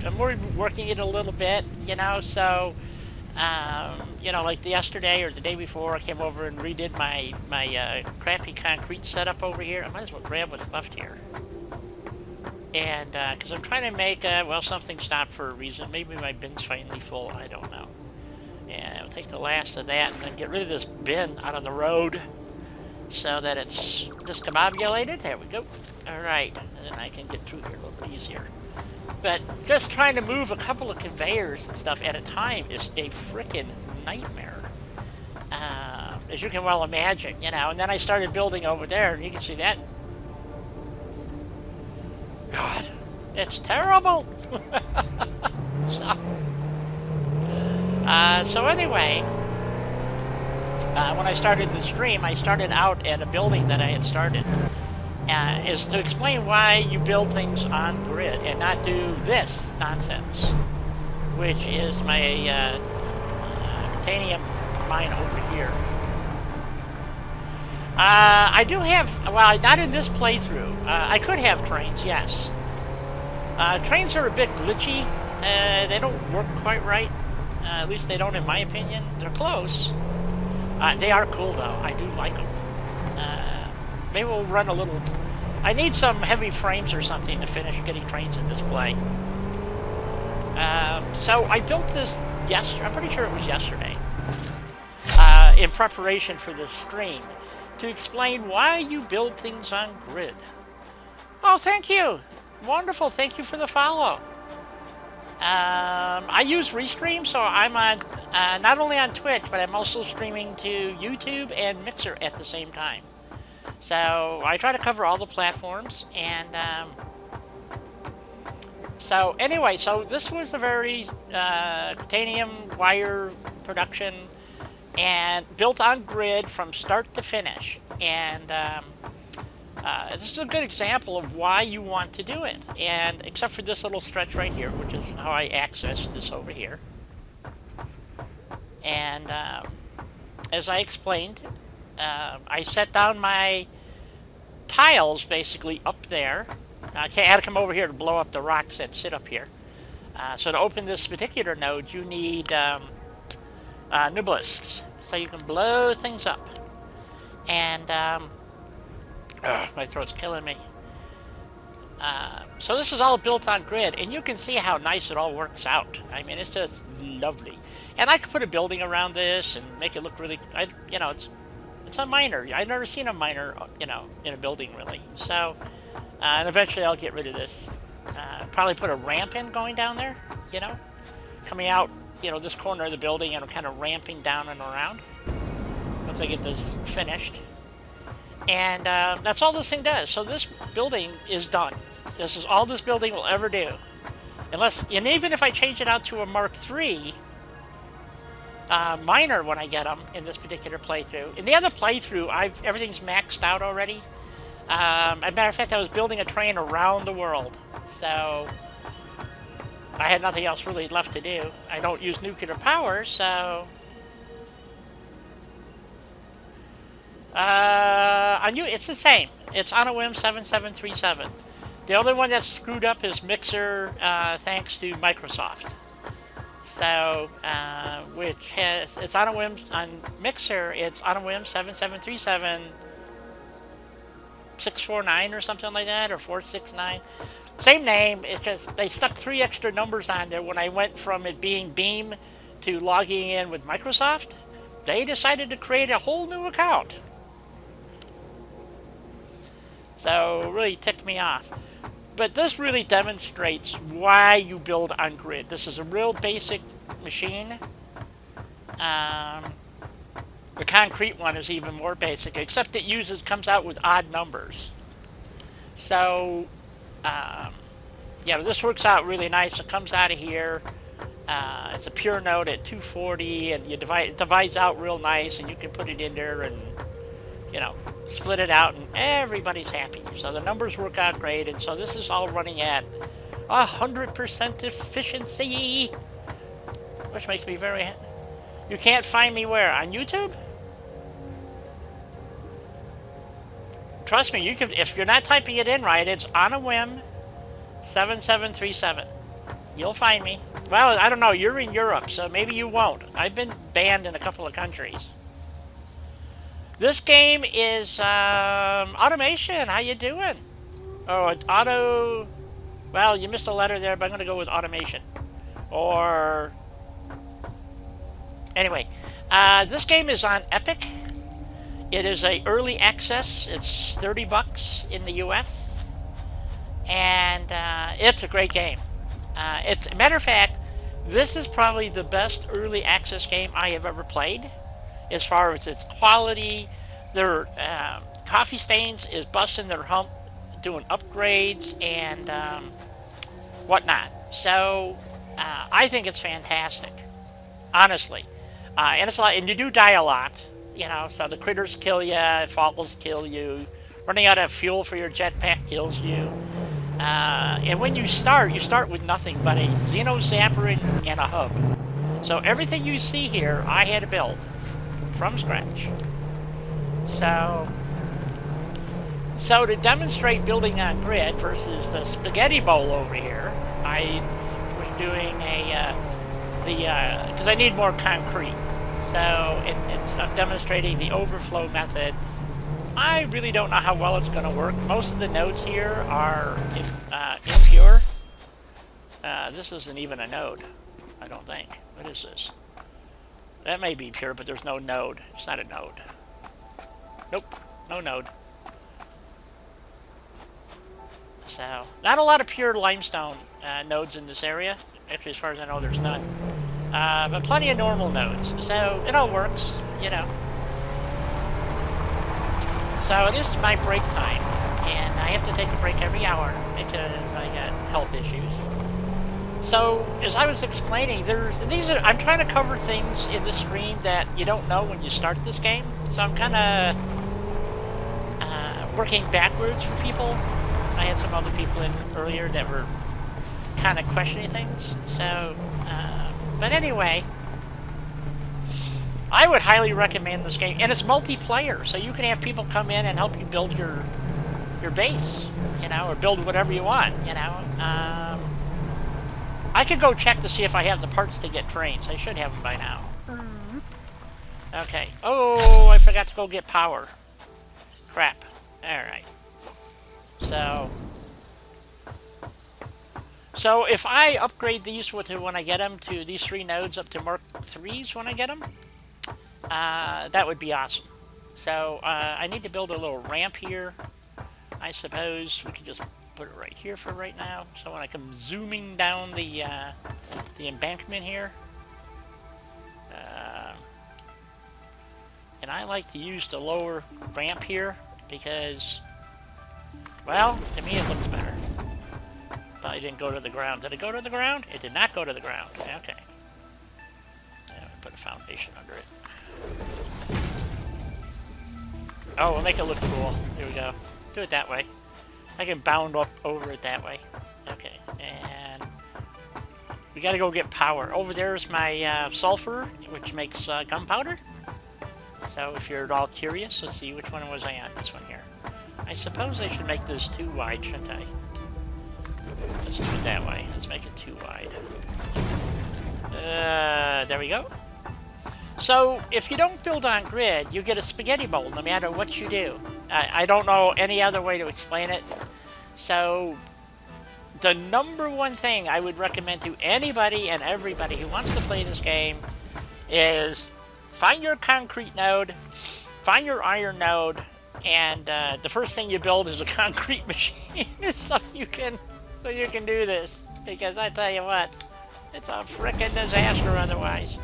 I'm working it a little bit, you know, so, you know, like yesterday or the day before, I came over and redid my crappy concrete setup over here. I might as well grab what's left here. And, because I'm trying to make, well, something stop for a reason. Maybe my bin's finally full, I don't know. And I'll take the last of that and then get rid of this bin out of the road so that it's discombobulated. There we go. Alright, and then I can get through here a little bit easier. But just trying to move a couple of conveyors and stuff at a time is a frickin' nightmare. As you can well imagine, you know. And then I started building over there, and you can see that. God, it's terrible. So anyway, when I started the stream, I started out at a building that I had started. Is to explain why you build things on grid and not do this nonsense, which is my titanium mine over here. I do have, well, not in this playthrough. I could have trains, yes. Trains are a bit glitchy. They don't work quite right. At least they don't in my opinion. They're close. They are cool though. I do like them. Maybe we'll run a little... I need some heavy frames or something to finish getting trains in this play. So I built this yesterday. I'm pretty sure it was yesterday. in preparation for this stream to explain why you build things on grid. Oh, thank you. Wonderful. Thank you for the follow. I use Restream, so I'm on not only on Twitch, but I'm also streaming to YouTube and Mixer at the same time. So I try to cover all the platforms, and so anyway, so this was a very titanium wire production, and built on grid from start to finish. And this is a good example of why you want to do it. And except for this little stretch right here, which is how I access this over here. And as I explained, I set down my tiles basically up there. I had to come over here to blow up the rocks that sit up here. So to open this particular node, you need nibblists, so you can blow things up. And my throat's killing me. So this is all built on grid, and you can see how nice it all works out. I mean, it's just lovely. And I could put a building around this and make it look really, you know, it's a miner. I've never seen a miner, you know, in a building really. So, and eventually I'll get rid of this. Probably put a ramp in going down there, you know, coming out, you know, this corner of the building, and kind of ramping down and around once I get this finished. And that's all this thing does. So this building is done. This is all this building will ever do. Unless, and even if I change it out to a Mark III miner when I get them in this particular playthrough. In the other playthrough, everything's maxed out already. As a matter of fact, I was building a train around the world. So I had nothing else really left to do. I don't use nuclear power, so... on you, it's the same. It's on a whim 7737. The only one that's screwed up is Mixer, thanks to Microsoft. So, which has, it's on a whim, on Mixer, it's on a whim 7737 649 or something like that, or 469. Same name, it's just they stuck 3 extra numbers on there when I went from it being Beam to logging in with Microsoft. They decided to create a whole new account. So, really ticked me off. But this really demonstrates why you build on grid. This is a real basic machine. The concrete one is even more basic, except it comes out with odd numbers. So, yeah, this works out really nice. It comes out of here. It's a pure node at 240, and it divides out real nice, and you can put it in there and, you know, split it out, and everybody's happy. So the numbers work out great, and so this is all running at 100% efficiency, which makes me very happy. You can't find me where? On YouTube? Trust me, you can. If you're not typing it in right, it's on a whim 7737. You'll find me. Well, I don't know. You're in Europe, so maybe you won't. I've been banned in a couple of countries. This game is automation. How you doing? Oh, auto. Well, you missed a letter there, but I'm going to go with automation. Or anyway, this game is on Epic. It is a early access. It's $30 in the U.S. and it's a great game. It's a matter of fact, this is probably the best early access game I have ever played. As far as its quality, their Coffee Stains is busting their hump, doing upgrades and whatnot. So I think it's fantastic, honestly. And it's a lot, and you do die a lot, you know. So the critters kill you, falls kill you, running out of fuel for your jetpack kills you. And when you start with nothing but a Xeno Zapper and a hub. So everything you see here, I had to build from scratch. So to demonstrate building on grid versus the spaghetti bowl over here, I was doing because I need more concrete. So I'm demonstrating the overflow method. I really don't know how well it's going to work. Most of the nodes here are impure. This isn't even a node, I don't think. What is this? That may be pure, but there's no node. It's not a node. Nope, no node. So, not a lot of pure limestone nodes in this area. Actually, as far as I know, there's none. But plenty of normal nodes. So, it all works, you know. So, this is my break time. And I have to take a break every hour because I got health issues. So, as I was explaining, I'm trying to cover things in the stream that you don't know when you start this game. So, I'm kind of working backwards for people. I had some other people in earlier that were kind of questioning things. So, but anyway, I would highly recommend this game. And it's multiplayer, so you can have people come in and help you build your base, you know, or build whatever you want, you know. I could go check to see if I have the parts to get trains. I should have them by now. Okay. Oh, I forgot to go get power. Crap. Alright. So if I upgrade these when I get them to these 3 nodes up to Mark 3s when I get them, that would be awesome. So I need to build a little ramp here. I suppose we can just put it right here for right now. So when I come zooming down the embankment here, and I like to use the lower ramp here because, well, to me it looks better. Probably didn't go to the ground. Did it go to the ground? It did not go to the ground. Okay. Yeah, put a foundation under it. Oh, we'll make it look cool. Here we go. Do it that way. I can bound up over it that way. Okay, and we gotta go get power. Over there's my sulfur, which makes gunpowder. So if you're at all curious, let's see, which one was I on? This one here. I suppose I should make this too wide, shouldn't I? Let's do it that way. Let's make it too wide. There we go. So, if you don't build on grid, you get a spaghetti bowl no matter what you do. I don't know any other way to explain it. So, the #1 thing I would recommend to anybody and everybody who wants to play this game is find your concrete node, find your iron node, and the first thing you build is a concrete machine so you can do this. Because I tell you what, it's a frickin' disaster otherwise.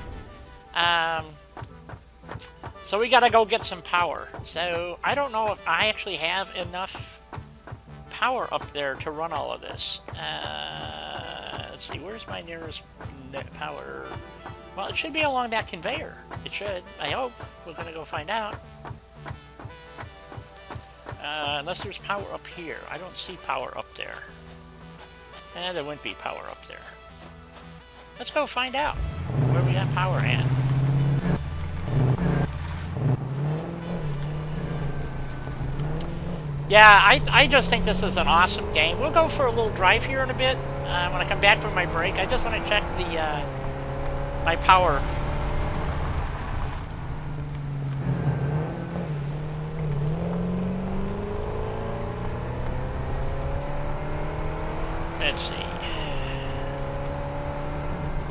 So we gotta go get some power. So I don't know if I actually have enough power up there to run all of this. Let's see, where's my nearest power? Well, it should be along that conveyor. It should. I hope. We're gonna go find out. Unless there's power up here. I don't see power up there. And there wouldn't be power up there. Let's go find out where we got power at. Yeah, I just think this is an awesome game. We'll go for a little drive here in a bit. When I come back from my break, I just want to check the my power. Let's see.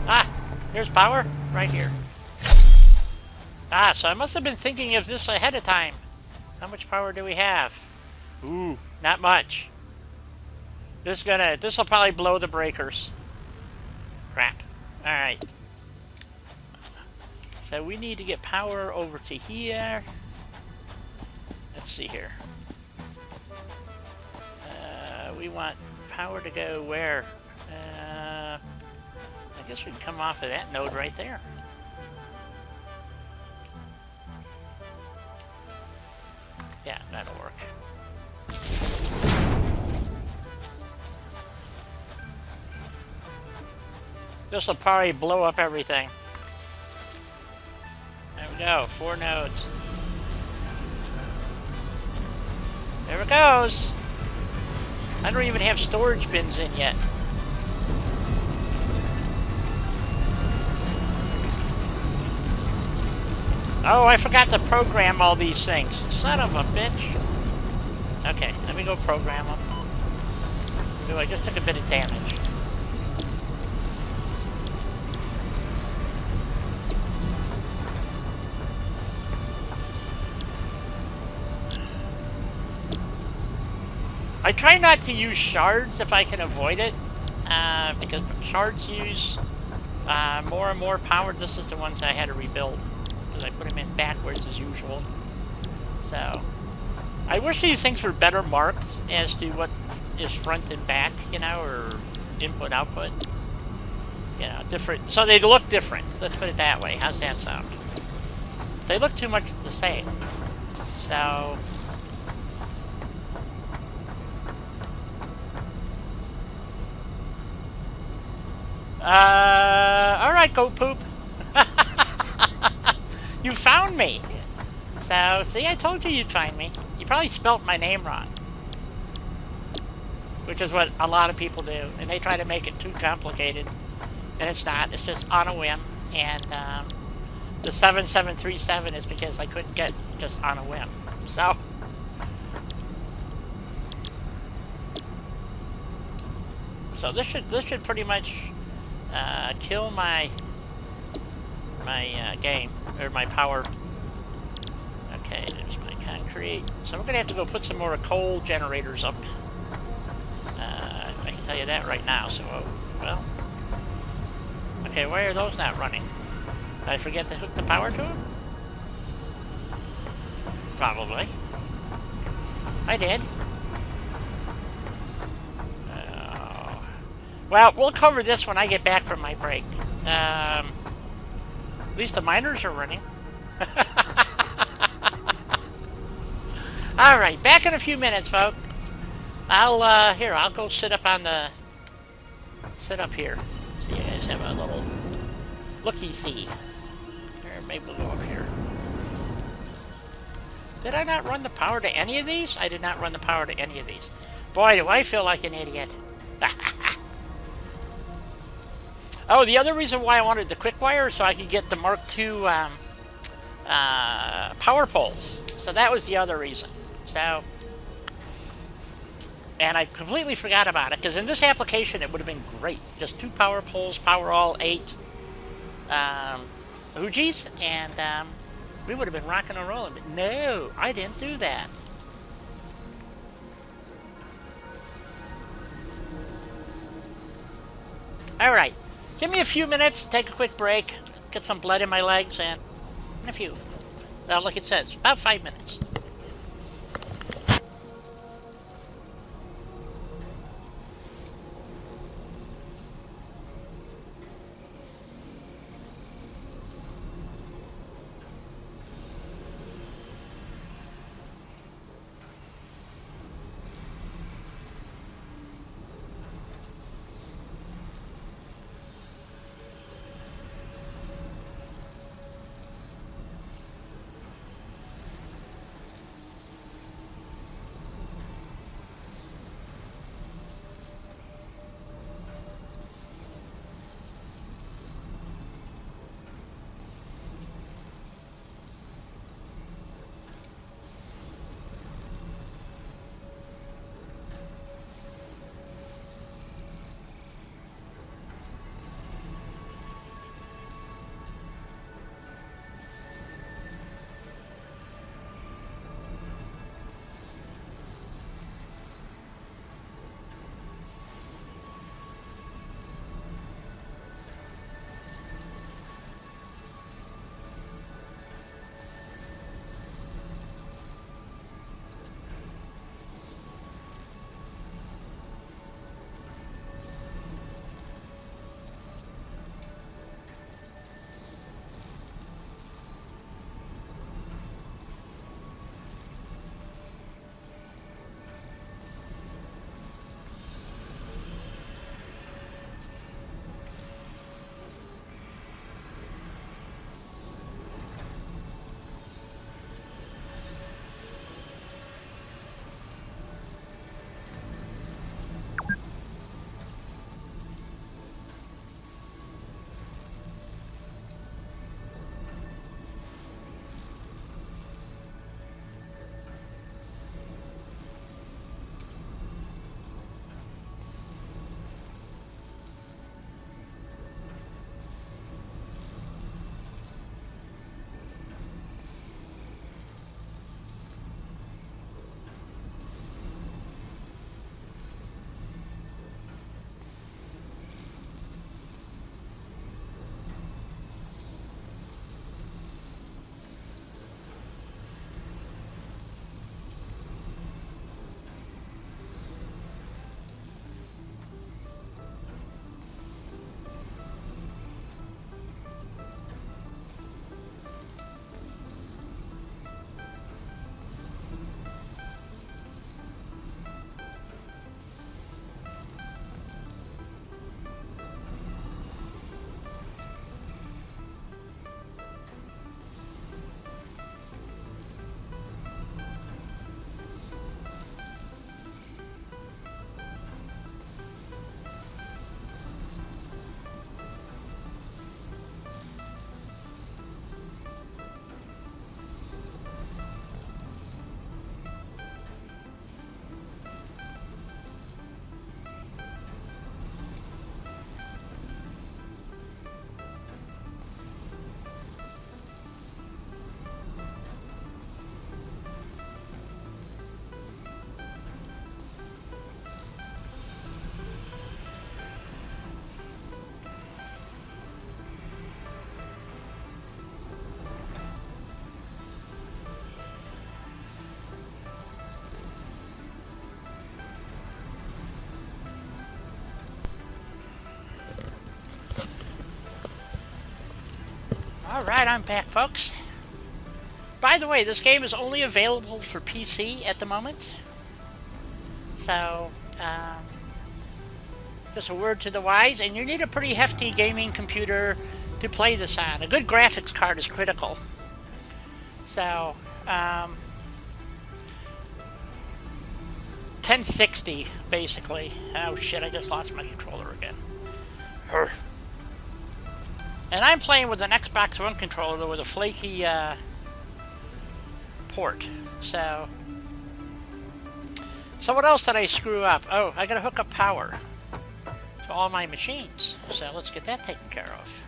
Ah, here's power right here. Ah, so I must have been thinking of this ahead of time. How much power do we have? Ooh, not much. This will probably blow the breakers. Crap. Alright. So we need to get power over to here. Let's see here. We want power to go where? I guess we can come off of that node right there. Yeah, that'll work. This will probably blow up everything. There we go, 4 nodes. There it goes. I don't even have storage bins in yet. Oh, I forgot to program all these things. Son of a bitch. Okay, let me go program them. Ooh, I just took a bit of damage. I try not to use shards if I can avoid it, because shards use more and more power. This is the ones I had to rebuild, because I put them in backwards as usual. So, I wish these things were better marked as to what is front and back, you know, or input, output. You know, different, so they look different. Let's put it that way. How's that sound? They look too much the same. So... alright, Goat Poop. You found me. So, see, I told you you'd find me. You probably spelt my name wrong. Which is what a lot of people do. And they try to make it too complicated. And it's not. It's just on a whim. And, the 7737 is because I couldn't get just on a whim. So... So this should pretty much kill my game, or my power. Okay, there's my concrete. So we're gonna have to go put some more coal generators up. I can tell you that right now. So, well, okay, why are those not running? Did I forget to hook the power to them? Probably. I did. Well, we'll cover this when I get back from my break. At least the miners are running. Alright, back in a few minutes, folks. I'll go sit up on the... Sit up here. So you guys have a little... looky-see. Here, maybe we'll go up here. Did I not run the power to any of these? I did not run the power to any of these. Boy, do I feel like an idiot. Oh, the other reason why I wanted the quick wire is so I could get the Mark II power poles. So that was the other reason. So, and I completely forgot about it, because in this application it would have been great. Just 2 power poles, power all 8 Ujis, and we would have been rocking and rolling. But no, I didn't do that. Alright. Give me a few minutes, take a quick break, get some blood in my legs, and a few. Like it says, about 5 minutes. Alright, I'm back, folks. By the way, this game is only available for PC at the moment. So, just a word to the wise, and you need a pretty hefty gaming computer to play this on. A good graphics card is critical. So, 1060, basically. Oh shit, I just lost my controller again. And I'm playing with an Xbox One controller with a flaky port. So what else did I screw up? Oh, I gotta hook up power to all my machines. So let's get that taken care of.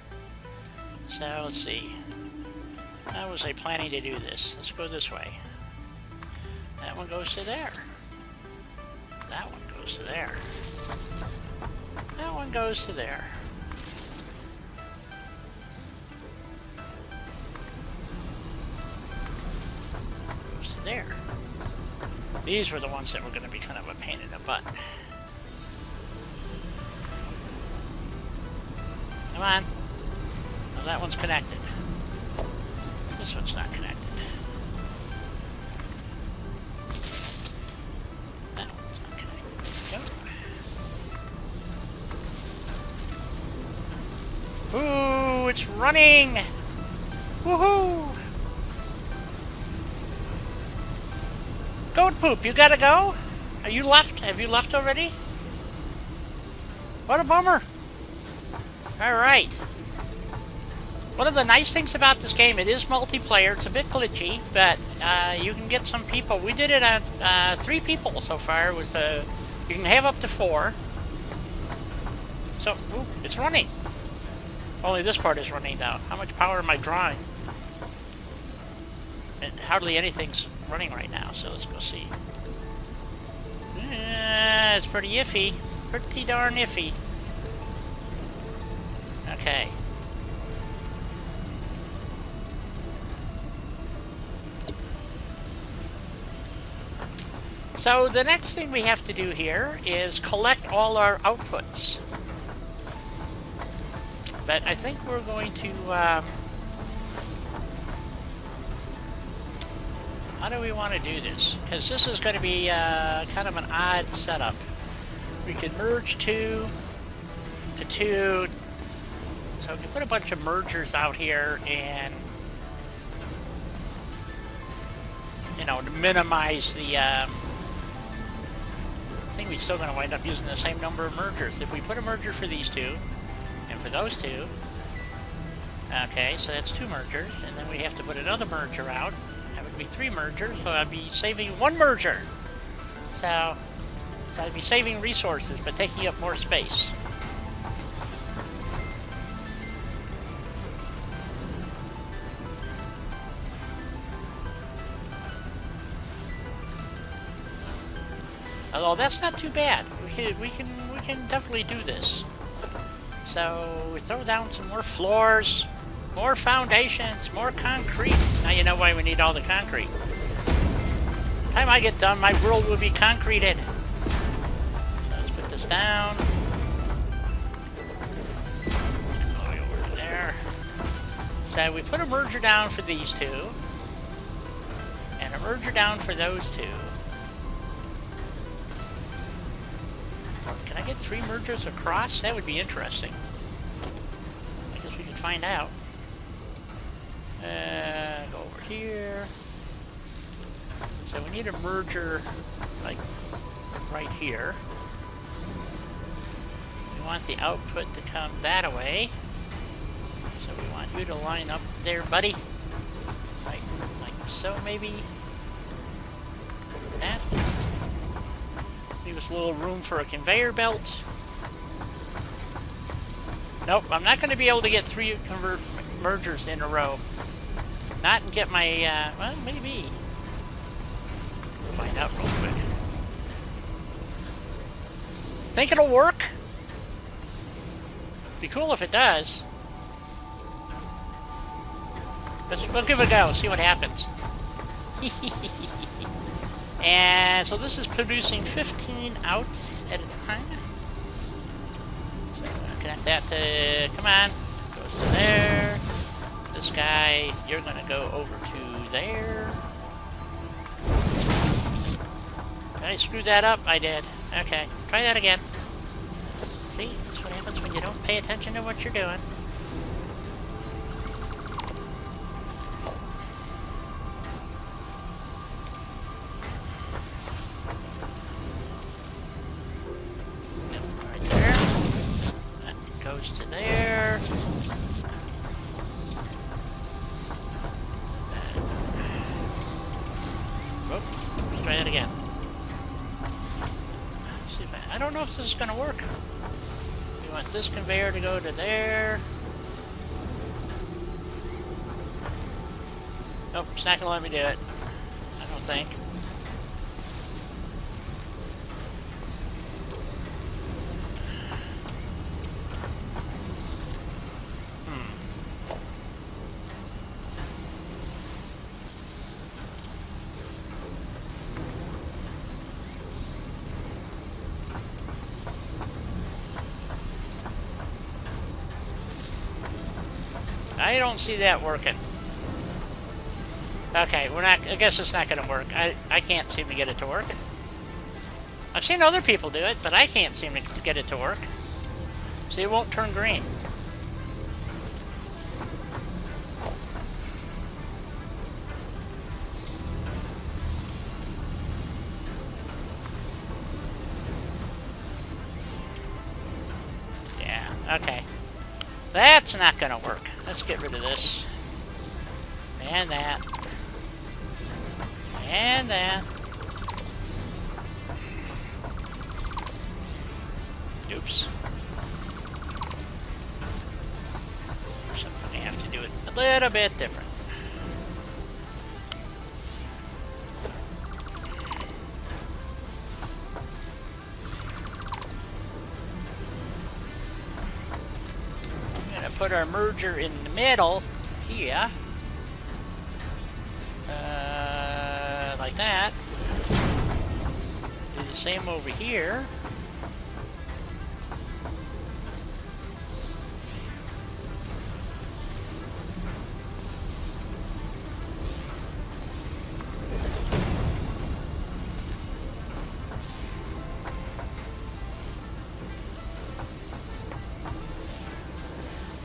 So let's see. How was I planning to do this? Let's go this way. That one goes to there. That one goes to there. That one goes to there. Goes to there. These were the ones that were going to be kind of a pain in the butt. Come on. Well, that one's connected. This one's not connected. That one's not connected. Go. Ooh, it's running! Woohoo! Goat poop, you gotta go? Are you left? Have you left already? What a bummer. Alright. One of the nice things about this game, it is multiplayer. It's a bit glitchy, but you can get some people. We did it on 3 people so far. It was you can have up to 4. So, ooh, it's running. Only this part is running now. How much power am I drawing? And hardly anything's running right now, so let's go see. It's pretty iffy. Pretty darn iffy. Okay. So the next thing we have to do here is collect all our outputs. But I think we're going to, how do we want to do this? Because this is going to be kind of an odd setup. We can merge 2 to 2. So we can put a bunch of mergers out here and, you know, to minimize the, I think we're still going to wind up using the same number of mergers. If we put a merger for these 2, and for those 2, okay, so that's 2 mergers, and then we have to put another merger out. That would be 3 mergers, so I'd be saving 1 merger. So I'd be saving resources, but taking up more space. Although that's not too bad. We can definitely do this. So we throw down some more floors, more foundations, more concrete. Now you know why we need all the concrete. By the time I get done, my world will be concreted. So let's put this down. Go over there. So we put a merger down for these 2, and a merger down for those 2. Can I get 3 mergers across? That would be interesting. I guess we can find out. Go over here. So we need a merger, like, right here. We want the output to come that way. So we want you to line up there, buddy. Right, like so, maybe. That. Leave us a little room for a conveyor belt. Nope, I'm not going to be able to get 3 mergers in a row. Not and get my, well, maybe. We'll find out real quick. Think it'll work? Be cool if it does. We'll give it a go, see what happens. And so this is producing 15 out at a time. So I'm gonna connect that to, come on, goes to there. this guy, you're gonna go over to there. Did I screw that up? I did. Okay, try that again. See, that's what happens when you don't pay attention to what you're doing. Right there. That goes to there. Whoop, let's try that again. See if I don't know if this is going to work. You want this conveyor to go to there. Nope, it's not going to let me do it. I don't think. I don't see that working. Okay, we're not. I guess it's not going to work. I can't seem to get it to work. I've seen other people do it, but I can't seem to get it to work. See, it won't turn green. Yeah, okay. That's not going to work. Let's get rid of this. And that. And that. Oops. So I have to do it a little bit different. Put our merger in the middle here, like that. Do the same over here.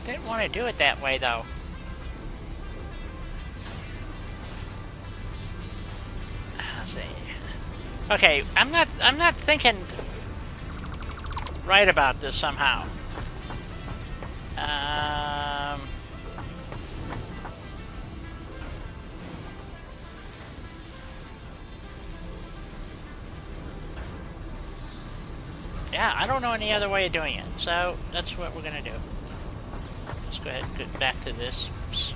Didn't want to do it that way, though. Let's see. Okay, I'm not thinking right about this somehow. Yeah, I don't know any other way of doing it, so that's what we're gonna do. Let's go ahead and get back to this. Oops.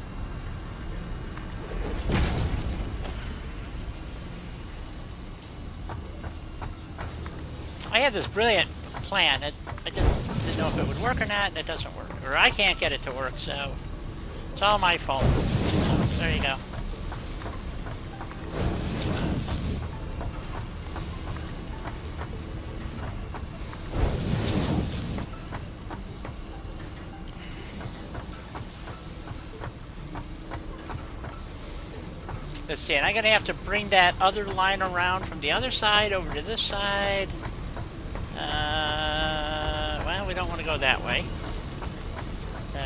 I had this brilliant plan. I just didn't know if it would work or not, and it doesn't work. Or I can't get it to work, so it's all my fault. So, there you go. Let's see, and I'm going to have to bring that other line around from the other side over to this side. Well, we don't want to go that way. So,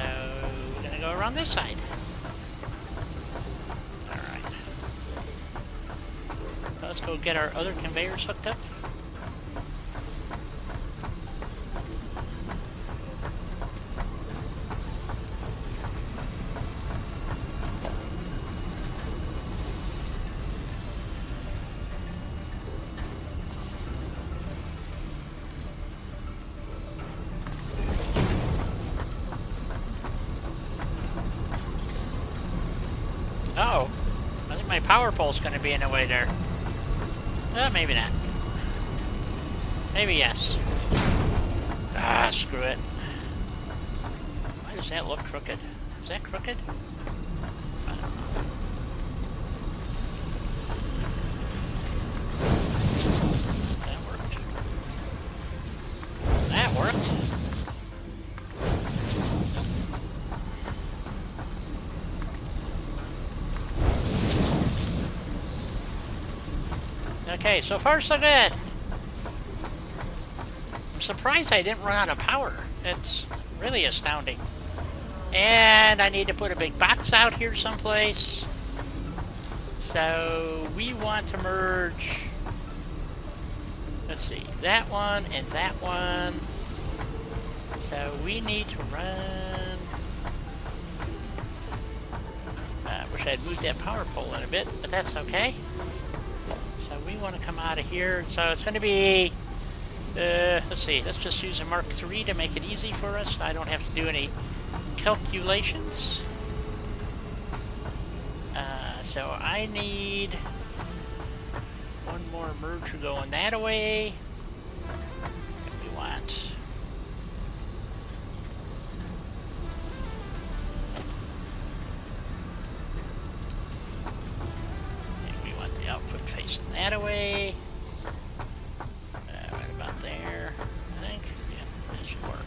we're going to go around this side. Alright. Let's go get our other conveyors hooked up. Uh-oh. I think my power pole's going to be in the way there. Maybe not. Maybe yes. Ah, screw it. Why does that look crooked? Is that crooked? I don't know. That worked. That worked. Okay, so far so good. I'm surprised I didn't run out of power. It's really astounding. And I need to put a big box out here someplace. So we want to merge, let's see, that one and that one. So we need to run, wish I'd moved that power pole in a bit, but that's okay. So we want to come out of here. So it's going to be, let's see, let's just use a Mark III to make it easy for us. I don't have to do any calculations. So I need one more merger going that way. And we want the output facing that way. Right about there, I think. Yeah, that should work.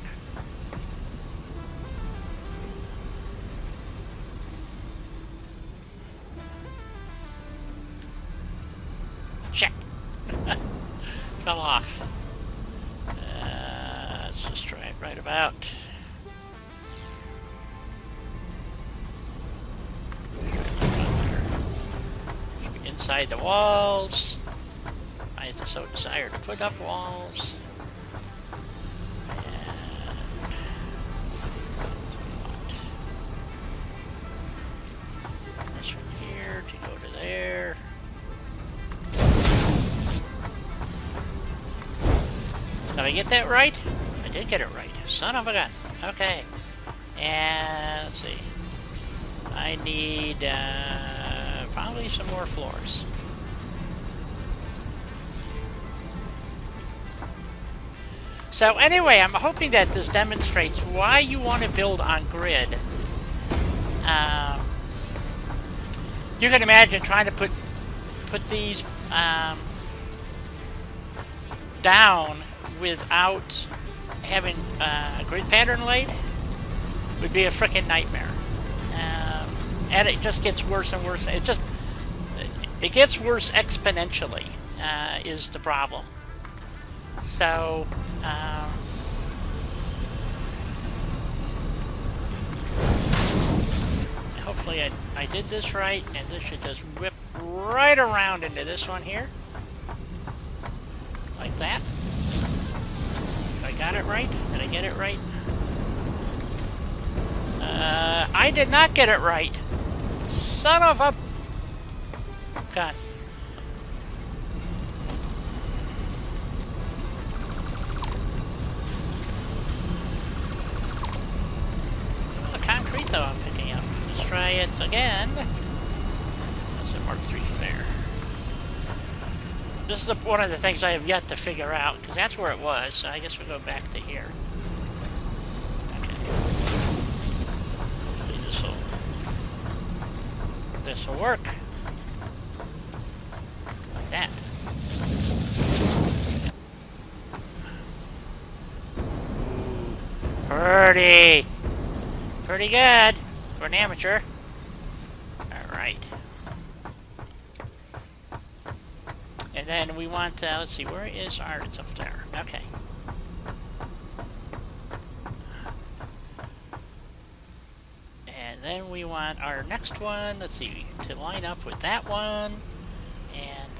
Check. Fell off. Let's just try it right about. Should be inside the walls. I so desire to put up walls. And this from here to go to there. Did I get that right? I did get it right. Son of a gun. Okay. And let's see. I need probably some more floors. So anyway, I'm hoping that this demonstrates why you want to build on grid. You can imagine trying to put these down without having a grid pattern laid would be a frickin' nightmare. And it just gets worse and worse. It gets worse exponentially, is the problem. So, hopefully I did this right, and this should just whip right around into this one here. Like that. I got it right? Did I get it right? I did not get it right. Son of a... God. Well, the concrete, though, I'm picking up. Let's try it again. That's a Mark III there. This is one of the things I have yet to figure out, because that's where it was, so I guess we'll go back to here. Hopefully this will work. Like that. Pretty good for an amateur. Alright. And then we want, let's see, where is our, it's up there. Okay. And then we want our next one, let's see, to line up with that one. And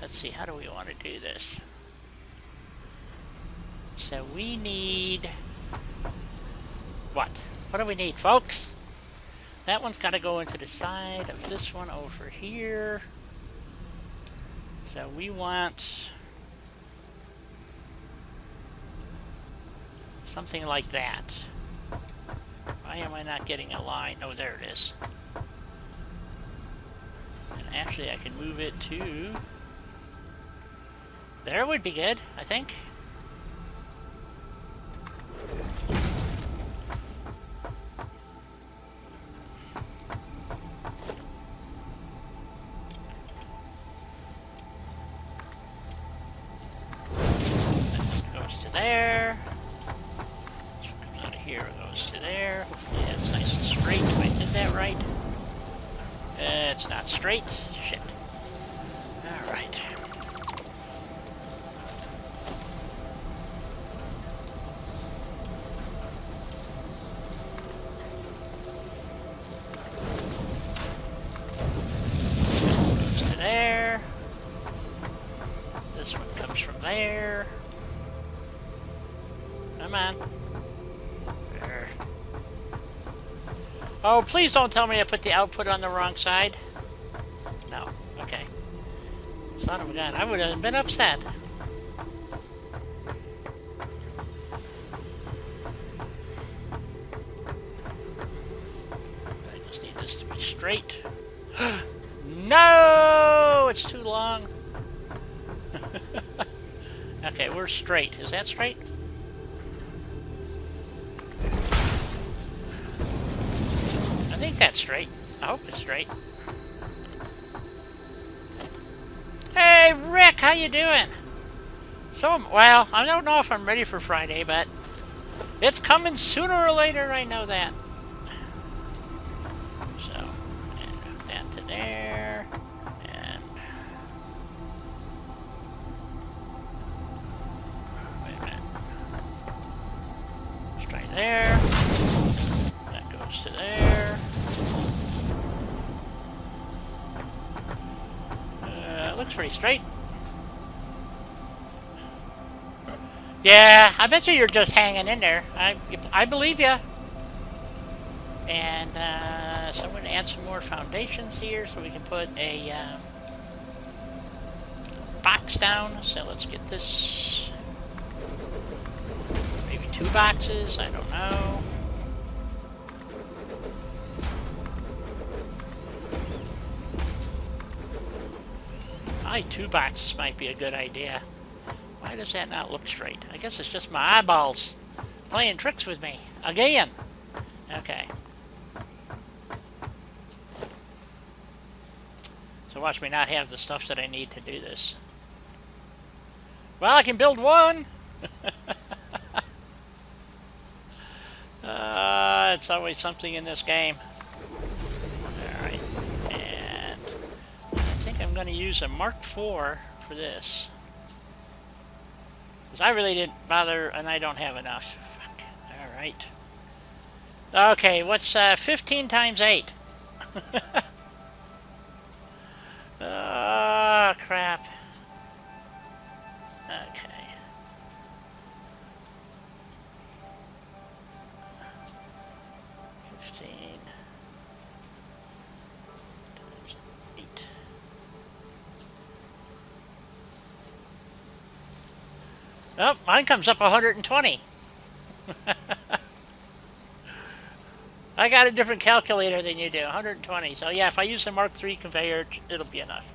let's see, how do we want to do this? So we need, what? What do we need, folks? That one's got to go into the side of this one over here. So we want something like that. Why am I not getting a line? Oh, there it is. And actually I can move it to... There would be good, I think. There. Out of here it goes to there. Hopefully that's nice and straight. If I did that right. It's not straight. Shit. Alright. comes from there. Come on. There. Oh, please don't tell me I put the output on the wrong side. No. Okay. Son of a gun. I would have been upset. I just need this to be straight. No! It's too long. Okay, we're straight. Is that straight? I think that's straight. I hope it's straight. Hey, Rick, how you doing? So, well, I don't know if I'm ready for Friday, but it's coming sooner or later, I know that. So, and that to there, and wait a minute. Let's try there. That goes to there. Looks pretty straight. Yeah, I bet you're just hanging in there. I believe you. And so I'm going to add some more foundations here so we can put a box down. So let's get this. Maybe 2 boxes. I don't know. Probably 2 boxes might be a good idea. Why does that not look straight? I guess it's just my eyeballs playing tricks with me. Again! Okay. So watch me not have the stuff that I need to do this. Well, I can build one! It's always something in this game. Alright. And I think I'm going to use a Mark IV for this. Because I really didn't bother, and I don't have enough. Fuck. Alright. Okay, what's 15 times 8? Oh, crap. Okay. Oh, mine comes up 120. I got a different calculator than you do, 120. So yeah, if I use the Mark III conveyor, it'll be enough.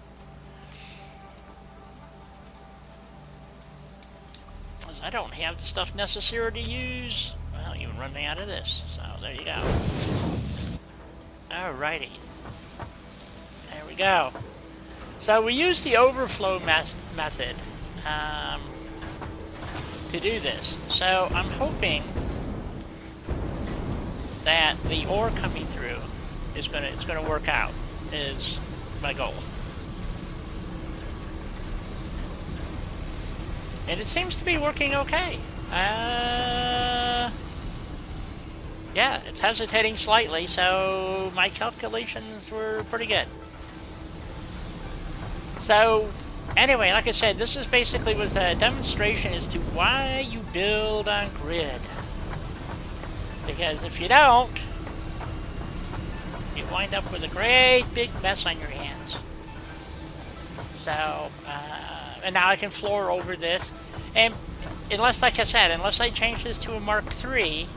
Because I don't have the stuff necessary to use. Well, you run me out of this. So there you go. Alrighty. There we go. So we use the overflow method. To do this. So I'm hoping that the ore coming through is gonna work out, is my goal. And it seems to be working okay. Yeah, it's hesitating slightly, so my calculations were pretty good. So anyway, like I said, this is basically was a demonstration as to why you build on grid. Because if you don't, you wind up with a great big mess on your hands. So, and now I can floor over this. And unless, like I said, unless I change this to a Mark III,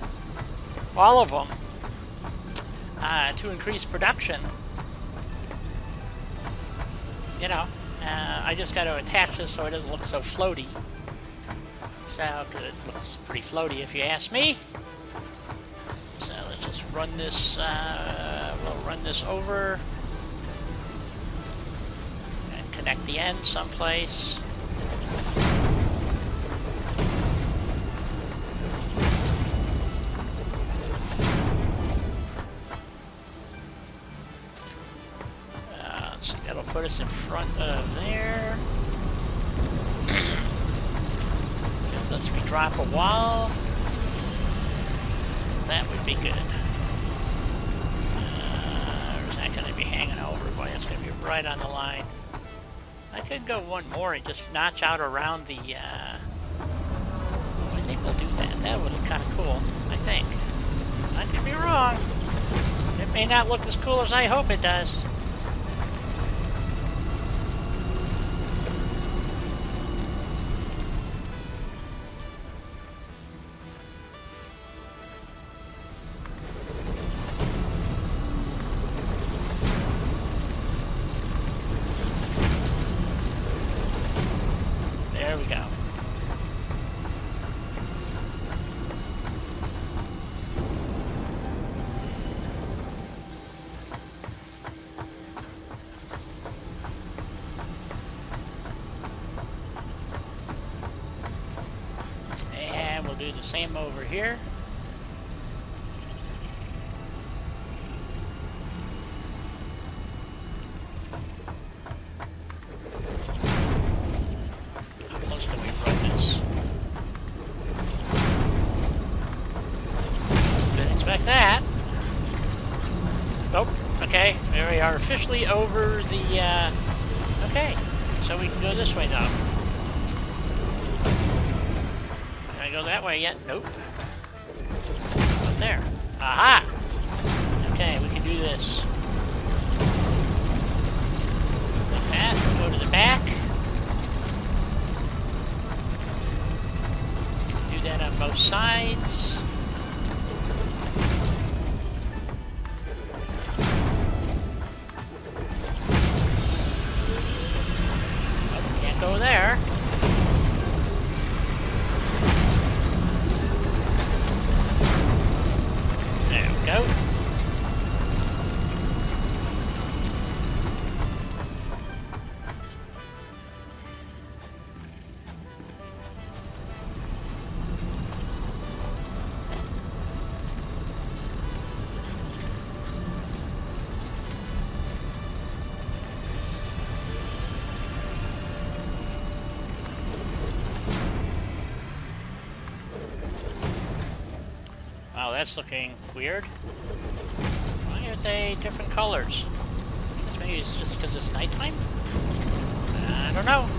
all of them, to increase production, you know, I just got to attach this so it doesn't look so floaty. So, because it looks pretty floaty if you ask me. So let's just run this, we'll run this over. And connect the end someplace. Let's see, that'll put us in front of there. Lets me drop a wall. That would be good. Or is that going to be hanging over? Boy, that's going to be right on the line. I could go one more and just notch out around the, I think we'll do that. That would look kind of cool, I think. I could be wrong. It may not look as cool as I hope it does. There we go. And we'll do the same over here. Like that. Oh, okay. There we are, officially over the, okay. So we can go this way now. Can I go that way yet? Nope. Up there. Aha! Okay, we can do this. Like that. Go to the back. Do that on both sides. Go there. There we go. Wow, that's looking weird. Why are they different colors? Maybe it's just because it's nighttime? I don't know.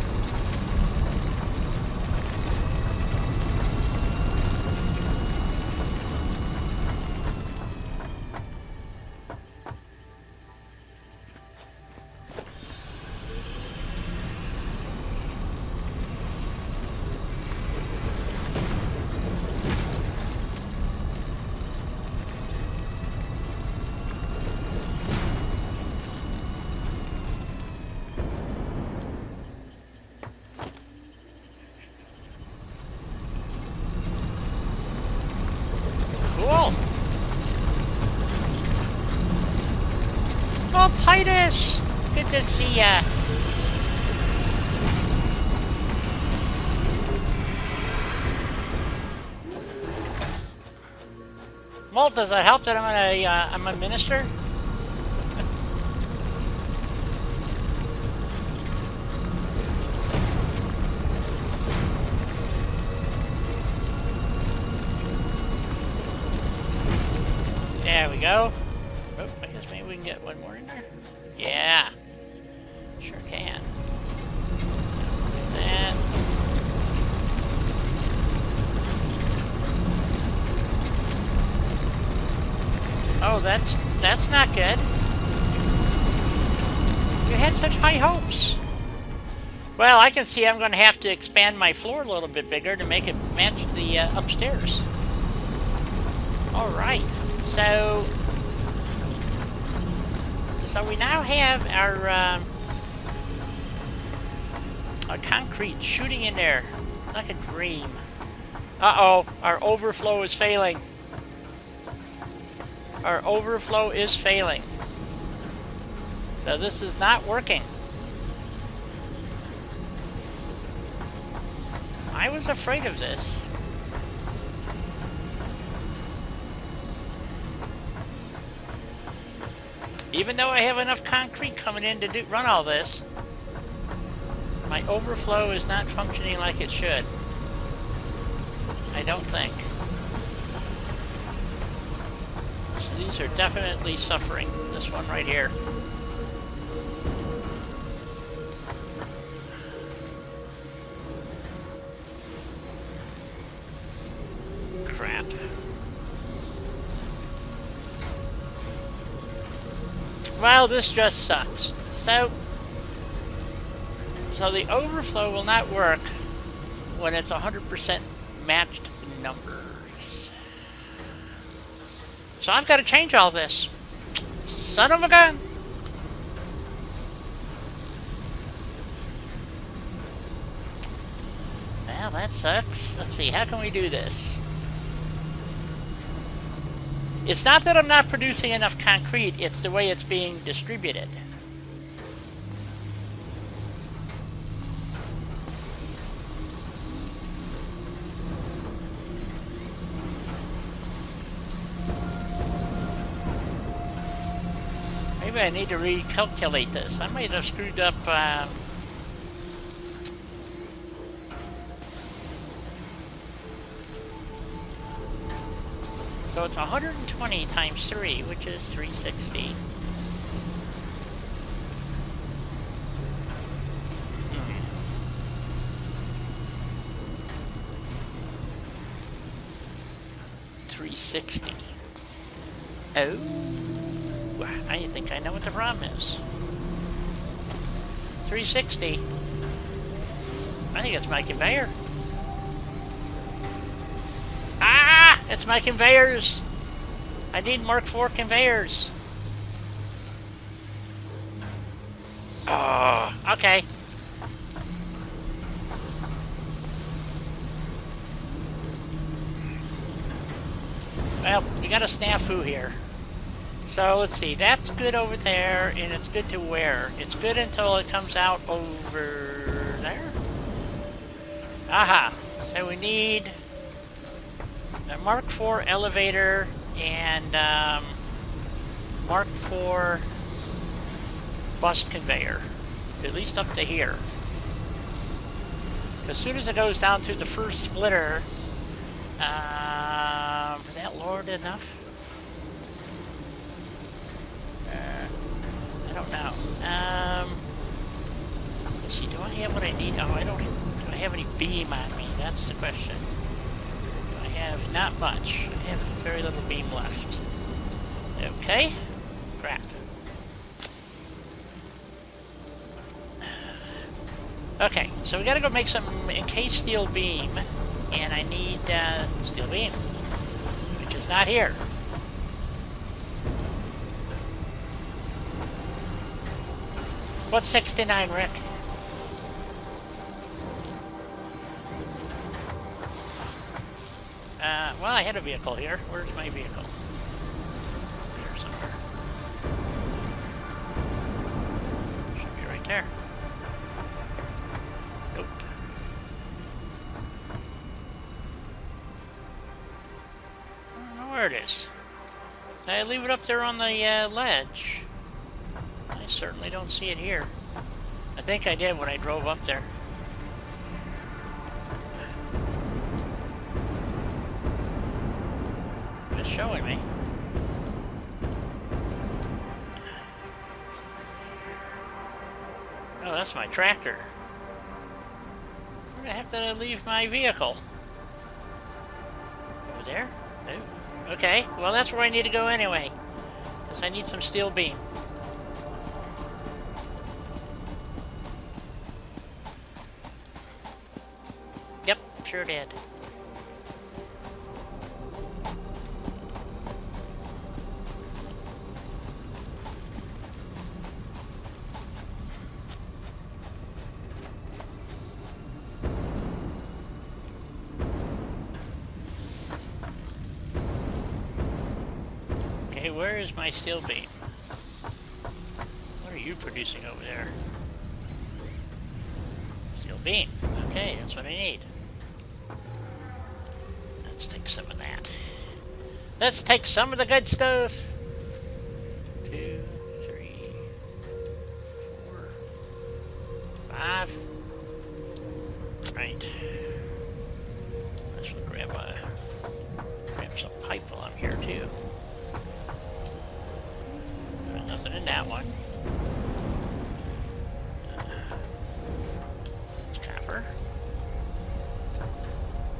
Cool. Well, Titus, good to see ya. Well, does it help that I'm a minister? There we go. Oh, I guess maybe we can get one more in there. Yeah. Sure can. And oh, that's not good. You had such high hopes. Well, I can see I'm going to have to expand my floor a little bit bigger to make it match the upstairs. All right. So we now have our concrete shooting in there like a dream. Uh-oh, our overflow is failing. Our overflow is failing. So this is not working. I was afraid of this. Even though I have enough concrete coming in to run all this, my overflow is not functioning like it should. I don't think. So these are definitely suffering. This one right here. Well, this just sucks. So the overflow will not work when it's 100% matched numbers. So I've got to change all this. Son of a gun! Well, that sucks. Let's see, how can we do this? It's not that I'm not producing enough concrete, it's the way it's being distributed. Maybe I need to recalculate this. I might have screwed up. So it's 120 times 3, which is 360. Hmm. 360. Oh. I think I know what the problem is. 360. I think it's my conveyor. Ah! It's my conveyors! I need Mark IV conveyors. Oh, okay. Well, we got a snafu here. So let's see, that's good over there, and it's good to where? It's good until it comes out over there? Aha! So we need a Mark IV elevator and Mark IV bus conveyor, at least up to here. As soon as it goes down to the first splitter, for that lowered enough? I don't know. Let's see, do I have what I need? Oh, I don't. Do I have any beam on me? That's the question. I have not much. I have very little beam left. Okay. Crap. Okay, so we gotta go make some encased steel beam, and I need steel beam, which is not here. What's 69, Rick? Well, I had a vehicle here. Where's my vehicle? Here somewhere. Should be right there. Nope. I don't know where it is. Did I leave it up there on the ledge? I certainly don't see it here. I think I did when I drove up there. It's showing me. Oh, that's my tractor. Where the heck did I leave my vehicle? Over there? Oh. Okay, well that's where I need to go anyway. Because I need some steel beam. Yep, sure did. Okay, where is my steel beam? What are you producing over there? Steel beam. Okay, that's what I need. Let's take some of that. Let's take some of the good stuff. 2, 3, 4, 5. Right. Let's grab some pipe while I'm here too. Nothing in that one. It's copper.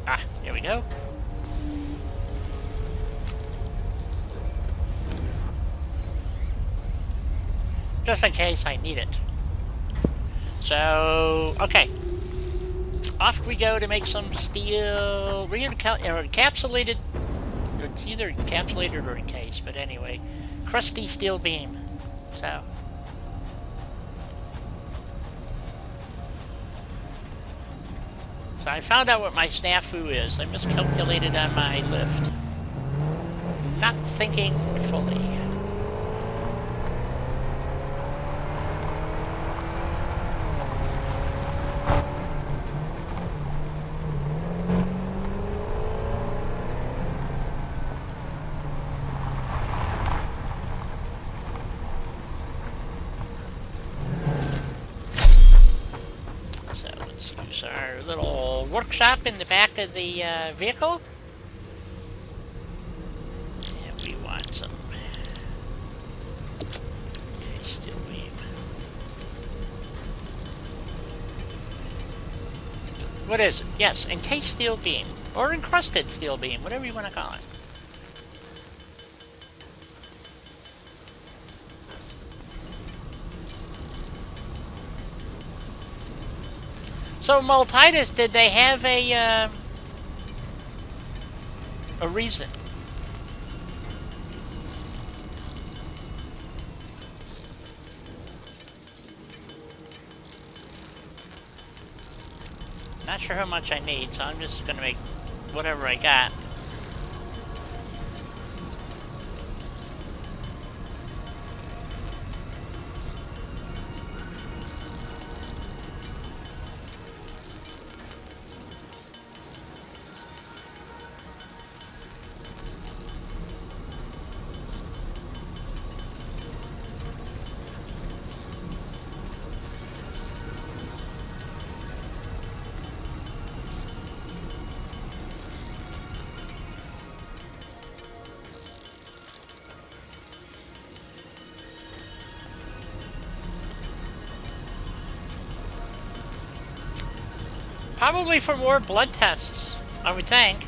Ah, here we go. just in case I need it. So, okay. Off we go to make some steel, encapsulated, it's either encapsulated or encased, but anyway, crusty steel beam. So I found out what my snafu is. I miscalculated on my lift. Not thinking fully. Our little workshop in the back of the vehicle. And we want some steel beam. What is it? Yes, encased steel beam. Or encrusted steel beam, whatever you want to call it. So, Multitus, did they have a reason? Not sure how much I need, so I'm just gonna make whatever I got. Probably for more blood tests, I would think.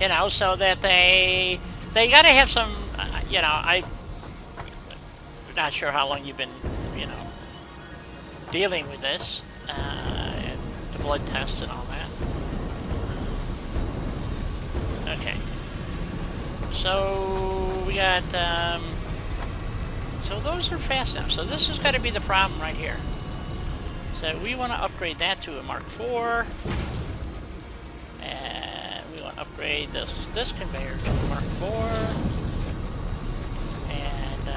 You know, so that they gotta have some, you know, I'm not sure how long you've been, you know, dealing with this, and the blood tests and all that. Okay. So, we got, so those are fast enough. So this is gotta be the problem right here. So we want to upgrade that to a Mark IV, and we want to upgrade this conveyor to a Mark IV, and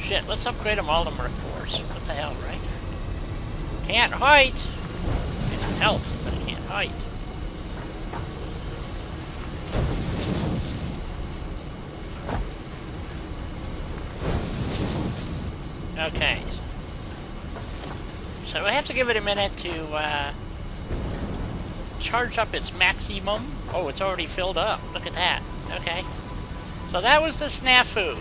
shit, let's upgrade them all to Mark IVs. What the hell, right? Can't height! Can't help, but I can't height. Okay. So I have to give it a minute to charge up its maximum. Oh, it's already filled up. Look at that. Okay. So that was the snafu.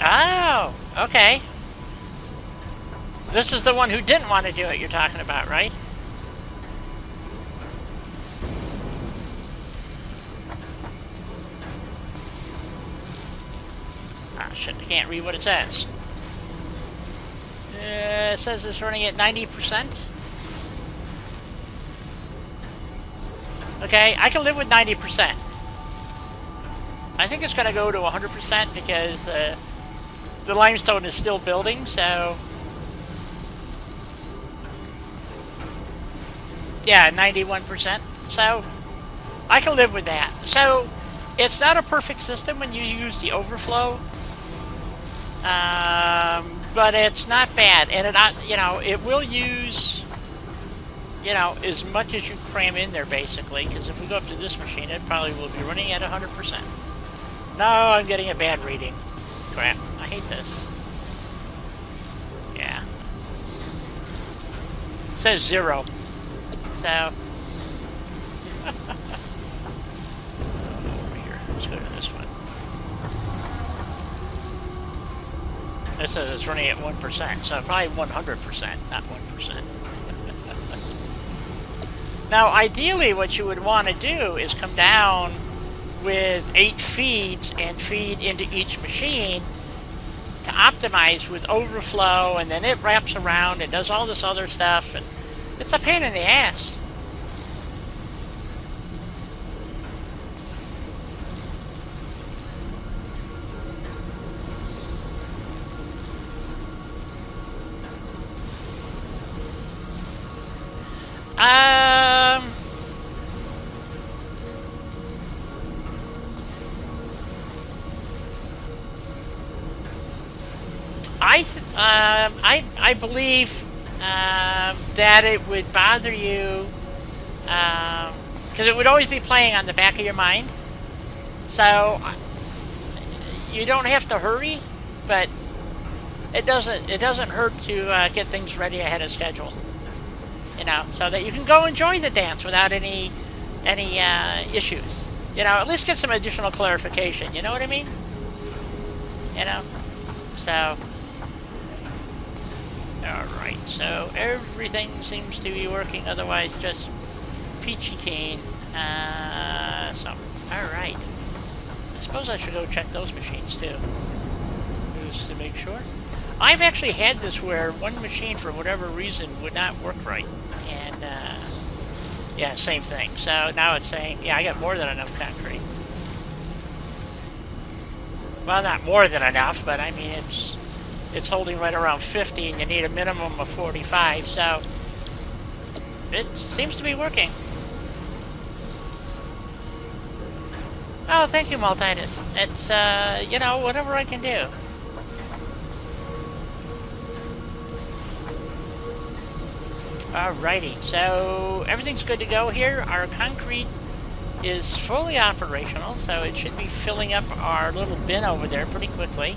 Oh, okay. This is the one who didn't want to do it you're talking about, right? Shit, I can't read what it says. It says it's running at 90%. Okay, I can live with 90%. I think it's going to go to 100% because the limestone is still building, so... Yeah, 91%. So, I can live with that. So, it's not a perfect system when you use the overflow. But it's not bad, and it, you know, it will use, you know, as much as you cram in there, basically, because if we go up to this machine, it probably will be running at 100%. No, I'm getting a bad reading. Crap, I hate this. Yeah. It says 0. So... over here, let's go to this one. It says it's running at 1%, so probably 100%, not 1%. Now, ideally, what you would want to do is come down with 8 feeds and feed into each machine to optimize with overflow, and then it wraps around and does all this other stuff, and it's a pain in the ass. I believe that it would bother you because it would always be playing on the back of your mind. So you don't have to hurry, but it doesn't hurt to get things ready ahead of schedule. You know, so that you can go enjoy the dance without any issues. You know, at least get some additional clarification. You know what I mean? You know, so. Alright, so everything seems to be working, otherwise just peachy keen. Alright. I suppose I should go check those machines too. Just to make sure. I've actually had this where one machine, for whatever reason, would not work right. And, yeah, same thing. So now it's saying, yeah, I got more than enough concrete. Well, not more than enough, but I mean, it's holding right around 50, and you need a minimum of 45, so it seems to be working. Oh, thank you, Maltinus. It's, you know, whatever I can do. Alrighty, so everything's good to go here. Our concrete is fully operational, so it should be filling up our little bin over there pretty quickly.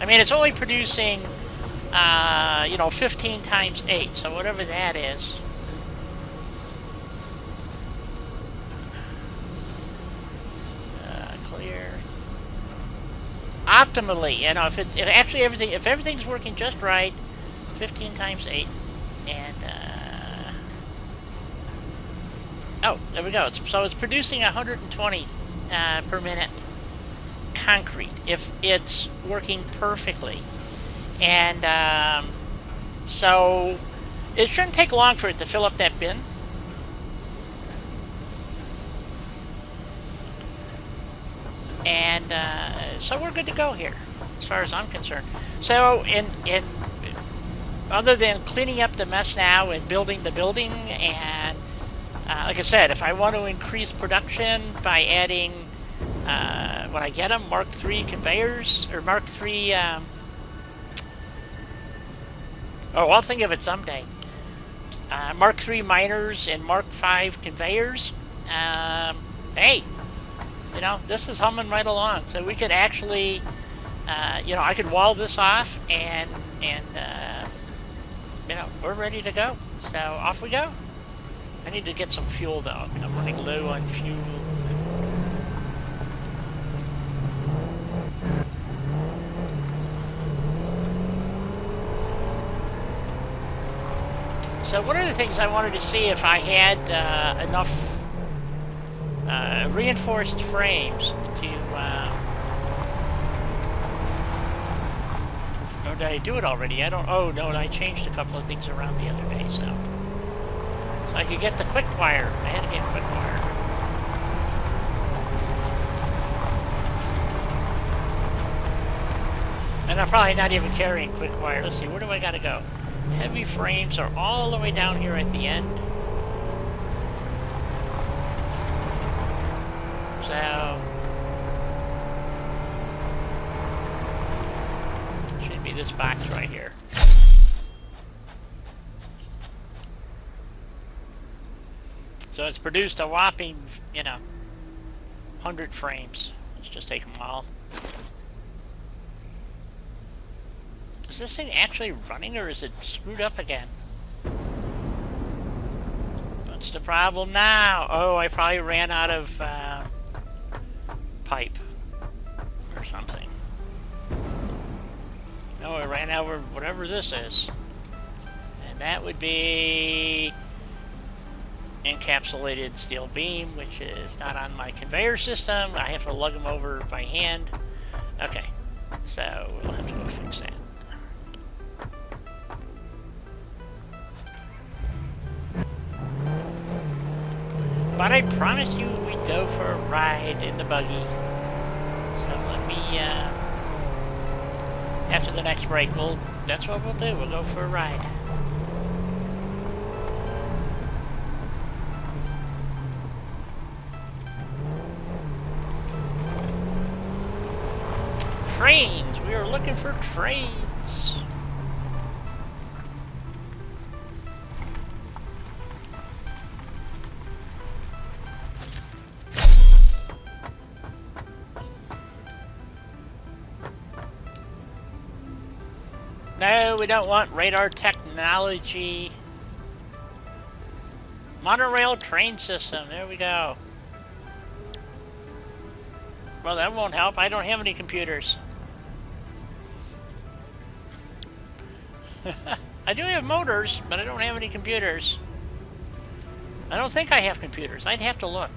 I mean, it's only producing, you know, 15 times 8, so whatever that is. Clear. Optimally, you know, if everything's working just right, 15 times 8, and, oh, there we go. So it's producing 120 per minute. Concrete if it's working perfectly, and so it shouldn't take long for it to fill up that bin. And so we're good to go here as far as I'm concerned. So in other than cleaning up the mess now and building the building, and like I said, if I want to increase production by adding when I get them, Mark III conveyors, or Mark III, oh, I'll think of it someday. Mark III miners and Mark V conveyors. Hey, you know, this is humming right along. So we could actually, you know, I could wall this off, and you know, we're ready to go. So off we go. I need to get some fuel though. I'm running low on fuel. So one of the things I wanted to see if I had enough reinforced frames to, or did I do it already? I don't, oh no, I changed a couple of things around the other day, so I could get the quick wire. I had to get quick wire. And I'm probably not even carrying quick wire. Let's see, where do I gotta go? Heavy frames are all the way down here at the end. So should be this box right here. So it's produced a whopping, you know, 100 frames. Let's just take them all. Is this thing actually running, or is it screwed up again? What's the problem now? Oh, I probably ran out of pipe or something. No, I ran out of whatever this is. And that would be encapsulated steel beam, which is not on my conveyor system. I have to lug them over by hand. Okay, so we'll have to go fix that. But I promised you we'd go for a ride in the buggy. So let me, after the next break, that's what we'll do. We'll go for a ride. Trains! We are looking for trains! No, we don't want radar technology. Monorail train system, there we go. Well, that won't help. I don't have any computers. I do have motors, but I don't have any computers. I don't think I have computers. I'd have to look.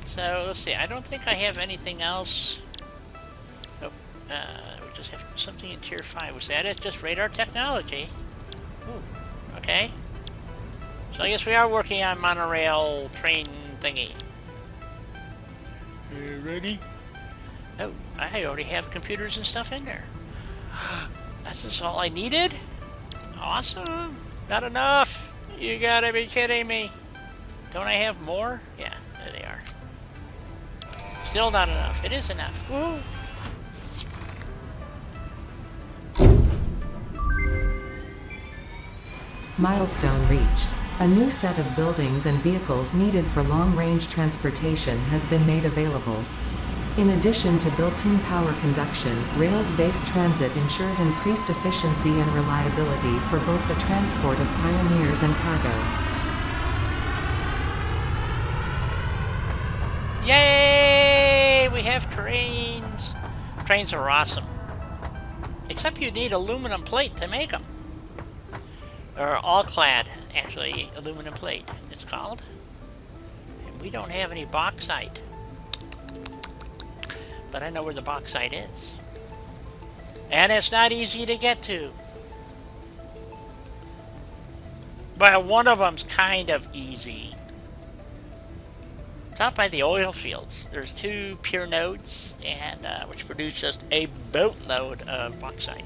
So, let's see. I don't think I have anything else. Nope. We just have something in Tier 5. Was that it? Just radar technology? Ooh. Okay. So I guess we are working on monorail train thingy. You ready? Oh, I already have computers and stuff in there. That's just all I needed? Awesome. Not enough. You gotta be kidding me. Don't I have more? Yeah, there they are. Still not enough. It is enough. Woo! Milestone reached. A new set of buildings and vehicles needed for long-range transportation has been made available. In addition to built-in power conduction, rails-based transit ensures increased efficiency and reliability for both the transport of pioneers and cargo. Yay! We have trains! Trains are awesome. Except you need aluminum plate to make them. Or all-clad, actually, aluminum plate, it's called. And we don't have any bauxite. But I know where the bauxite is. And it's not easy to get to. Well, one of them's kind of easy. It's out by the oil fields. There's 2 pure nodes, and which produce just a boatload of bauxite.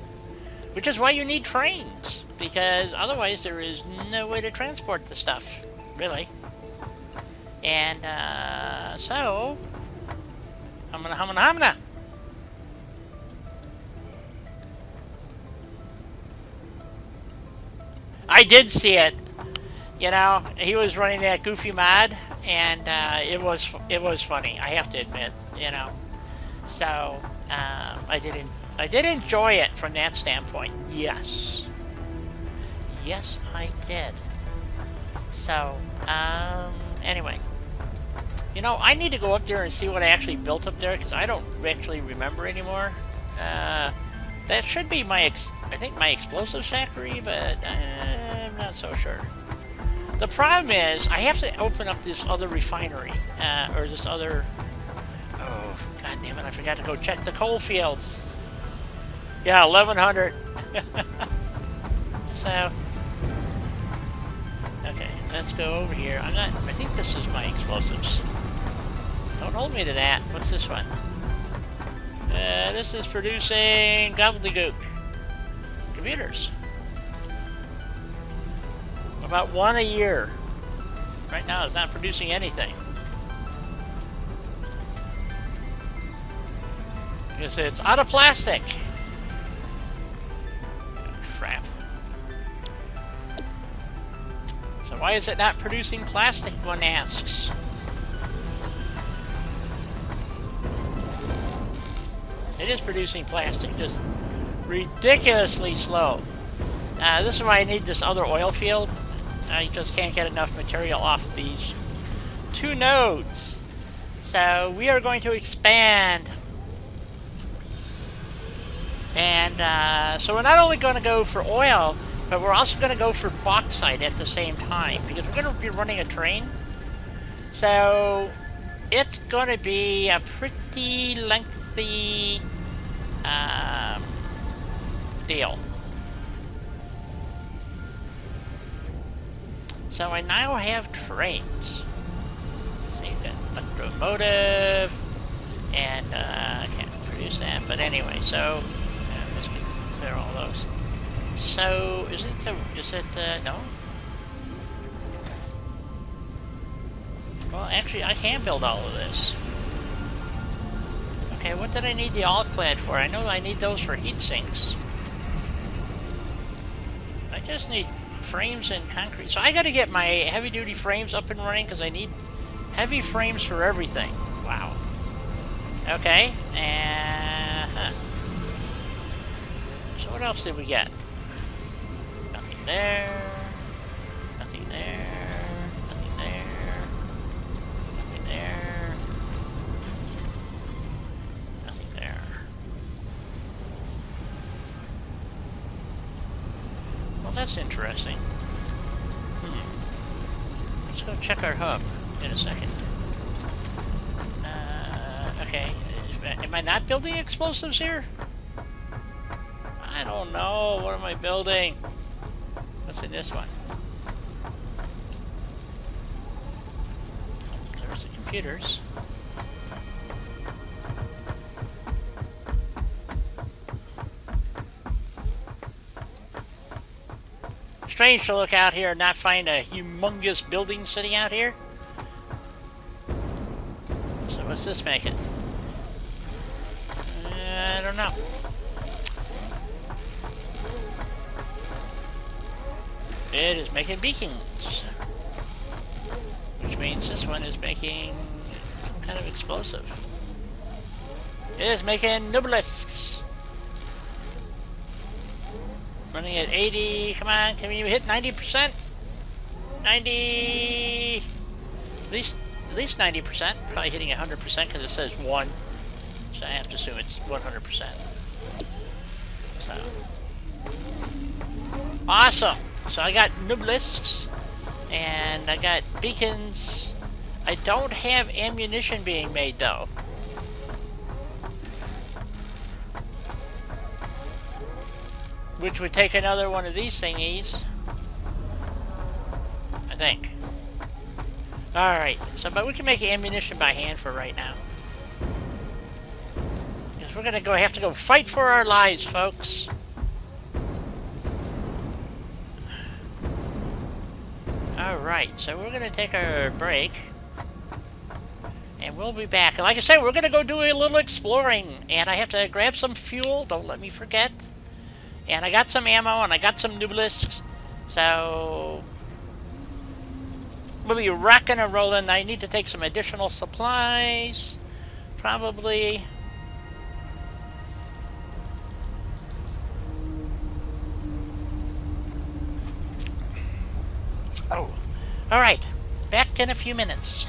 Which is why you need trains, because otherwise there is no way to transport the stuff, really. And so, humana. I did see it. You know, he was running that goofy mod, and it was funny. I have to admit, you know. So I did enjoy it from that standpoint. Yes. Yes, I did. So anyway, you know, I need to go up there and see what I actually built up there because I don't actually remember anymore. That should be my I think my explosives factory, but I'm not so sure. The problem is, I have to open up this other refinery, or this other... Oh, god damn it, I forgot to go check the coal fields. Yeah, 1100. So... Okay, let's go over here. I think this is my explosives. Don't hold me to that. What's this one? This is producing gobbledygook. Computers. About 1 a year. Right now it's not producing anything. Because it's out of plastic. Crap. So why is it not producing plastic, one asks? It is producing plastic, just ridiculously slow. This is why I need this other oil field. I just can't get enough material off of these 2 nodes. So we are going to expand. And so we're not only going to go for oil, but we're also going to go for bauxite at the same time, because we're going to be running a train. So it's going to be a pretty lengthy deal. So I now have trains. So you've got electromotive, and I can't produce that, but anyway, so let's clear all those. So is it no? Well, actually, I can build all of this. Okay, what did I need the all-clad for? I know I need those for heat sinks. I just need frames and concrete. So I got to get my heavy-duty frames up and running because I need heavy frames for everything. Wow. Okay, and so what else did we get? Nothing there. Nothing there. Nothing there. Nothing there. Nothing there. Well, that's interesting. Let's go check our hub in a second. Okay. Am I not building explosives here? I don't know. What am I building? What's in this one? Oh, there's the computers. Strange to look out here and not find a humongous building sitting out here. So what's this making? I don't know. It is making beacons, which means this one is making some kind of explosive. It is making nubelisks. Running at 80. Come on, can you hit 90%? 90. At least 90%. Probably hitting 100% because it says 1. So I have to assume it's 100%. So awesome. So I got nubelisks and I got beacons. I don't have ammunition being made though. Which would take another one of these thingies. I think. Alright, so but we can make ammunition by hand for right now. Because we're gonna have to go fight for our lives, folks. Alright, so we're gonna take our break. And we'll be back. And like I said, we're gonna go do a little exploring. And I have to grab some fuel, don't let me forget. And I got some ammo, and I got some nubelisks. So we'll be rocking and rolling. I need to take some additional supplies. Probably. Oh. Alright. Back in a few minutes.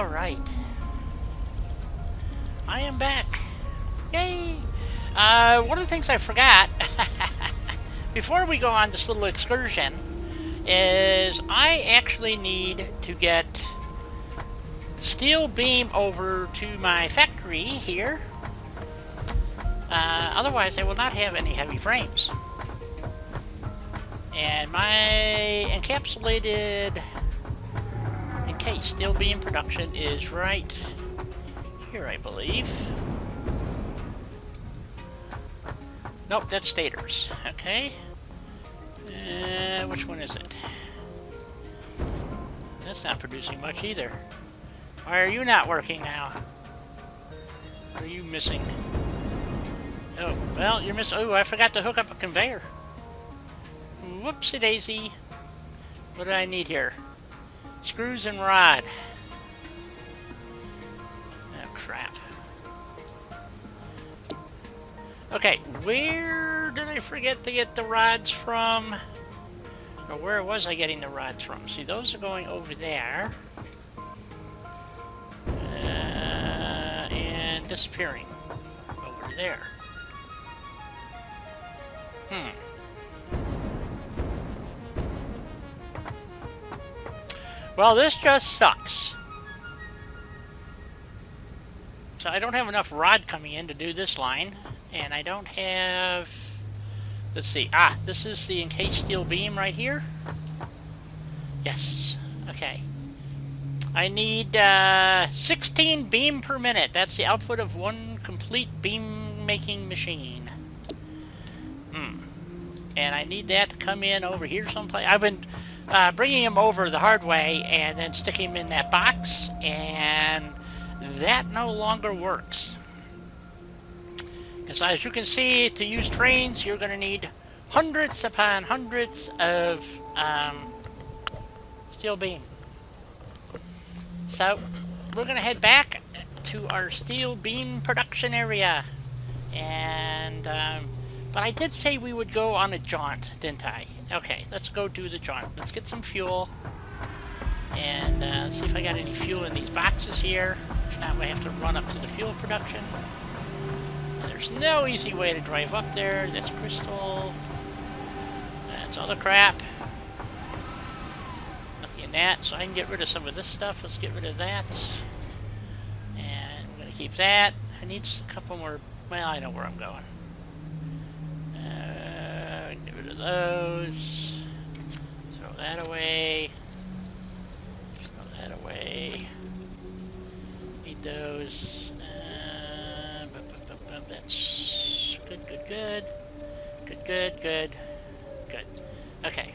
Alright. I am back. Yay! One of the things I forgot, before we go on this little excursion, is I actually need to get steel beam over to my factory here. Otherwise, I will not have any heavy frames. And my encapsulated encased steel beam production is right here, I believe. Nope, that's stators. Okay. Which one is it? That's not producing much either. Why are you not working now? What are you missing? Oh, well, you're missing. Oh, I forgot to hook up a conveyor. Whoopsie daisy. What do I need here? Screws and rod. Oh, crap. Okay, where did I forget to get the rods from? Or where was I getting the rods from? See, those are going over there. And disappearing over there. Well, this just sucks. So I don't have enough rod coming in to do this line. And I don't have... Let's see. Ah, this is the encased steel beam right here. Yes. Okay. I need 16 beam per minute. That's the output of one complete beam making machine. And I need that to come in over here someplace. I've been bringing him over the hard way and then sticking him in that box, and that no longer works. Because as you can see, to use trains, you're going to need hundreds upon hundreds of steel beam. So we're going to head back to our steel beam production area. And but I did say we would go on a jaunt, didn't I? Okay, let's go do the jaunt. Let's get some fuel. And see if I got any fuel in these boxes here. If not, we have to run up to the fuel production. And there's no easy way to drive up there. That's crystal. That's other crap. Nothing in that, so I can get rid of some of this stuff. Let's get rid of that. And we're going to keep that. I need a couple more. Well, I know where I'm going. Get rid of those. Throw that away. Throw that away. Need those. That's good, good, good. Good, good, good. Good. Okay.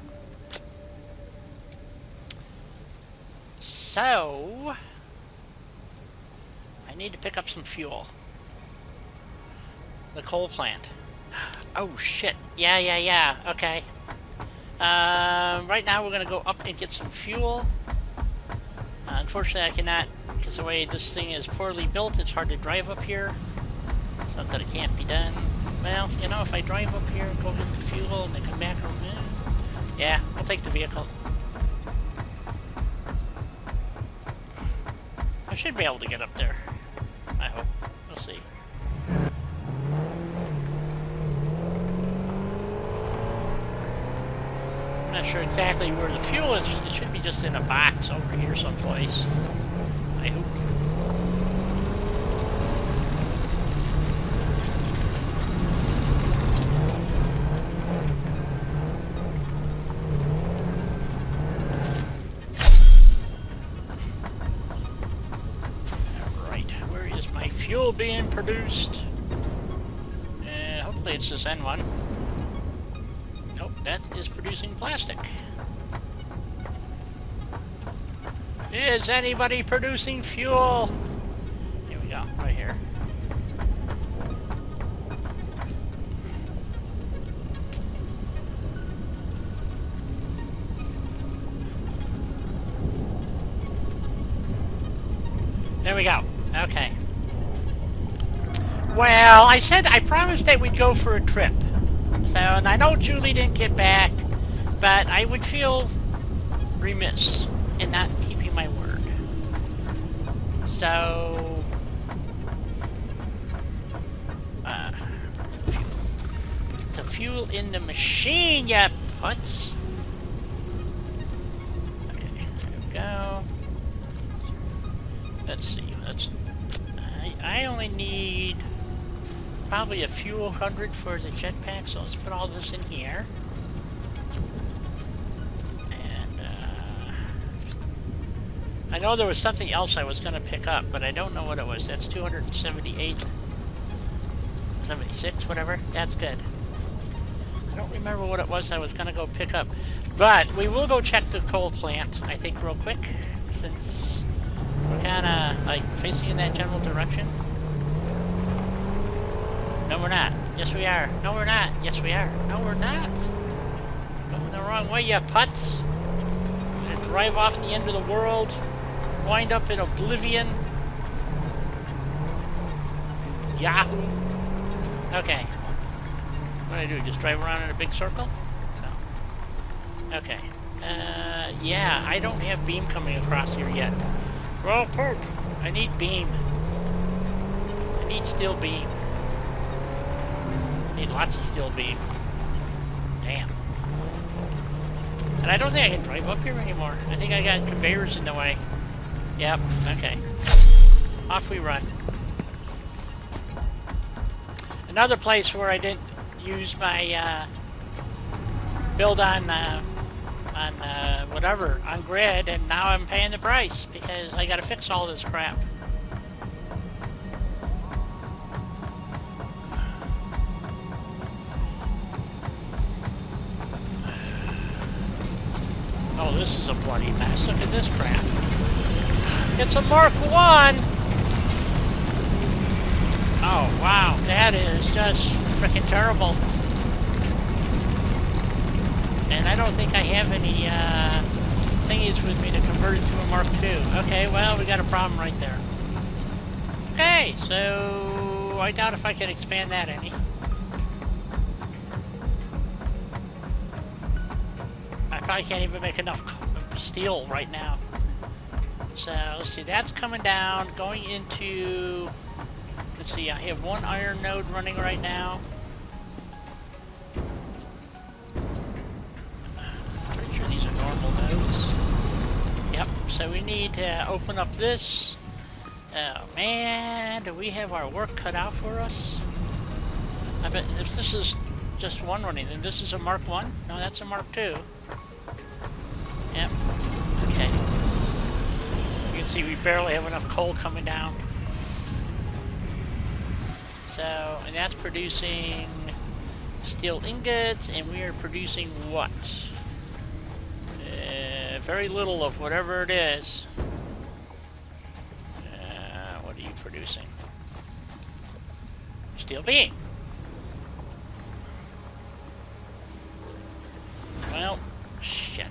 So, I need to pick up some fuel. The coal plant. Oh, shit. Yeah. Okay. Right now we're going to go up and get some fuel. Unfortunately, I cannot, because the way this thing is poorly built, it's hard to drive up here. It's not that it can't be done. Well, you know, if I drive up here and go get the fuel and then come back around, yeah, we'll take the vehicle. I should be able to get up there. I hope. We'll see. I'm not sure exactly where the fuel is. It should be just in a box over here someplace. I hope. Alright, where is my fuel being produced? Hopefully it's this N one. Nope, that is producing plastic. Is anybody producing fuel? Here we go, right here. There we go. Okay. Well, I promised that we'd go for a trip. So, and I know Julie didn't get back, but I would feel remiss in not keeping my word. So... the fuel in the machine, ya putz. Okay, there we go. Let's see. I only need probably a few 100 for the jetpack, so let's put all this in here. And I know there was something else I was going to pick up, but I don't know what it was. That's 278, 76, whatever. That's good. I don't remember what it was I was going to go pick up. But we will go check the coal plant, I think, real quick, since we're kind of, like, facing in that general direction. No, we're not. Yes, we are. No, we're not. Yes, we are. No, we're not. Going the wrong way, you putz. We're going to drive off the end of the world, wind up in oblivion. Yahoo. Okay. What do I do? Just drive around in a big circle? No. Okay. Yeah, I don't have beam coming across here yet. Well, perk. I need beam. I need steel beam. I need lots of steel beam. Damn. And I don't think I can drive up here anymore. I think I got conveyors in the way. Yep, okay. Off we run. Another place where I didn't use my build on whatever, on grid, and now I'm paying the price because I gotta fix all this crap. Oh, this is a bloody mess. Look at this crap. It's a Mark 1! Oh, wow. That is just freaking terrible. And I don't think I have any thingies with me to convert it to a Mark II. Okay, well, we got a problem right there. Okay, so I doubt if I can expand that any. I probably can't even make enough steel right now. So, let's see, that's coming down, going into... Let's see, I have one iron node running right now. Pretty sure these are normal nodes. Yep, so we need to open up this. Oh man, do we have our work cut out for us? I bet if this is just one running, then this is a Mark 1? No, that's a Mark 2. Yep, okay. You can see we barely have enough coal coming down. So, and that's producing steel ingots, and we are producing what? Very little of whatever it is. What are you producing? Steel beam. Well, shit.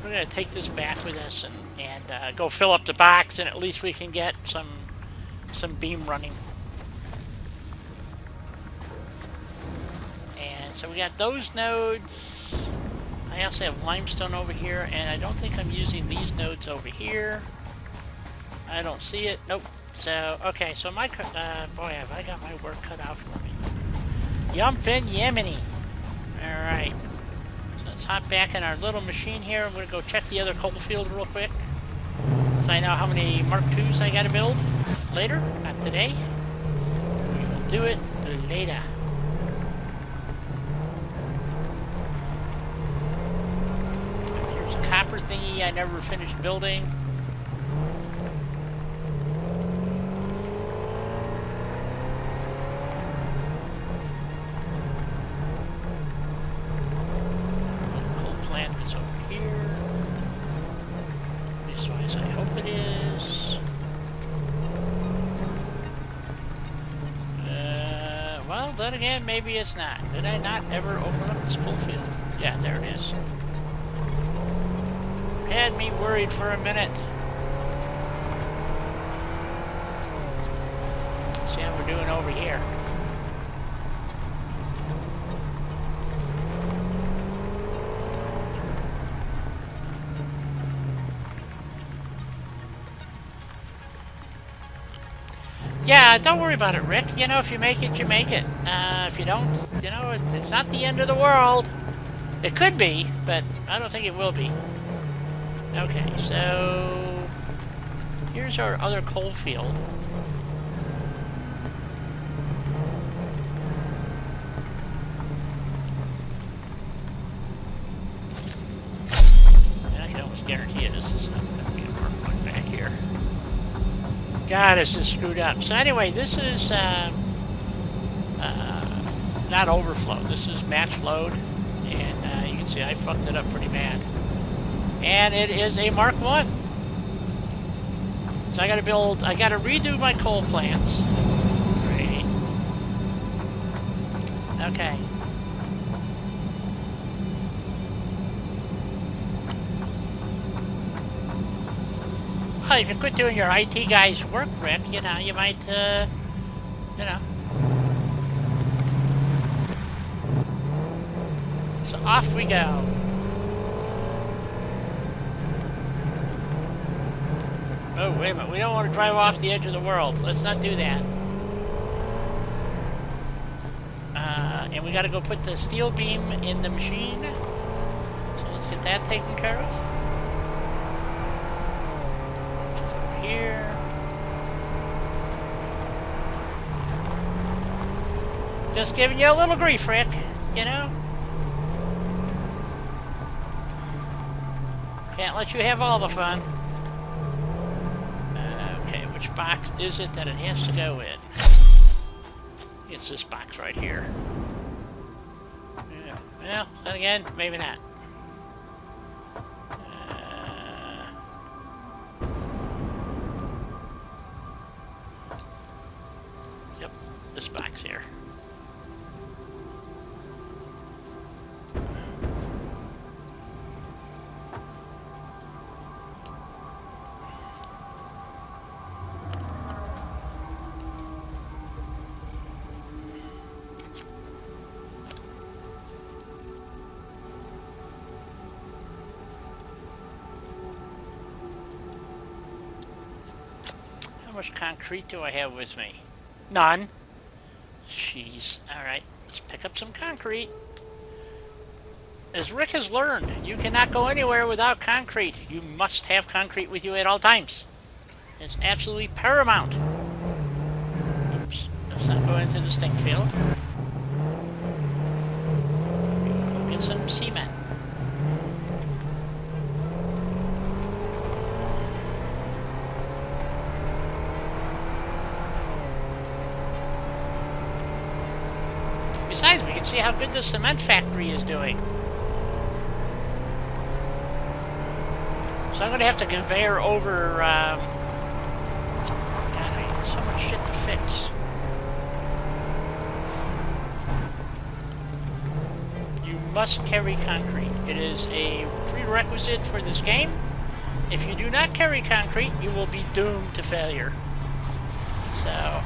We're going to take this back with us and go fill up the box, and at least we can get some beam running. And so we got those nodes. I also have limestone over here, and I don't think I'm using these nodes over here. I don't see it. Nope. So, okay, so my... boy, have I got my work cut out for me. Yumpin' Yemeni. Alright. Let's hop back in our little machine here. I'm going to go check the other coal field real quick. So I know how many Mark IIs I got to build later. Not today. We will do it later. Here's a copper thingy I never finished building. Then again, maybe it's not. Did I not ever open up this coal field? Yeah, there it is. Had me worried for a minute. Let's see how we're doing over here. Yeah, don't worry about it, Rick. You know, if you make it, you make it. If you don't, you know, it's not the end of the world. It could be, but I don't think it will be. Okay, so here's our other coal field. And I can almost guarantee you this is going to be a Mark 1 back here. God, this is screwed up. So anyway, this is not overflow. This is match load. And you can see I fucked it up pretty bad. And it is a Mark 1. So I gotta redo my coal plants. Great. Okay. Well, if you quit doing your IT guy's work, Rick, you know, you might, you know. So off we go. Oh, wait a minute. We don't want to drive off the edge of the world. Let's not do that. And we got to go put the steel beam in the machine. So let's get that taken care of. Over here. Just giving you a little grief, Rick. You know? Can't let you have all the fun. Which box is it that it has to go in? It's this box right here. Yeah. Well, then again, maybe not. Yep, this box here. How much concrete do I have with me? None. Jeez. Alright, let's pick up some concrete. As Rick has learned, you cannot go anywhere without concrete. You must have concrete with you at all times. It's absolutely paramount. Oops. Let's not go into the stink field. Go get some cement. Besides, we can see how good the cement factory is doing. So I'm going to have to conveyor over, God, I got so much shit to fix. You must carry concrete. It is a prerequisite for this game. If you do not carry concrete, you will be doomed to failure. So...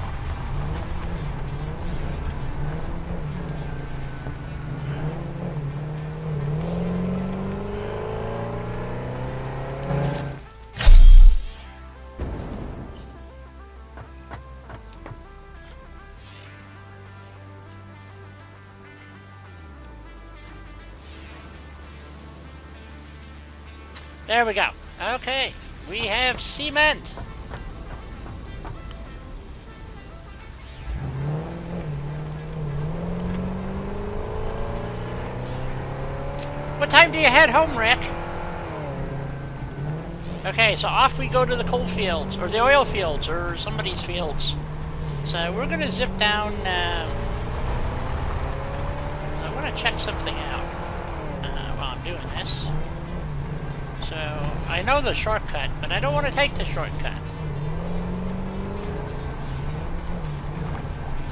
there we go. Okay, we have cement. What time do you head home, Rick? Okay, so off we go to the coal fields, or the oil fields, or somebody's fields. So we're gonna zip down, I want to check something out while I'm doing this. So, I know the shortcut, but I don't want to take the shortcut.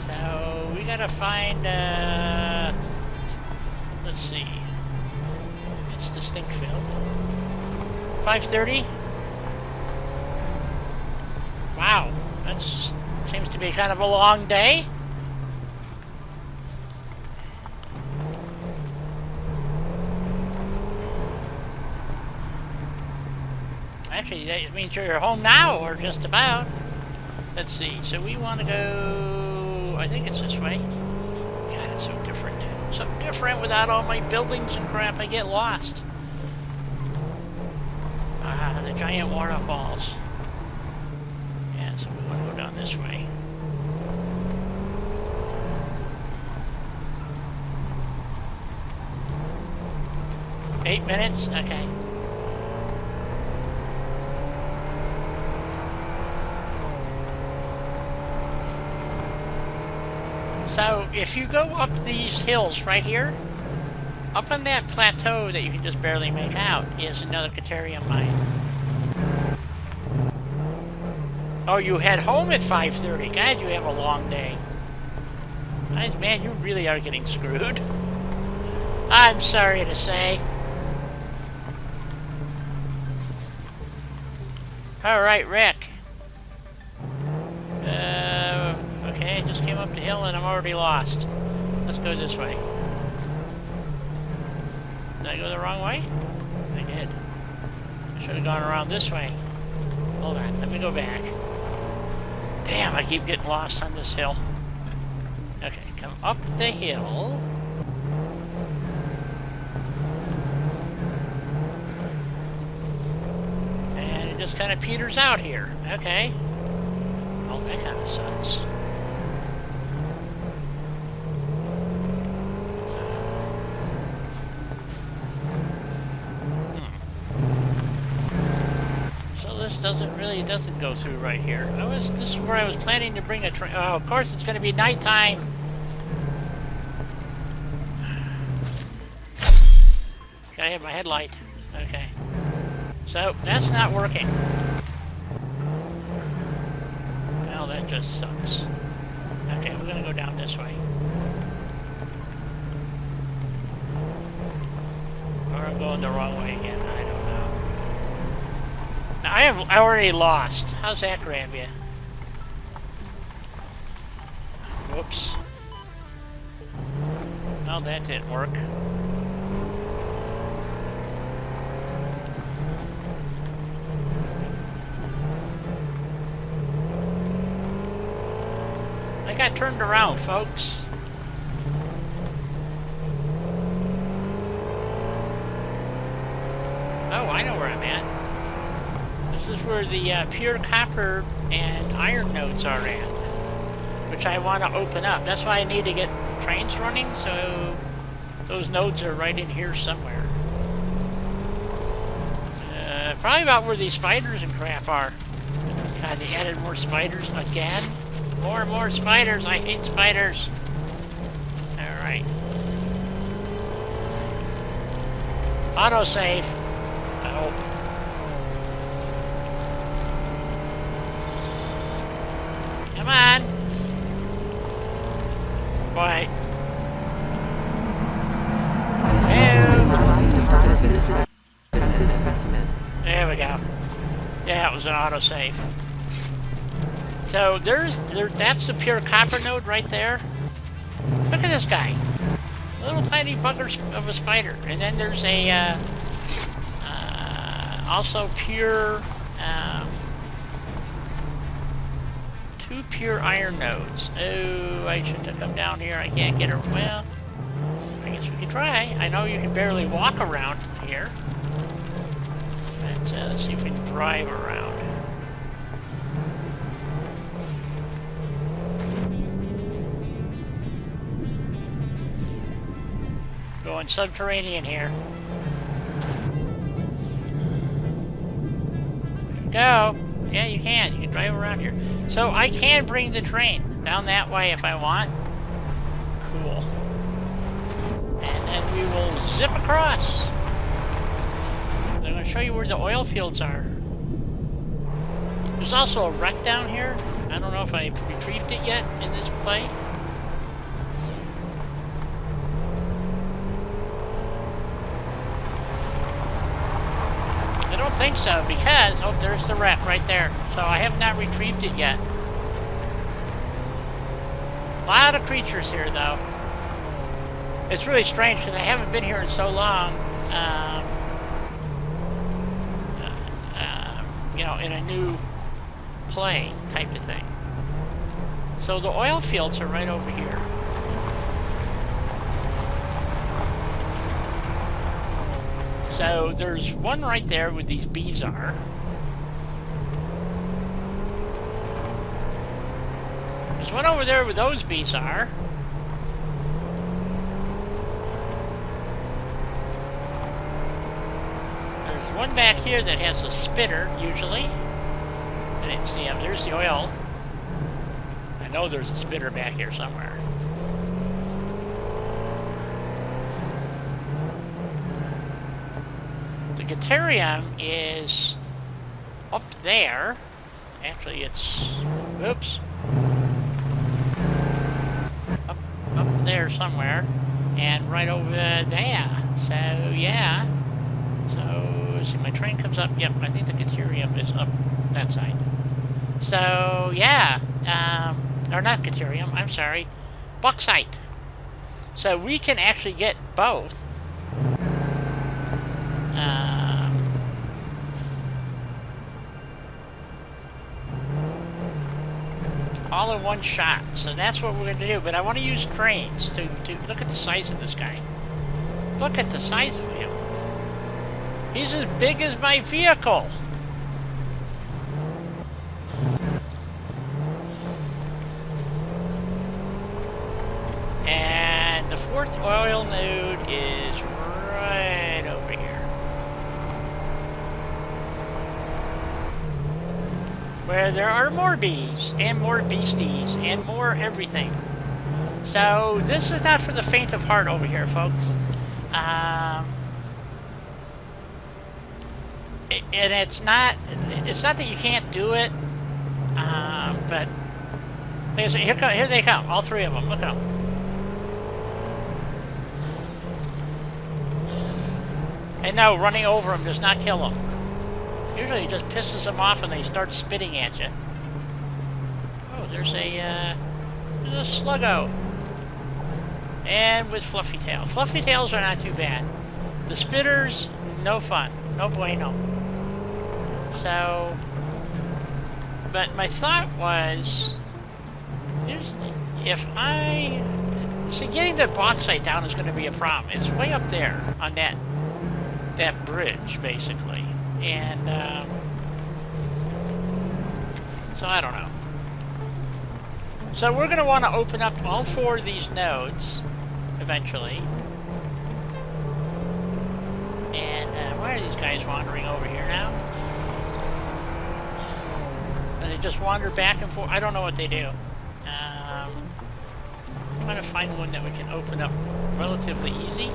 So, we gotta find, let's see. It's the stink field. 5:30? Wow, that seems to be kind of a long day. Actually, that means you're home now, or just about. Let's see. So we want to go... I think it's this way. God, it's so different. So different without all my buildings and crap. I get lost. Ah, the giant waterfalls. Yeah, so we want to go down this way. Eight minutes? Okay. So, if you go up these hills right here, up on that plateau that you can just barely make out is another Caterium mine. Oh, you head home at 5:30. God, you have a long day. Guys, man, you really are getting screwed. I'm sorry to say. Alright, Rick. Okay, I just came up the hill and I'm already lost. Let's go this way. Did I go the wrong way? I did. I should have gone around this way. Hold on, let me go back. Damn, I keep getting lost on this hill. Okay, come up the hill. And it just kind of peters out here. Okay. Oh, that kind of sucks. Doesn't go through right here. This is where I was planning to bring a train. Oh, of course it's going to be nighttime. Gotta have my headlight. Okay. So, that's not working. Well, that just sucks. Okay, we're going to go down this way. Or I'm going the wrong way again. I don't know. Now, I already lost. How's that grab you? Whoops. No, that didn't work. I got turned around, folks. Oh, I know where I'm at. This is where the pure copper and iron nodes are at, which I want to open up. That's why I need to get trains running, so those nodes are right in here somewhere. Probably about where these spiders and crap are. God, they added more spiders again. More and more spiders. I hate spiders. Alright. Autosave. I hope. Come on. Wait. There we go. Yeah, it was an autosave. So that's the pure copper node right there. Look at this guy. A little tiny bugger of a spider. And then there's a also pure two pure iron nodes. Oh, I should have come down here. I can't get her. Well, I guess we can try. I know you can barely walk around here. But let's see if we can drive around. Going subterranean here. There we go. Yeah, you can. You can drive around here. So I can bring the train down that way if I want. Cool. And then we will zip across. I'm going to show you where the oil fields are. There's also a wreck down here. I don't know if I retrieved it yet in this play. I don't think so, because, oh, there's the wreck right there. So I have not retrieved it yet. A lot of creatures here, though. It's really strange, because I haven't been here in so long. You know, in a new play type of thing. So the oil fields are right over here. So there's one right there where these bees are. There's one over there where those bees are. There's one back here that has a spitter, usually. I didn't see him. There's the oil. I know there's a spitter back here somewhere. The Deuterium is up there. Actually, it's... Oops. Up there somewhere. And right over there. So, yeah. So, let's see, my train comes up. Yep, I think the Deuterium is up that side. So, yeah. Or not Deuterium, I'm sorry. Bauxite. So, we can actually get both. All in one shot. So that's what we're going to do. But I want to use trains to look at the size of this guy. Look at the size of him. He's as big as my vehicle. And the fourth oil node is right over here. Where there are more bees, and more beasties, and more everything. So, this is not for the faint of heart over here, folks. And it's not that you can't do it, but like I said, here they come, all three of them, look at them. And no, running over them does not kill them. Usually it just pisses them off and they start spitting at you. Oh, there's a sluggo. And with fluffy tail. Fluffy tails are not too bad. The spitters, no fun. No bueno. So, but my thought was, if I... See, getting the bauxite down is going to be a problem. It's way up there on that bridge, basically. And, so I don't know. So we're going to want to open up all four of these nodes, eventually. And, why are these guys wandering over here now? And they just wander back and forth. I don't know what they do. I'm trying to find one that we can open up relatively easy.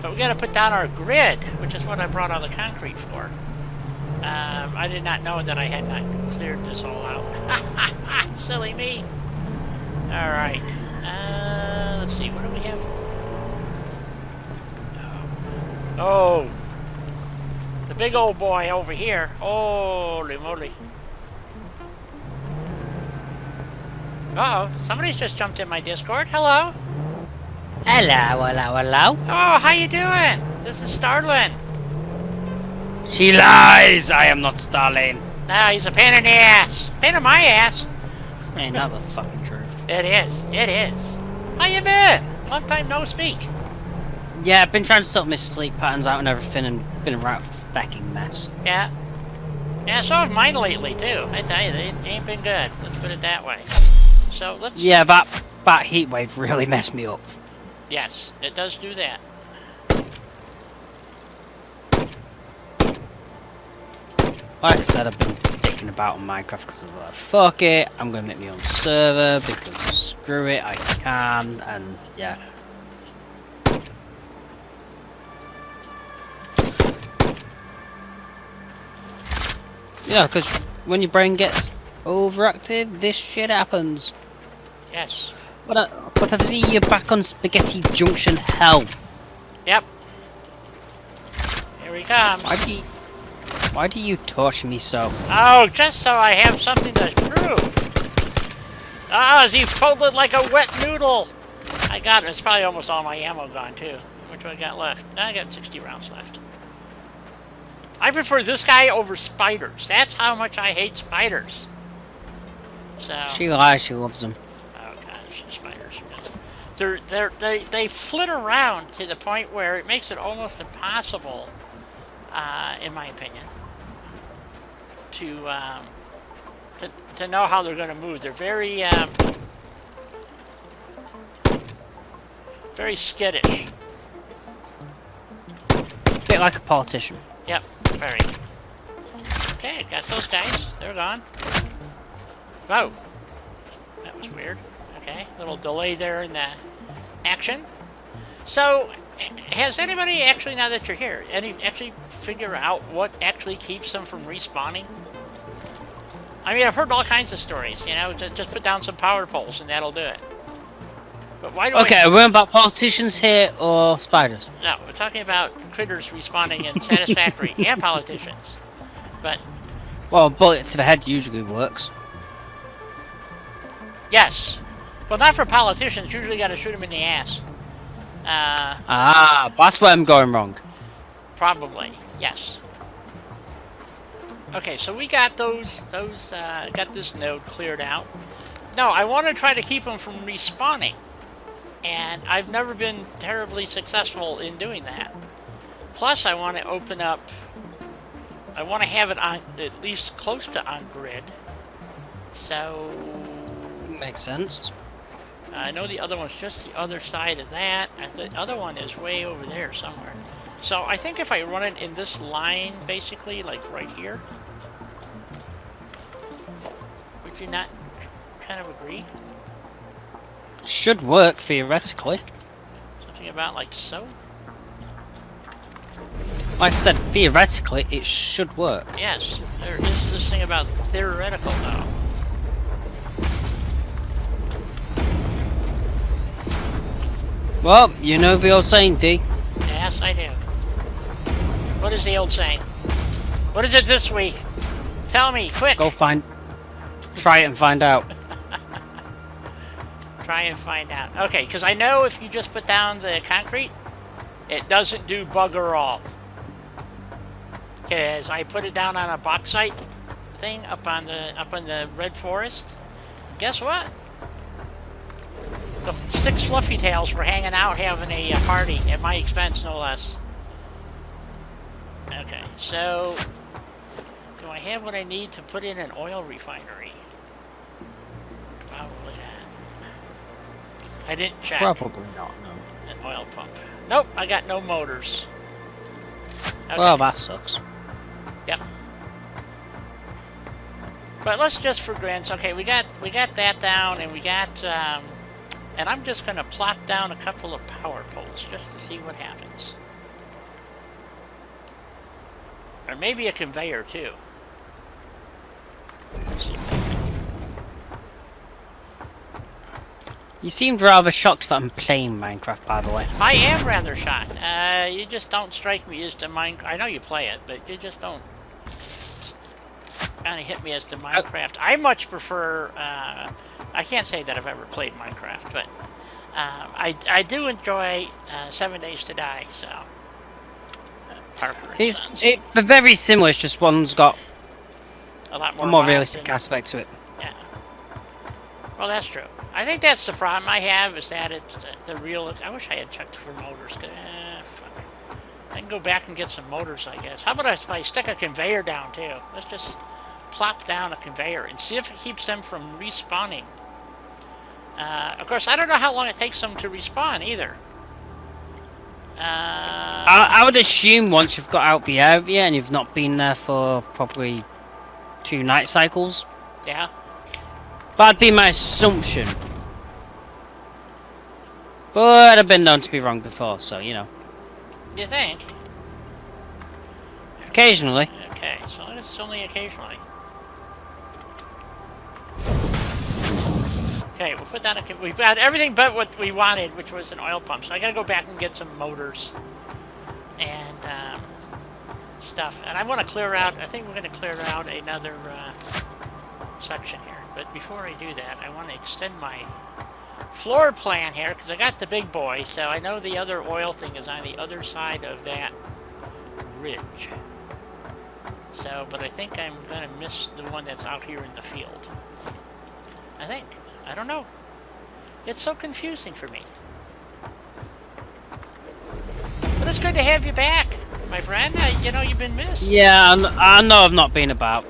But we got to put down our grid, which is what I brought all the concrete for. I did not know that I had not cleared this all out. Silly me. Alright. Let's see, what do we have? Oh. The big old boy over here. Holy moly. Uh-oh, somebody's just jumped in my Discord. Hello. Hello, hello, hello. Oh, how you doing? This is Starlin. She lies! I am not Stalin. No, he's a pain in the ass. Pain in my ass. Ain't not the fucking truth. It is. It is. How you been? Long time no speak. Yeah, I've been trying to sort my sleep patterns out and everything and been a right fucking mess. Yeah. Yeah, so have mine lately, too. I tell you, they ain't been good. Let's put it that way. So, let's... Yeah, that heat wave really messed me up. Yes, it does do that. Like I said, I've been dicking about on Minecraft because I was like, fuck it, I'm going to make my own server because screw it, I can, and yeah. Yeah, because when your brain gets overactive, this shit happens. Yes. But I see you're back on Spaghetti Junction hell. Yep. Here he comes. Why do you torture me so? Oh, just so I have something to prove. Ah, is he folded like a wet noodle? I got it. It's probably almost all my ammo gone, too. How much do I got left? I got 60 rounds left. I prefer this guy over spiders. That's how much I hate spiders. So. She lies. She loves them. Oh gosh, spiders. They flit around to the point where it makes it almost impossible, in my opinion, to know how they're going to move. They're very very skittish. Bit like a politician. Yep, very. Okay, got those guys. They're gone. Whoa. That was weird. Okay, little delay there in the action. So, has anybody actually, now that you're here, actually figure out what actually keeps them from respawning? I mean, I've heard all kinds of stories, you know, just put down some power poles and that'll do it. But why do Okay, are we about politicians here or spiders? No, we're talking about critters respawning in Satisfactory and politicians. But Well, a bullet to the head usually works. yes. Well, not for politicians. Usually got to shoot them in the ass. That's where I'm going wrong. Probably, yes. Okay, so we got got this node cleared out. No, I want to try to keep them from respawning. And I've never been terribly successful in doing that. Plus, I want to open up... I want to have it on at least close to on grid. So... Makes sense. I know the other one's just the other side of that, and the other one is way over there somewhere. So I think if I run it in this line, basically, like right here, would you not kind of agree? Should work, theoretically. Something about like so? Like I said, theoretically, it should work. Yes, there is this thing about theoretical though. Well, you know the old saying, D. Yes, I do. What is the old saying? What is it this week? Tell me, quick! Try it and find out. Try and find out. Okay, because I know if you just put down the concrete, it doesn't do bugger all. Because I put it down on a bauxite thing up on the red forest. Guess what? The 6 fluffy tails were hanging out having a party at my expense, no less. Okay, so do I have what I need to put in an oil refinery? Probably not. I didn't check. Probably not, no. An oil pump. Nope, I got no motors. Okay. Well, that sucks. Yep. But let's just for grants. Okay, we got that down, and we got and I'm just gonna plop down a couple of power poles just to see what happens. Or maybe a conveyor too. Let's see. You seemed rather shocked that I'm playing Minecraft, by the way. I am rather shocked. You just don't strike me as the Minecraft. I know you play it, but you just don't kind of hit me as the Minecraft. I much prefer. I can't say that I've ever played Minecraft, but I do enjoy 7 Days to Die. So Parker and Sons. They're very similar. It's just one's got a lot more more realistic aspect to it. Yeah. Well, that's true. I think that's the problem I have, is that it's the real... I wish I had checked for motors. Fuck. I can go back and get some motors, I guess. How about if I stick a conveyor down, too? Let's just plop down a conveyor and see if it keeps them from respawning. Of course, I don't know how long it takes them to respawn, either. I would assume once you've got out the area and you've not been there for probably 2 night cycles. Yeah. That'd be my assumption. But I've been known to be wrong before, so you know. You think? Occasionally. Okay, so it's only occasionally. Okay, we'll put down we've got everything but what we wanted, which was an oil pump. So I gotta go back and get some motors and stuff. And I want to clear out. I think we're gonna clear out another section here. But before I do that, I want to extend my floor plan here, because I got the big boy, so I know the other oil thing is on the other side of that ridge. So, but I think I'm going to miss the one that's out here in the field. I think. I don't know. It's so confusing for me. But it's good to have you back, my friend. You know, you've been missed. Yeah, I know I've not been about.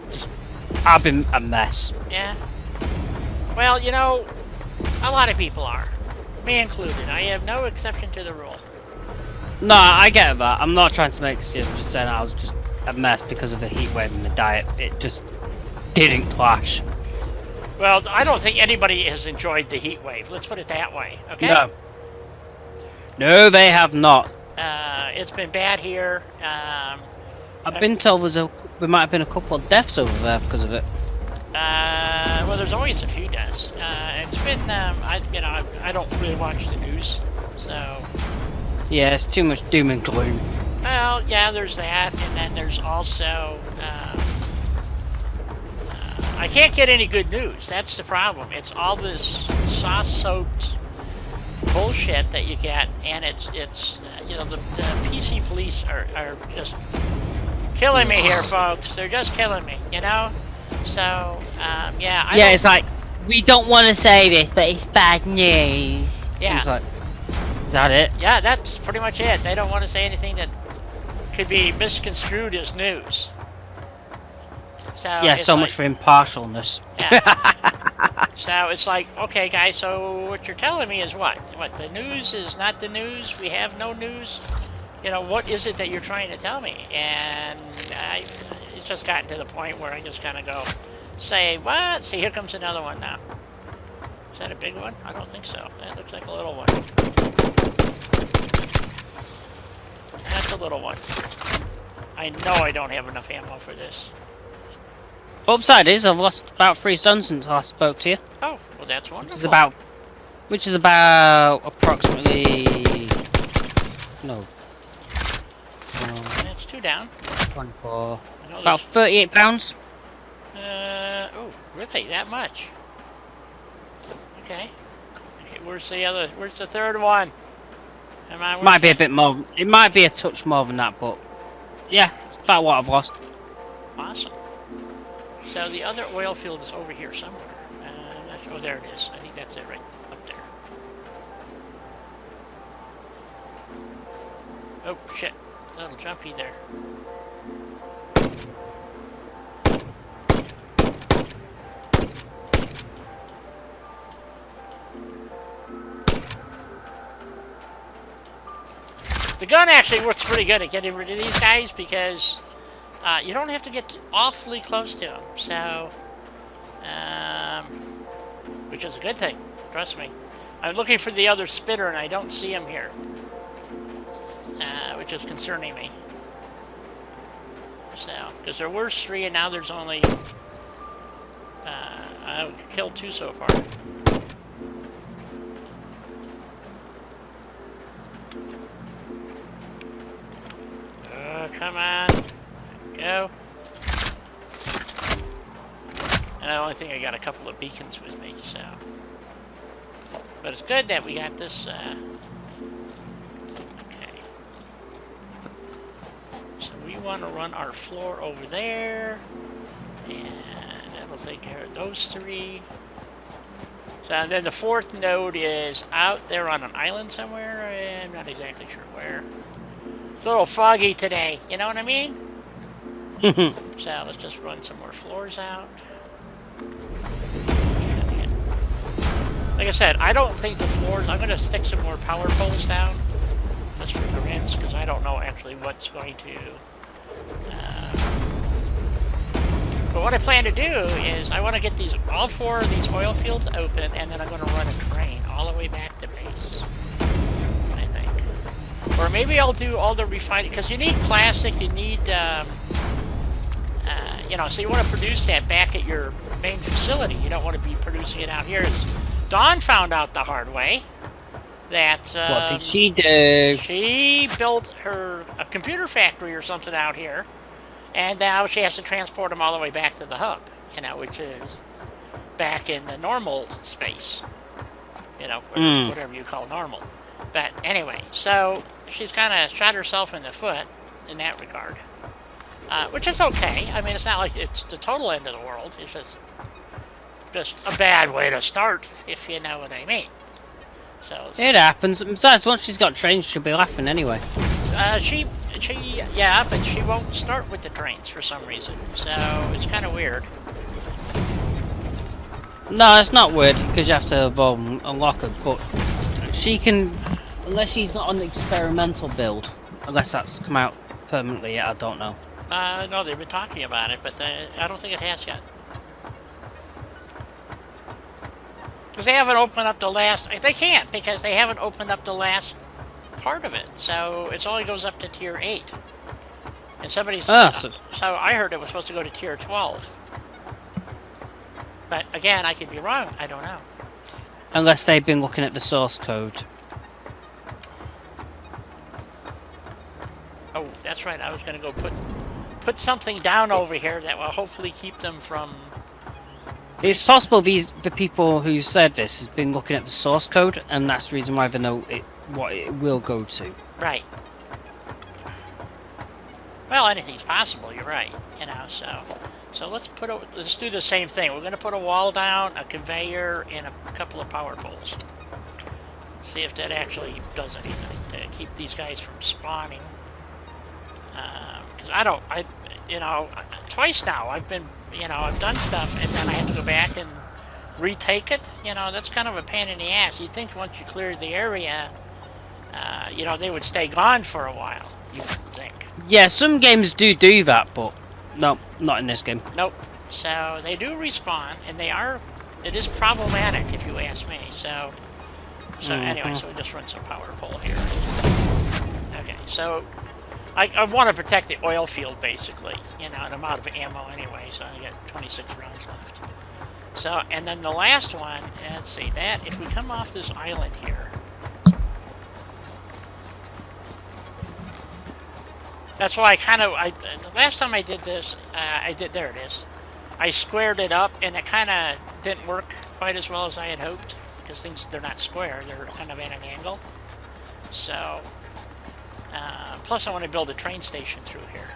I've been a mess. Yeah. Well, you know, a lot of people are. Me included. I have no exception to the rule. No, I get that. I'm not trying to make excuses. I'm just saying I was just a mess because of the heat wave and the diet. It just didn't clash. Well, I don't think anybody has enjoyed the heat wave. Let's put it that way, okay? No. No, they have not. It's been bad here. I've been told there might have been a couple of deaths over there because of it. Well, there's always a few deaths. It's been, I don't really watch the news, so. Yeah, it's too much doom and gloom. Well, yeah, there's that, and then there's also, I can't get any good news. That's the problem. It's all this sauce-soaked bullshit that you get, and it's you know, the PC police are just killing me here, folks. They're just killing me, you know? So, yeah. Yeah, it's like, we don't want to say this, but it's bad news. Yeah. It's like, is that it? Yeah, that's pretty much it. They don't want to say anything that could be misconstrued as news. So Yeah, so like, much for impartialness. Yeah. So it's like, okay, guys, so what you're telling me is what? What, the news is not the news? We have no news? You know, what is it that you're trying to tell me? And it's just gotten to the point where I just kind of go, say, what? See, here comes another one now. Is that a big one? I don't think so. That looks like a little one. That's a little one. I know I don't have enough ammo for this. Upside is, I've lost about 3 stone since I last spoke to you. Oh, well that's wonderful. Which is about approximately, no. That's 2 down. 24. About 38 pounds. Oh, really? That much? Okay. Where's the third one? Come on, Might be a bit more, it might be a touch more than that, but yeah, it's about what I've lost. Awesome. So the other oil field is over here somewhere. Oh, there it is. I think that's it right up there. Oh, shit. A little jumpy there. The gun actually works pretty good at getting rid of these guys because you don't have to get awfully close to them, so, which is a good thing, trust me. I'm looking for the other spitter and I don't see him here, which is concerning me. So, because there were 3 and now there's only, I've killed 2 so far. Come on. Go. And the only thing, I got a couple of beacons with me, so. But it's good that we got this, okay. So we want to run our floor over there. And that'll take care of those 3. So and then the 4th node is out there on an island somewhere. I'm not exactly sure where. It's a little foggy today, you know what I mean? So let's just run some more floors out. Like I said, I don't think the floors, I'm going to stick some more power poles down. Just for the rinse, because I don't know actually what's going to... but what I plan to do is I want to get these all 4 of these oil fields open, and then I'm going to run a train all the way back to base. Or maybe I'll do all the refining, because you need plastic, you need, you know, so you want to produce that back at your main facility. You don't want to be producing it out here. Dawn found out the hard way that... what did she do? She built a computer factory or something out here, and now she has to transport them all the way back to the hub, you know, which is back in the normal space. You know, whatever you call normal. But anyway, so she's kind of shot herself in the foot in that regard. Which is okay. I mean, it's not like it's the total end of the world. It's just a bad way to start, if you know what I mean. So it happens. Besides, once she's got trains, she'll be laughing anyway. Yeah, but she won't start with the trains for some reason. So it's kind of weird. No, it's not weird because you have to unlock her, but she can, unless she's not on the experimental build, unless that's come out permanently yet. I don't know. No, they've been talking about it, but I don't think it has yet. Because they haven't opened up the last... They can't, because they haven't opened up the last part of it. So it only goes up to Tier 8. And somebody's... So I heard it was supposed to go to Tier 12. But again, I could be wrong. I don't know. Unless they've been looking at the source code. Oh, that's right. I was going to go put something down over here that will hopefully keep them from... It's possible the people who said this has been looking at the source code, and that's the reason why they know what it will go to. Right. Well, anything's possible. You're right. You know, so let's do the same thing. We're going to put a wall down, a conveyor, and a couple of power poles. See if that actually does anything to keep these guys from spawning. Because twice now I've been, I've done stuff and then I have to go back and retake it. That's kind of a pain in the ass. You'd think once you cleared the area, they would stay gone for a while. You think? Yeah, some games do that, but no, not in this game. Nope. So they do respawn, and it is problematic if you ask me. So anyway, so we just run some power pole here. Okay, so I want to protect the oil field basically, and I'm out of ammo anyway, so I got 26 rounds left. So, and then the last one, let's see, that if we come off this island here. That's why the last time I did this, there it is. I squared it up, and it kind of didn't work quite as well as I had hoped, because they're not square, they're kind of at an angle. So, plus I want to build a train station through here.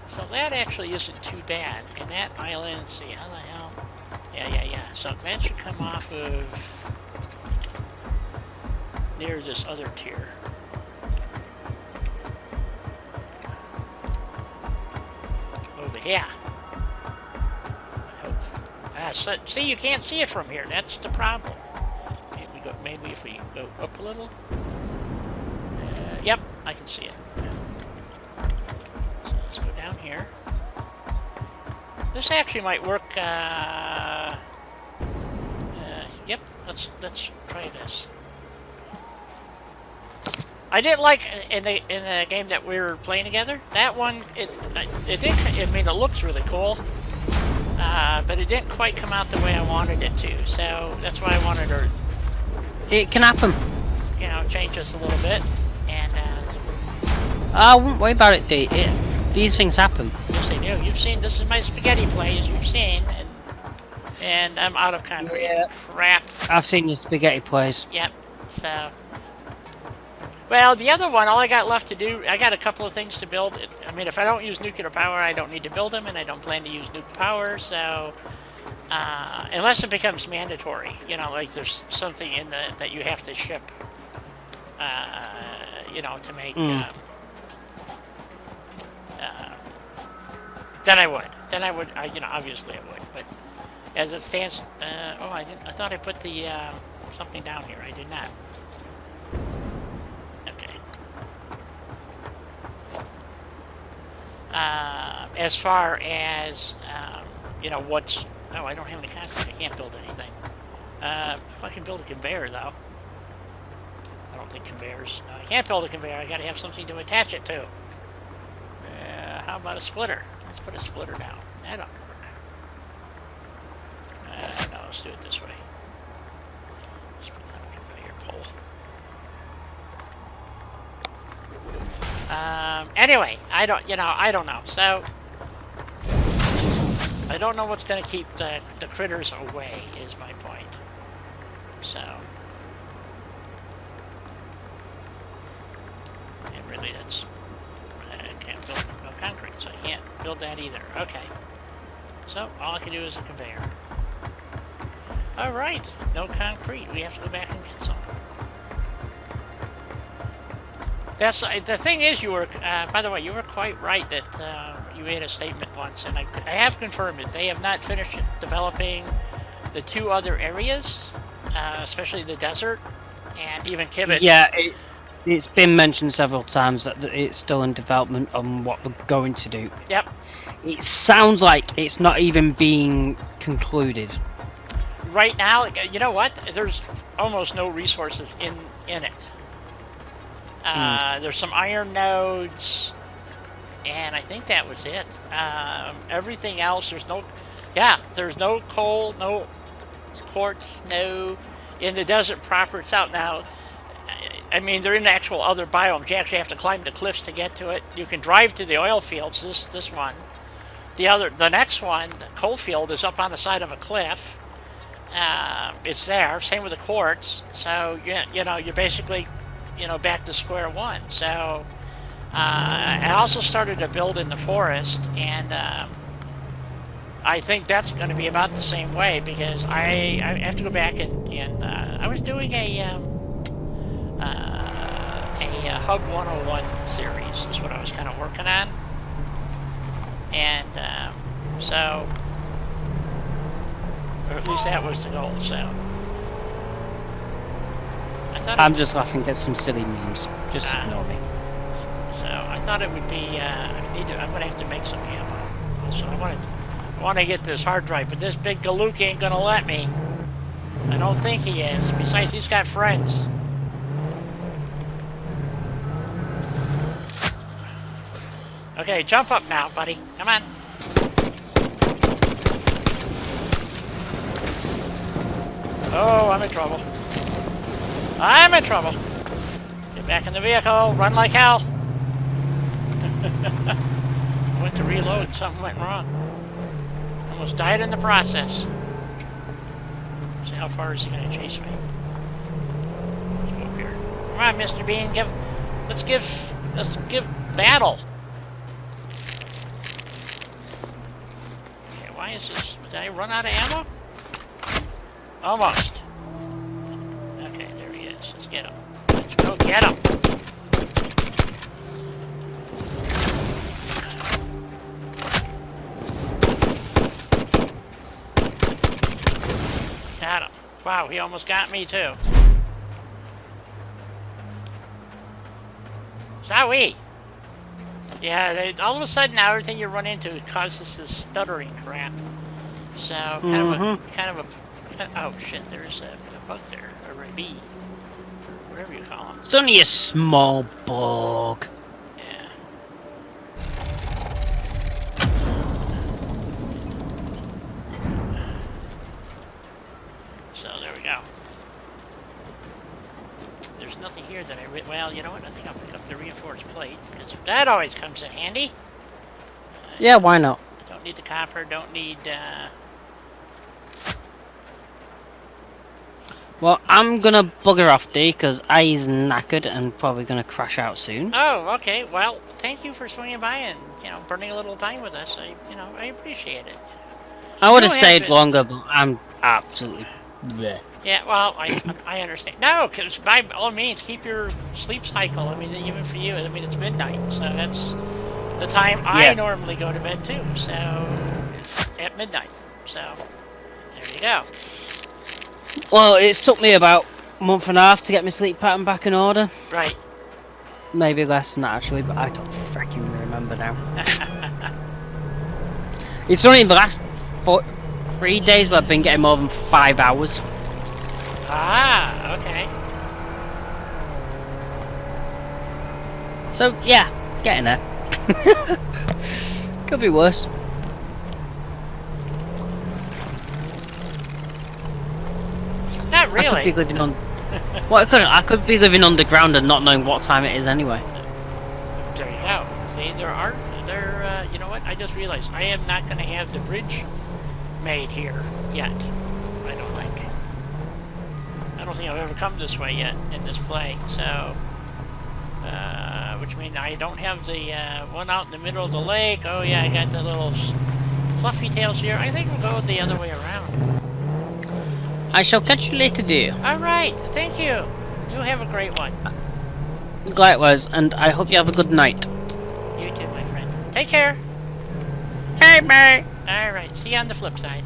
So that actually isn't too bad. And that island, let's see, how the hell? Yeah. So that should come off of near this other tier. Over here. I hope. So, see, you can't see it from here. That's the problem. Maybe if we go up a little. Yep, I can see it. So let's go down here. This actually might work. Yep, let's try this. I didn't like in the game that we were playing together. That one, it looks really cool, but it didn't quite come out the way I wanted it to. So that's why I wanted to. It can happen. Change this a little bit, and. I wouldn't worry about it, D. These things happen. Yes, they do. You've seen. This is my spaghetti play, as you've seen, and I'm out of concrete. Yeah. Crap. I've seen your spaghetti plays. Yep. So. Well, the other one, all I got left to do, I got a couple of things to build. I mean, if I don't use nuclear power, I don't need to build them, and I don't plan to use nuke power, so... unless it becomes mandatory, like there's something in that you have to ship, to make... then I would. Obviously I would, but as it stands... I thought I put the, something down here. I did not. As far as, what's... Oh, I don't have any concrete. I can't build anything. If I can build a conveyor, though. I don't think conveyors... No, I can't build a conveyor. I gotta have something to attach it to. How about a splitter? Let's put a splitter down. That ought to work. No, let's do it this way. Let's put down a conveyor pole. Anyway, I don't know. So, I don't know what's going to keep the critters away, is my point. So, really. That's I can't build no concrete, so I can't build that either. Okay. So all I can do is a conveyor. All right, no concrete. We have to go back and get some. That's the thing is, you were. By the way, you were quite right that you made a statement once, and I have confirmed it. They have not finished developing the 2 other areas, especially the desert and even Kibitz. Yeah, it's been mentioned several times that it's still in development on what we're going to do. Yep. It sounds like it's not even being concluded. Right now, you know what? There's almost no resources in it. There's some iron nodes, and I think that was it. Everything else, there's no coal, no quartz, no in the desert proper itself. Now, I mean, they're in the actual other biomes. You actually have to climb the cliffs to get to it. You can drive to the oil fields. This one, the next one, the coal field, is up on the side of a cliff. It's there. Same with the quartz. So you're basically, back to square one. So I also started to build in the forest, and I think that's going to be about the same way, because I have to go back and I was doing a Hub 101 series is what I was kind of working on, and so, or at least that was the goal. So I'm just laughing at some silly memes. Just ignore me. So I thought it would be. I'm going to have to make some ammo. So I want to get this hard drive, but this big Galook ain't going to let me. I don't think he is. Besides, he's got friends. Okay, jump up now, buddy. Come on. Oh, I'm in trouble. I'm in trouble. Get back in the vehicle. Run like hell. I went to reload and something went wrong. Almost died in the process. See how far is he going to chase me? Let's go up here. Come on, Mr. Bean. Let's give battle. Okay, why is this? Did I run out of ammo? Almost. Okay, there he is. Let's get him. Let's go get him. Got him. Wow, he almost got me too. Sorry. Yeah, all of a sudden now everything you run into causes this stuttering crap. So kind of a oh shit, there's a bug there, or a bee, whatever you call them. It's only a small bug. Yeah. So there we go. There's nothing here that well, you know what? I think I'll pick up the reinforced plate, because that always comes in handy. Yeah, why not? Don't need the copper. Don't need. Well, I'm gonna bugger off, D, because I's knackered and probably gonna crash out soon. Oh, okay. Well, thank you for swinging by and burning a little time with us. I appreciate it. I would have stayed longer, but I'm absolutely bleh. Yeah, well, I understand. No, because by all means, keep your sleep cycle. I mean, even for you, I mean, it's midnight, so that's the time I normally go to bed too. So it's at midnight. So there you go. Well, it's took me about a month and a half to get my sleep pattern back in order. Right. Maybe less than that, actually, but I don't freaking remember now. It's only the last 3 days where I've been getting more than 5 hours. Ah, okay. So, yeah, getting there. Could be worse. Not really. I could be living on. Well, I could be living underground and not knowing what time it is anyway. There you go. See, you know what? I just realized I am not going to have the bridge made here yet. I don't think I've ever come this way yet in this play. So Which means I don't have the one out in the middle of the lake. Oh yeah, I got the little fluffy tails here. I think we'll go the other way around. I shall catch you later, dear. Alright, thank you. You have a great one. Likewise, and I hope you have a good night. You too, my friend. Take care. Hey, bye. Alright, see you on the flip side.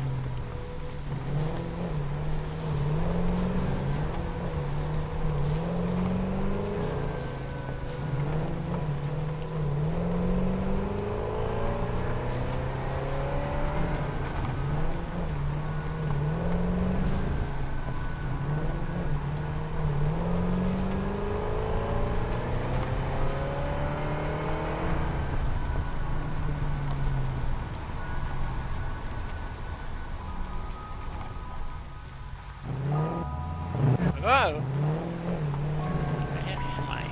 Whoa! Where am I?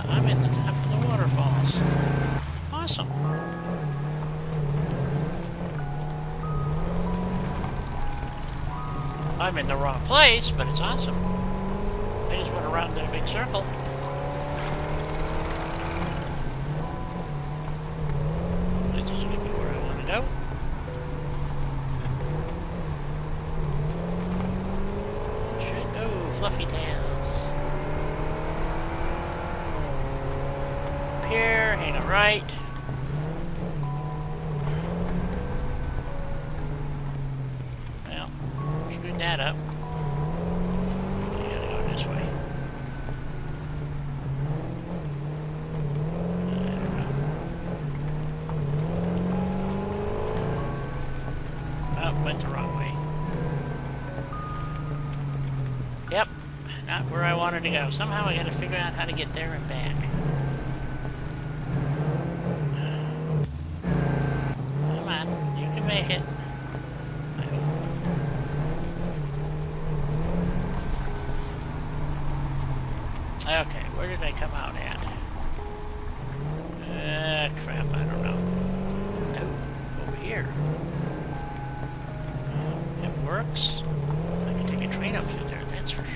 I'm at the top of the waterfalls. Awesome. I'm in the wrong place, but it's awesome. I just went around in a big circle. This is gonna be where I want to go. Fluffy tails. Up here, hang a right. Well, screwed that up. You gotta go this way. I don't know. Oh, went the wrong way. Yep, not where I wanted to go. Somehow I gotta figure out how to get there and back. Come on, you can make it. I hope. Okay, where did I come out at? Crap, I don't know. Nope, over here. It works. I can take a train up through there, that's for sure.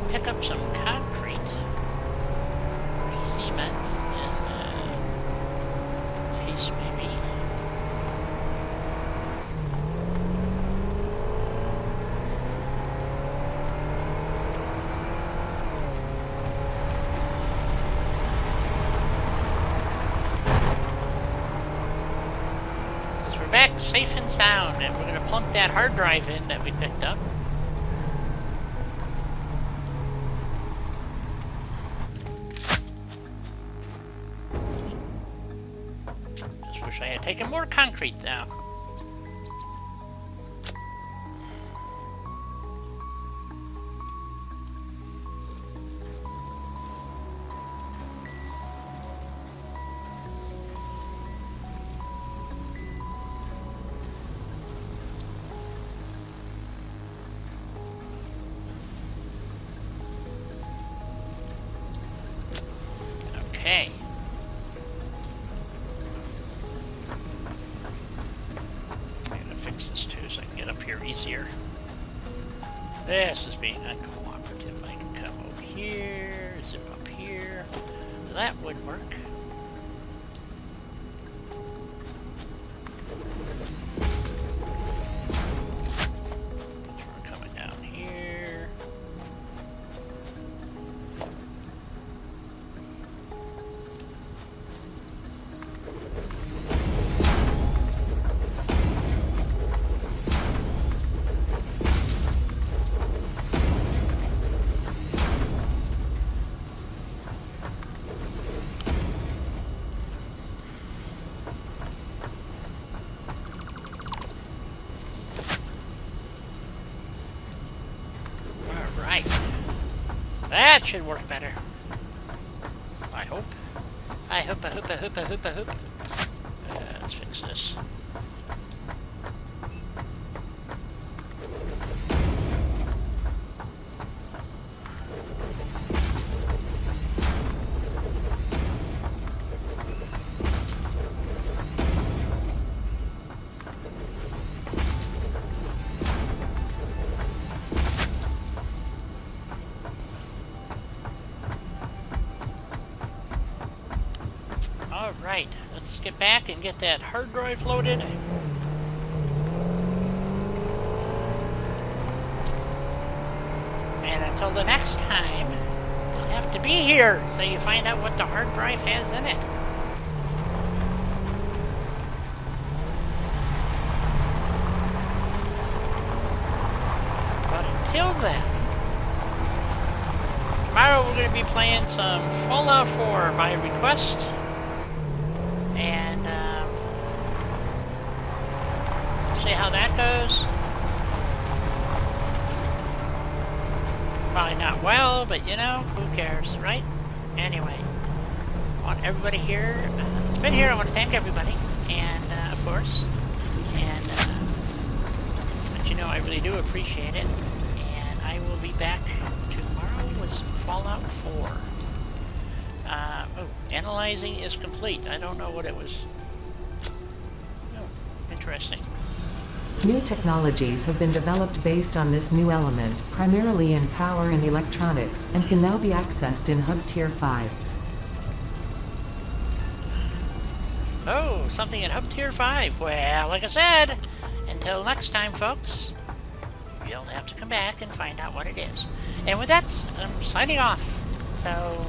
Pick up some concrete or cement as a case maybe. So we're back safe and sound, and we're going to plunk that hard drive in that we picked up. Wish I had taken more concrete now. Okay. Fix this too so I can get up here easier. This is being uncooperative. I can come over here, zip up here. That would work. So we're coming down here. Right. That should work better. I hope. I hope. Let's fix this. Alright, let's get back and get that hard drive loaded. And until the next time, you'll have to be here so you find out what the hard drive has in it. But until then, tomorrow we're going to be playing some Fallout 4 by request. And see how that goes. Probably not well, but you know, who cares, right? Anyway, I want everybody here that's been here. I want to thank everybody, and of course, and let you know I really do appreciate it. And I will be back tomorrow with some Fallout 4. Oh, analyzing is complete. I don't know what it was. Oh, interesting. New technologies have been developed based on this new element, primarily in power and electronics, and can now be accessed in Hub Tier 5. Oh, something in Hub Tier 5. Well, like I said, until next time, folks, you'll have to come back and find out what it is. And with that, I'm signing off. So,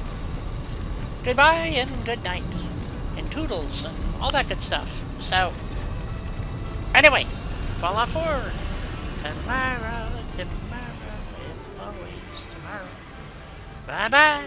goodbye and good night. And toodles and all that good stuff. So, anyway, Fallout 4. Tomorrow, it's always tomorrow. Bye-bye.